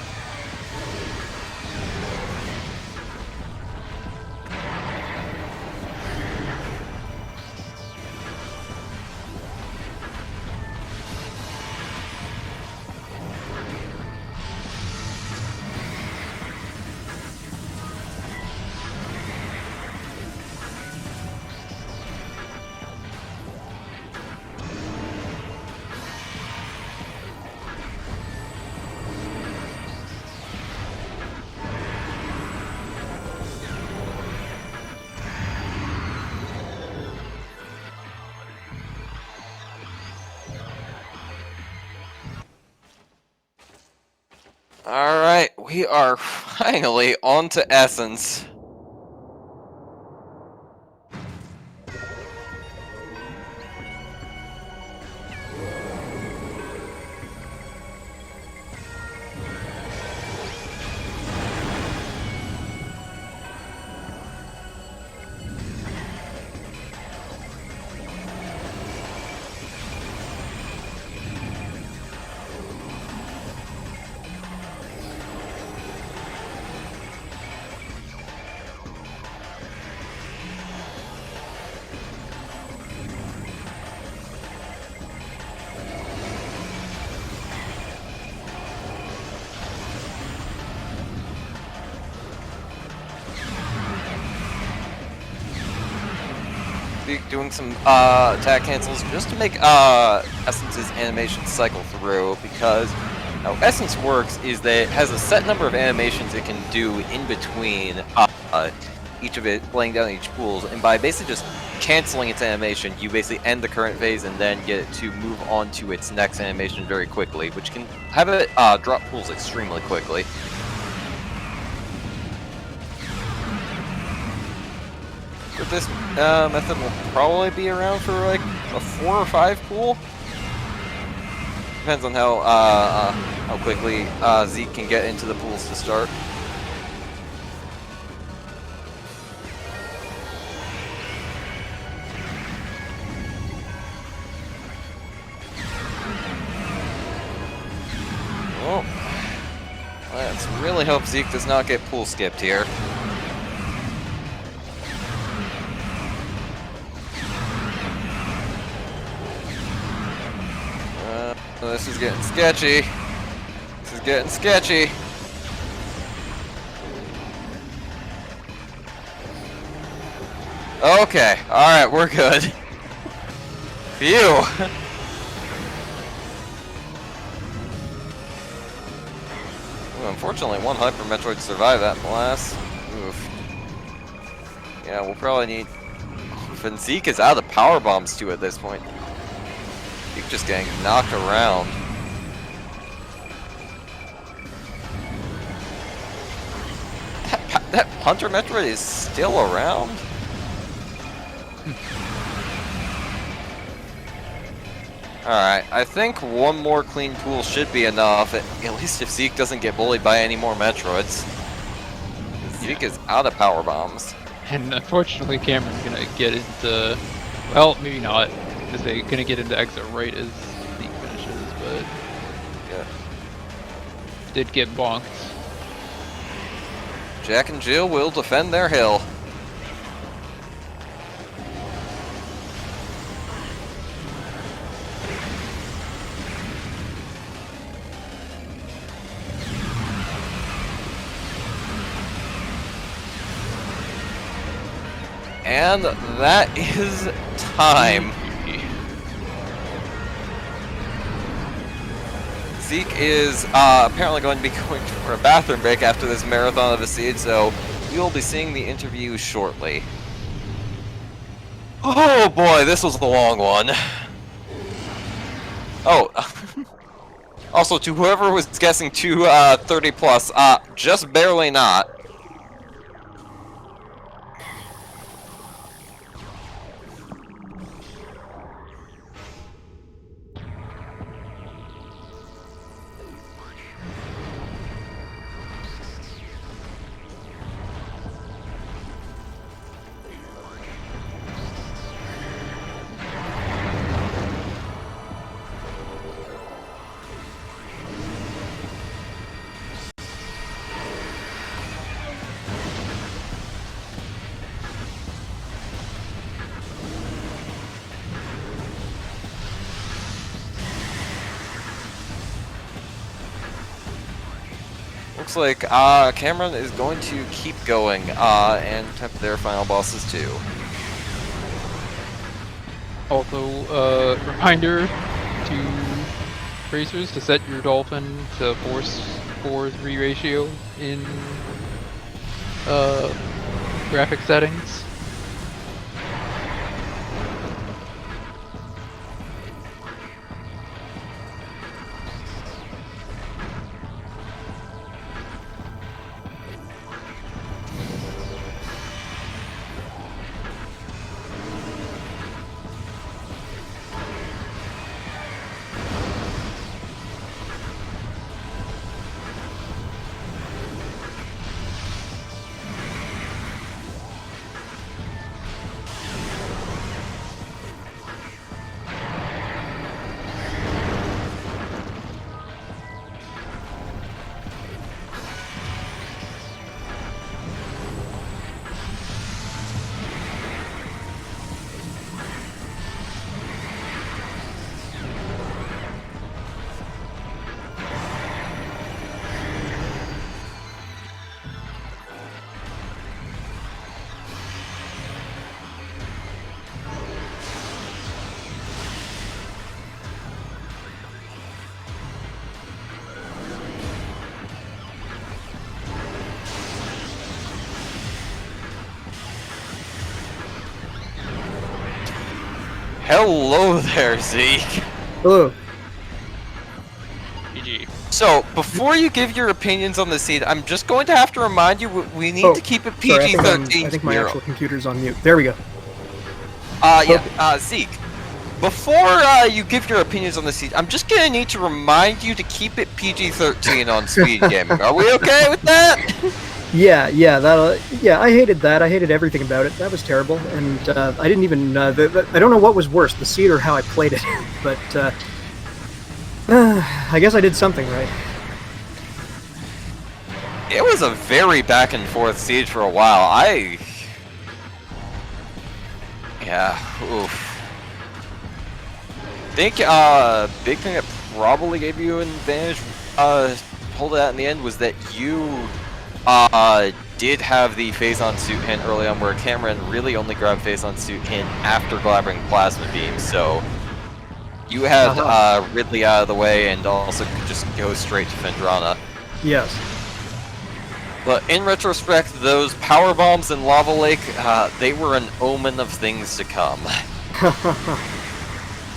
Speaker 1: Alright, we are finally on to Essence. Zeke doing some attack cancels just to make Essence's animation cycle through, because how Essence works is that it has a set number of animations it can do in between each of it laying down each pools, and by basically just canceling its animation, you basically end the current phase and then get it to move on to its next animation very quickly, which can have it drop pools extremely quickly. But this method will probably be around for like a 4 or 5 pool. Depends on how quickly Zeke can get into the pools to start. Oh, let's really hope Zeke does not get pool skipped here. This is getting sketchy. This is getting sketchy. Okay, alright, we're good. Phew! Well, unfortunately, one Hyper Metroid survived that blast. Oof. Yeah, we'll probably need... And Zeke is out of power bombs too at this point. Zeke just getting knocked around. That Hunter Metroid is still around? Alright, I think one more clean pool should be enough, at least if Zeke doesn't get bullied by any more Metroids. Zeke is out of power bombs.
Speaker 2: And unfortunately, Cameron's gonna get into... Well, maybe not, because they're gonna get into exit right as Zeke finishes, but...
Speaker 1: Yeah.
Speaker 2: Did get bonked.
Speaker 1: Jack and Jill will defend their hill. And that is time. Zeke is apparently going to be going for a bathroom break after this marathon of a seed, so we will be seeing the interview shortly. Oh boy, this was the long one. Oh, also to whoever was guessing 230 plus, just barely not. Looks like Cameron is going to keep going and attempt their final bosses too.
Speaker 2: Also, reminder to racers to set your dolphin to force 4:3 ratio in graphic settings.
Speaker 1: Hello there, Zeke.
Speaker 3: Hello.
Speaker 2: GG.
Speaker 1: So, before you give your opinions on the seed, I'm just going to have to remind you we need to keep it
Speaker 3: Sorry,
Speaker 1: PG-13.
Speaker 3: I think my actual computer's on mute. There we go.
Speaker 1: Zeke, before you give your opinions on the seed, I'm just gonna need to remind you to keep it PG-13 on SpeedGaming. Are we okay with that?
Speaker 3: Yeah, I hated that. I hated everything about it. That was terrible, and I didn't even. I don't know what was worse, the seed or how I played it. But I guess I did something right.
Speaker 1: It was a very back and forth siege for a while. Yeah, oof. I think big thing that probably gave you an advantage, hold it out in the end, was that you did have the phase-on suit in early on, where Cameron really only grabbed phase-on suit in after grabbing plasma beam, so you had Ridley out of the way and also could just go straight to Fendrana.
Speaker 3: Yes.
Speaker 1: But in retrospect, those power bombs in Lava Lake, they were an omen of things to come.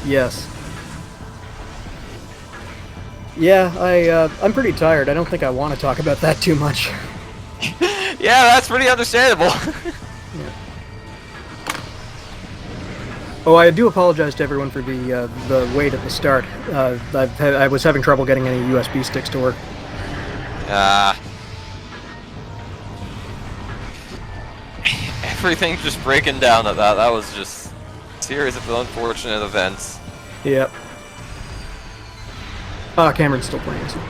Speaker 3: Yes. Yeah, I'm pretty tired. I don't think I want to talk about that too much.
Speaker 1: Yeah, that's pretty understandable.
Speaker 3: Yeah. Oh, I do apologize to everyone for the wait at the start. I was having trouble getting any USB sticks to work.
Speaker 1: Everything's just breaking down at that. That was just a series of unfortunate events.
Speaker 3: Yep. Ah, Cameron's still playing. So.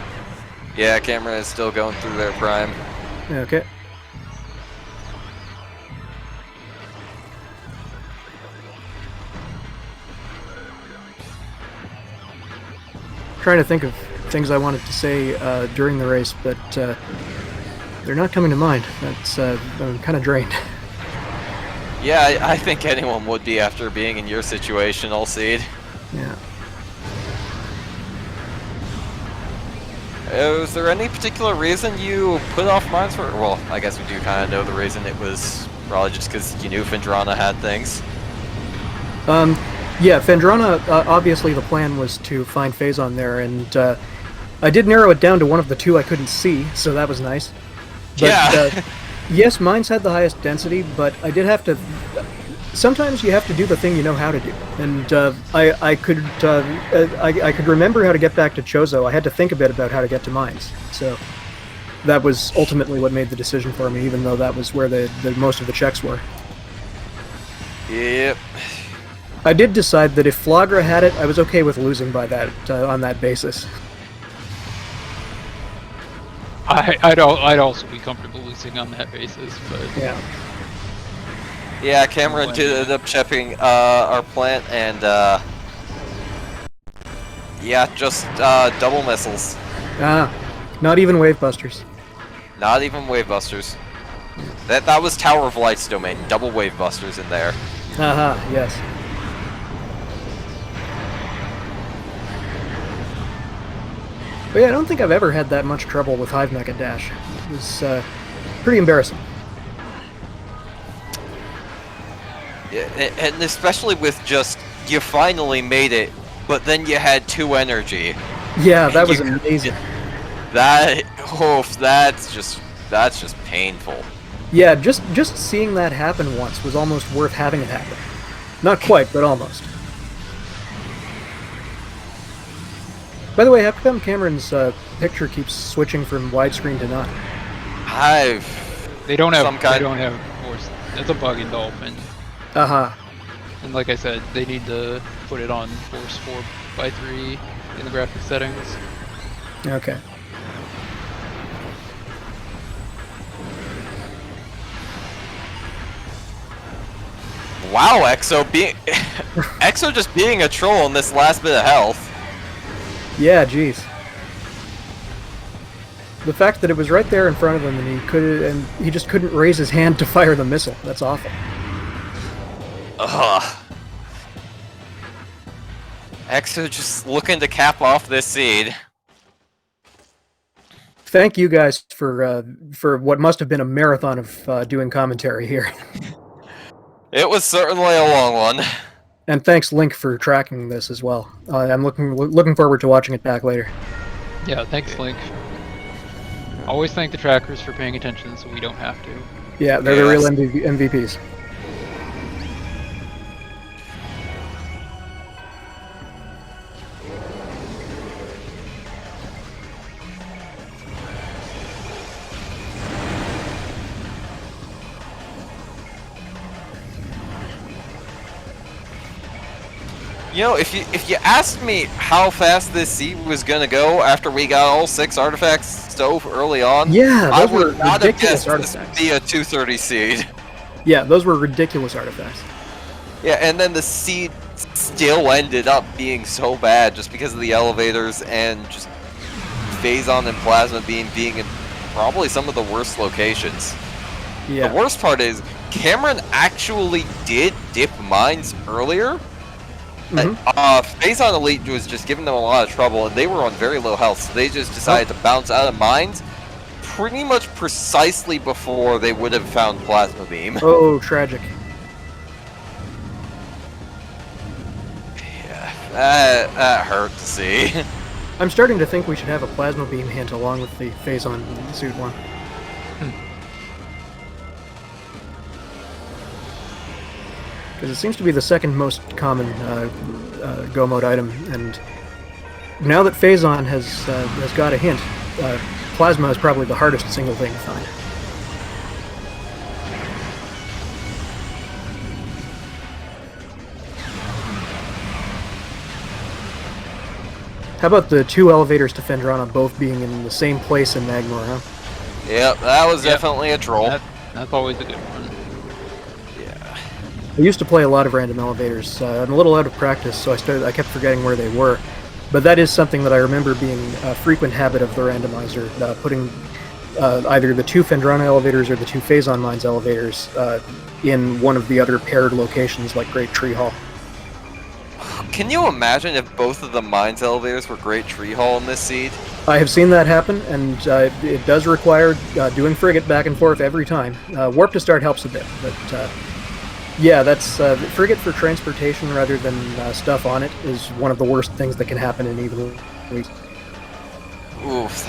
Speaker 1: Yeah, Cameron is still going through their prime.
Speaker 3: Okay. Trying to think of things I wanted to say during the race, but they're not coming to mind. That's I'm kind of drained.
Speaker 1: Yeah, I think anyone would be after being in your situation, all seed.
Speaker 3: Yeah.
Speaker 1: Was there any particular reason you put off mines for? Well, I guess we do kind of know the reason. It was probably just because you knew Fendrana had things.
Speaker 3: Yeah, Fendrana, obviously the plan was to find Phazon there, and I did narrow it down to one of the two I couldn't see, so that was nice. But,
Speaker 1: yeah.
Speaker 3: Yes, mines had the highest density, but I did have to... Sometimes you have to do the thing you know how to do, and I could remember how to get back to Chozo. I had to think a bit about how to get to mines, so that was ultimately what made the decision for me, even though that was where the most of the checks were.
Speaker 1: Yep.
Speaker 3: I did decide that if Flagra had it, I was okay with losing by that on that basis.
Speaker 2: I'd also be comfortable losing on that basis, but
Speaker 3: Yeah.
Speaker 1: Yeah, Cameron did end up checking our plant, and yeah, just double missiles.
Speaker 3: Ah, not even wave busters.
Speaker 1: Not even wave busters. That was Tower of Light's domain. Double wave busters in there.
Speaker 3: Haha, yes. But yeah, I don't think I've ever had that much trouble with Hive Mecha Dash. It was pretty embarrassing.
Speaker 1: Yeah, and especially with just, you finally made it, but then you had 2 energy.
Speaker 3: Yeah, that was amazing.
Speaker 1: That's just painful.
Speaker 3: Yeah, just seeing that happen once was almost worth having it happen. Not quite, but almost. By the way, how come Cameron's picture keeps switching from widescreen to not?
Speaker 2: They don't have force. That's a bug in Dolphin. And like I said, they need to put it on force 4x3 in the graphic settings.
Speaker 3: Okay.
Speaker 1: Wow, Exo just being a troll in this last bit of health.
Speaker 3: Yeah, jeez. The fact that it was right there in front of him and he just couldn't raise his hand to fire the missile. That's awful.
Speaker 1: Ugh. Exo just looking to cap off this seed.
Speaker 3: Thank you guys for what must have been a marathon of doing commentary here.
Speaker 1: It was certainly a long one.
Speaker 3: And thanks, Link, for tracking this as well. I'm looking forward to watching it back later.
Speaker 2: Yeah, thanks, Link. Always thank the trackers for paying attention so we don't have to.
Speaker 3: Yeah, they're the real MVPs.
Speaker 1: You know, if you asked me how fast this seed was gonna go after we got all 6 artifacts so early on,
Speaker 3: Yeah,
Speaker 1: I
Speaker 3: those were
Speaker 1: would not have
Speaker 3: ridiculous
Speaker 1: guessed this would
Speaker 3: artifacts.
Speaker 1: be a 230 seed.
Speaker 3: Yeah, those were ridiculous artifacts.
Speaker 1: Yeah, and then the seed still ended up being so bad just because of the elevators and just Phazon and Plasma being in probably some of the worst locations.
Speaker 3: Yeah.
Speaker 1: The worst part is Cameron actually did dip mines earlier. Phazon Elite was just giving them a lot of trouble, and they were on very low health, so they just decided to bounce out of mines pretty much precisely before they would have found Plasma Beam.
Speaker 3: Oh, tragic.
Speaker 1: Yeah, that hurt to see.
Speaker 3: I'm starting to think we should have a plasma beam hint along with the Phazon suit one. Because it seems to be the second most common Go mode item, and now that Phazon has got a hint, Plasma is probably the hardest single thing to find. How about the 2 elevators to Fendrana both being in the same place in Magmor, huh?
Speaker 1: Yep, that was definitely a troll.
Speaker 2: That's always a good one.
Speaker 1: Yeah.
Speaker 3: I used to play a lot of random elevators. I'm a little out of practice, so I kept forgetting where they were. But that is something that I remember being a frequent habit of the randomizer, putting either the 2 Fendrana elevators or the 2 Phazon Mines elevators in one of the other paired locations like Great Tree Hall.
Speaker 1: Can you imagine if both of the mines elevators were Great Tree Hall in this seed?
Speaker 3: I have seen that happen, and it does require doing frigate back and forth every time. Warp to start helps a bit, but yeah, that's frigate for transportation rather than stuff on it is one of the worst things that can happen in Evil.
Speaker 1: Oof.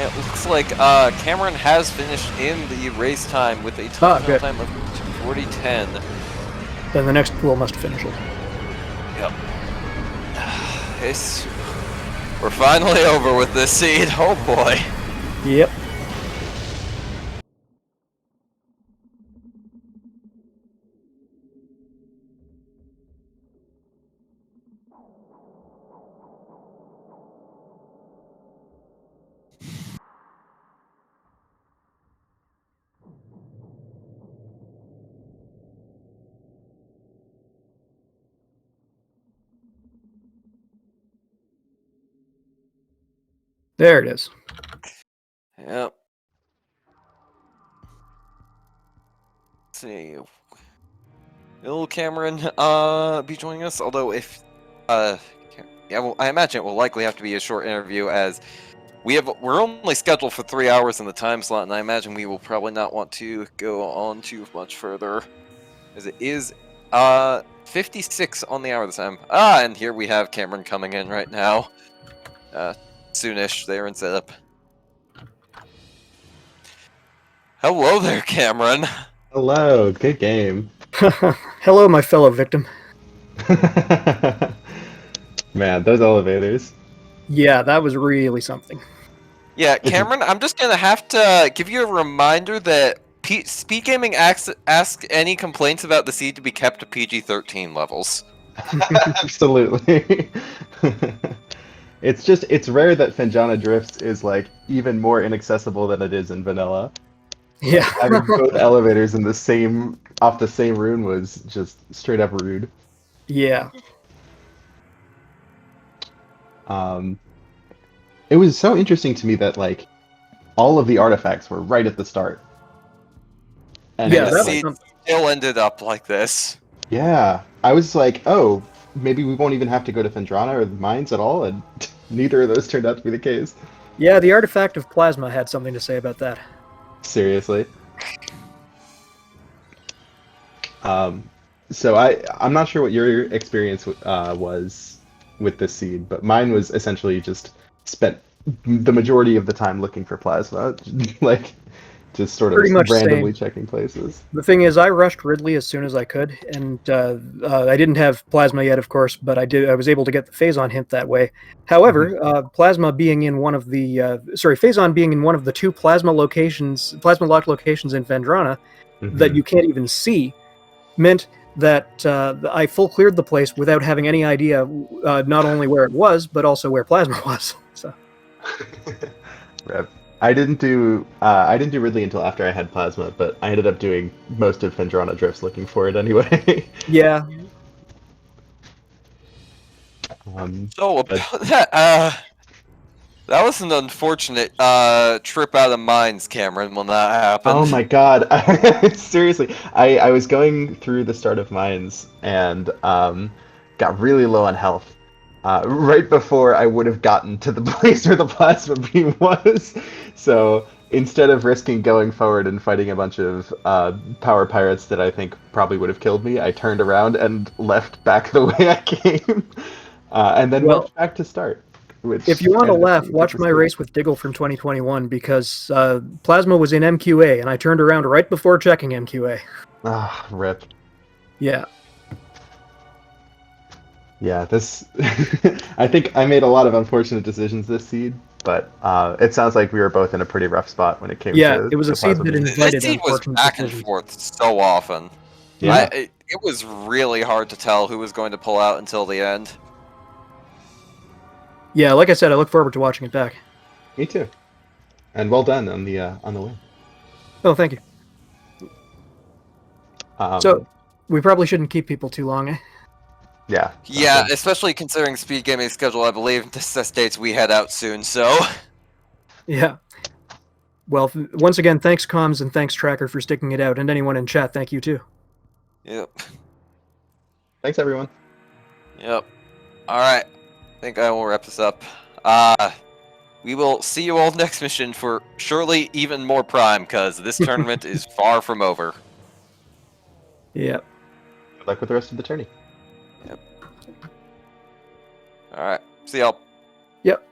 Speaker 1: It looks like Cameron has finished in the race time with a time of 40:10.
Speaker 3: Then the next pool must finish it.
Speaker 1: Yep. We're finally over with this seed. Oh boy.
Speaker 3: Yep. There it is.
Speaker 1: Yep. Let's see. Will Cameron be joining us? Although if yeah, well, I imagine it will likely have to be a short interview as we're only scheduled for 3 hours in the time slot, and I imagine we will probably not want to go on too much further, as it is 56 on the hour this time. And here we have Cameron coming in right now. Soonish, they're in setup. Hello there, Cameron.
Speaker 4: Hello, good game.
Speaker 3: Hello, my fellow victim.
Speaker 4: Man, those elevators.
Speaker 3: Yeah, that was really something.
Speaker 1: Yeah, Cameron, I'm just gonna have to give you a reminder that SpeedGaming ask any complaints about the seed to be kept to PG-13 levels.
Speaker 4: Absolutely. It's rare that Fendrana Drifts is like even more inaccessible than it is in vanilla.
Speaker 3: Yeah.
Speaker 4: Having both elevators in the same off the same rune was just straight up rude.
Speaker 3: Yeah.
Speaker 4: Um, it was so interesting to me that like all of the artifacts were right at the start. And
Speaker 3: Yeah,
Speaker 1: And
Speaker 4: it,
Speaker 1: the
Speaker 3: that was
Speaker 4: like,
Speaker 1: seed still ended up like this.
Speaker 4: yeah, I was like, oh, maybe we won't even have to go to Phendrana or the mines at all, and neither of those turned out to be the case.
Speaker 3: Yeah, the artifact of plasma had something to say about that.
Speaker 4: Seriously. Um, so I'm not sure what your experience was with this seed, but mine was essentially just spent the majority of the time looking for plasma, like just sort of
Speaker 3: Pretty much
Speaker 4: randomly
Speaker 3: same.
Speaker 4: checking places.
Speaker 3: The thing is, I rushed Ridley as soon as I could, and I didn't have plasma yet, of course, but I did. I was able to get the Phazon hint that way. However, plasma being in one of the Phazon being in one of the two plasma locked locations in Vendrana that you can't even see, meant that I full cleared the place without having any idea not only where it was, but also where plasma was. So
Speaker 4: Rip. I didn't do Ridley until after I had plasma, but I ended up doing most of Phendrana drifts looking for it anyway.
Speaker 3: yeah,
Speaker 1: So
Speaker 4: But
Speaker 1: about that, that was an unfortunate trip out of mines, Cameron, when that happened.
Speaker 4: oh my god, seriously, I was going through the start of mines and got really low on health. Right before I would have gotten to the place where the plasma beam was. So instead of risking going forward and fighting a bunch of power pirates that I think probably would have killed me, I turned around and left back the way I came, and then
Speaker 3: well,
Speaker 4: went back to start. Which
Speaker 3: if you want to
Speaker 4: ended up
Speaker 3: laugh,
Speaker 4: being
Speaker 3: watch
Speaker 4: just
Speaker 3: my
Speaker 4: as good.
Speaker 3: race with Diggle from 2021 because Plasma was in MQA and I turned around right before checking MQA.
Speaker 4: Ah, rip.
Speaker 3: Yeah.
Speaker 4: Yeah, this. I think I made a lot of unfortunate decisions this seed, but it sounds like we were both in a pretty rough spot when it came
Speaker 3: Yeah,
Speaker 4: to
Speaker 3: it was a
Speaker 4: the
Speaker 3: seed
Speaker 4: plasma
Speaker 3: that
Speaker 4: beam.
Speaker 1: This
Speaker 3: invited
Speaker 1: seed was
Speaker 3: unfortunate
Speaker 1: back and
Speaker 3: decisions.
Speaker 1: forth so often.
Speaker 4: Yeah.
Speaker 1: It was really hard to tell who was going to pull out until the end.
Speaker 3: Yeah, like I said, I look forward to watching it back.
Speaker 4: Me too. And well done on the win.
Speaker 3: Oh, thank you.
Speaker 4: Um,
Speaker 3: So, we probably shouldn't keep people too long, eh?
Speaker 4: yeah.
Speaker 1: Yeah,
Speaker 4: okay.
Speaker 1: especially considering SpeedGaming's schedule. I believe this states we head out soon, so.
Speaker 3: Yeah. Well, once again, thanks Comms and thanks Tracker for sticking it out, and anyone in chat, thank you too.
Speaker 1: Yep.
Speaker 4: Thanks everyone.
Speaker 1: Yep. Alright. I think I will wrap this up. We will see you all next mission for surely even more Prime, because this tournament is far from over.
Speaker 3: Yeah.
Speaker 4: Good luck with the rest of the tourney.
Speaker 1: Alright. See y'all.
Speaker 3: Yep.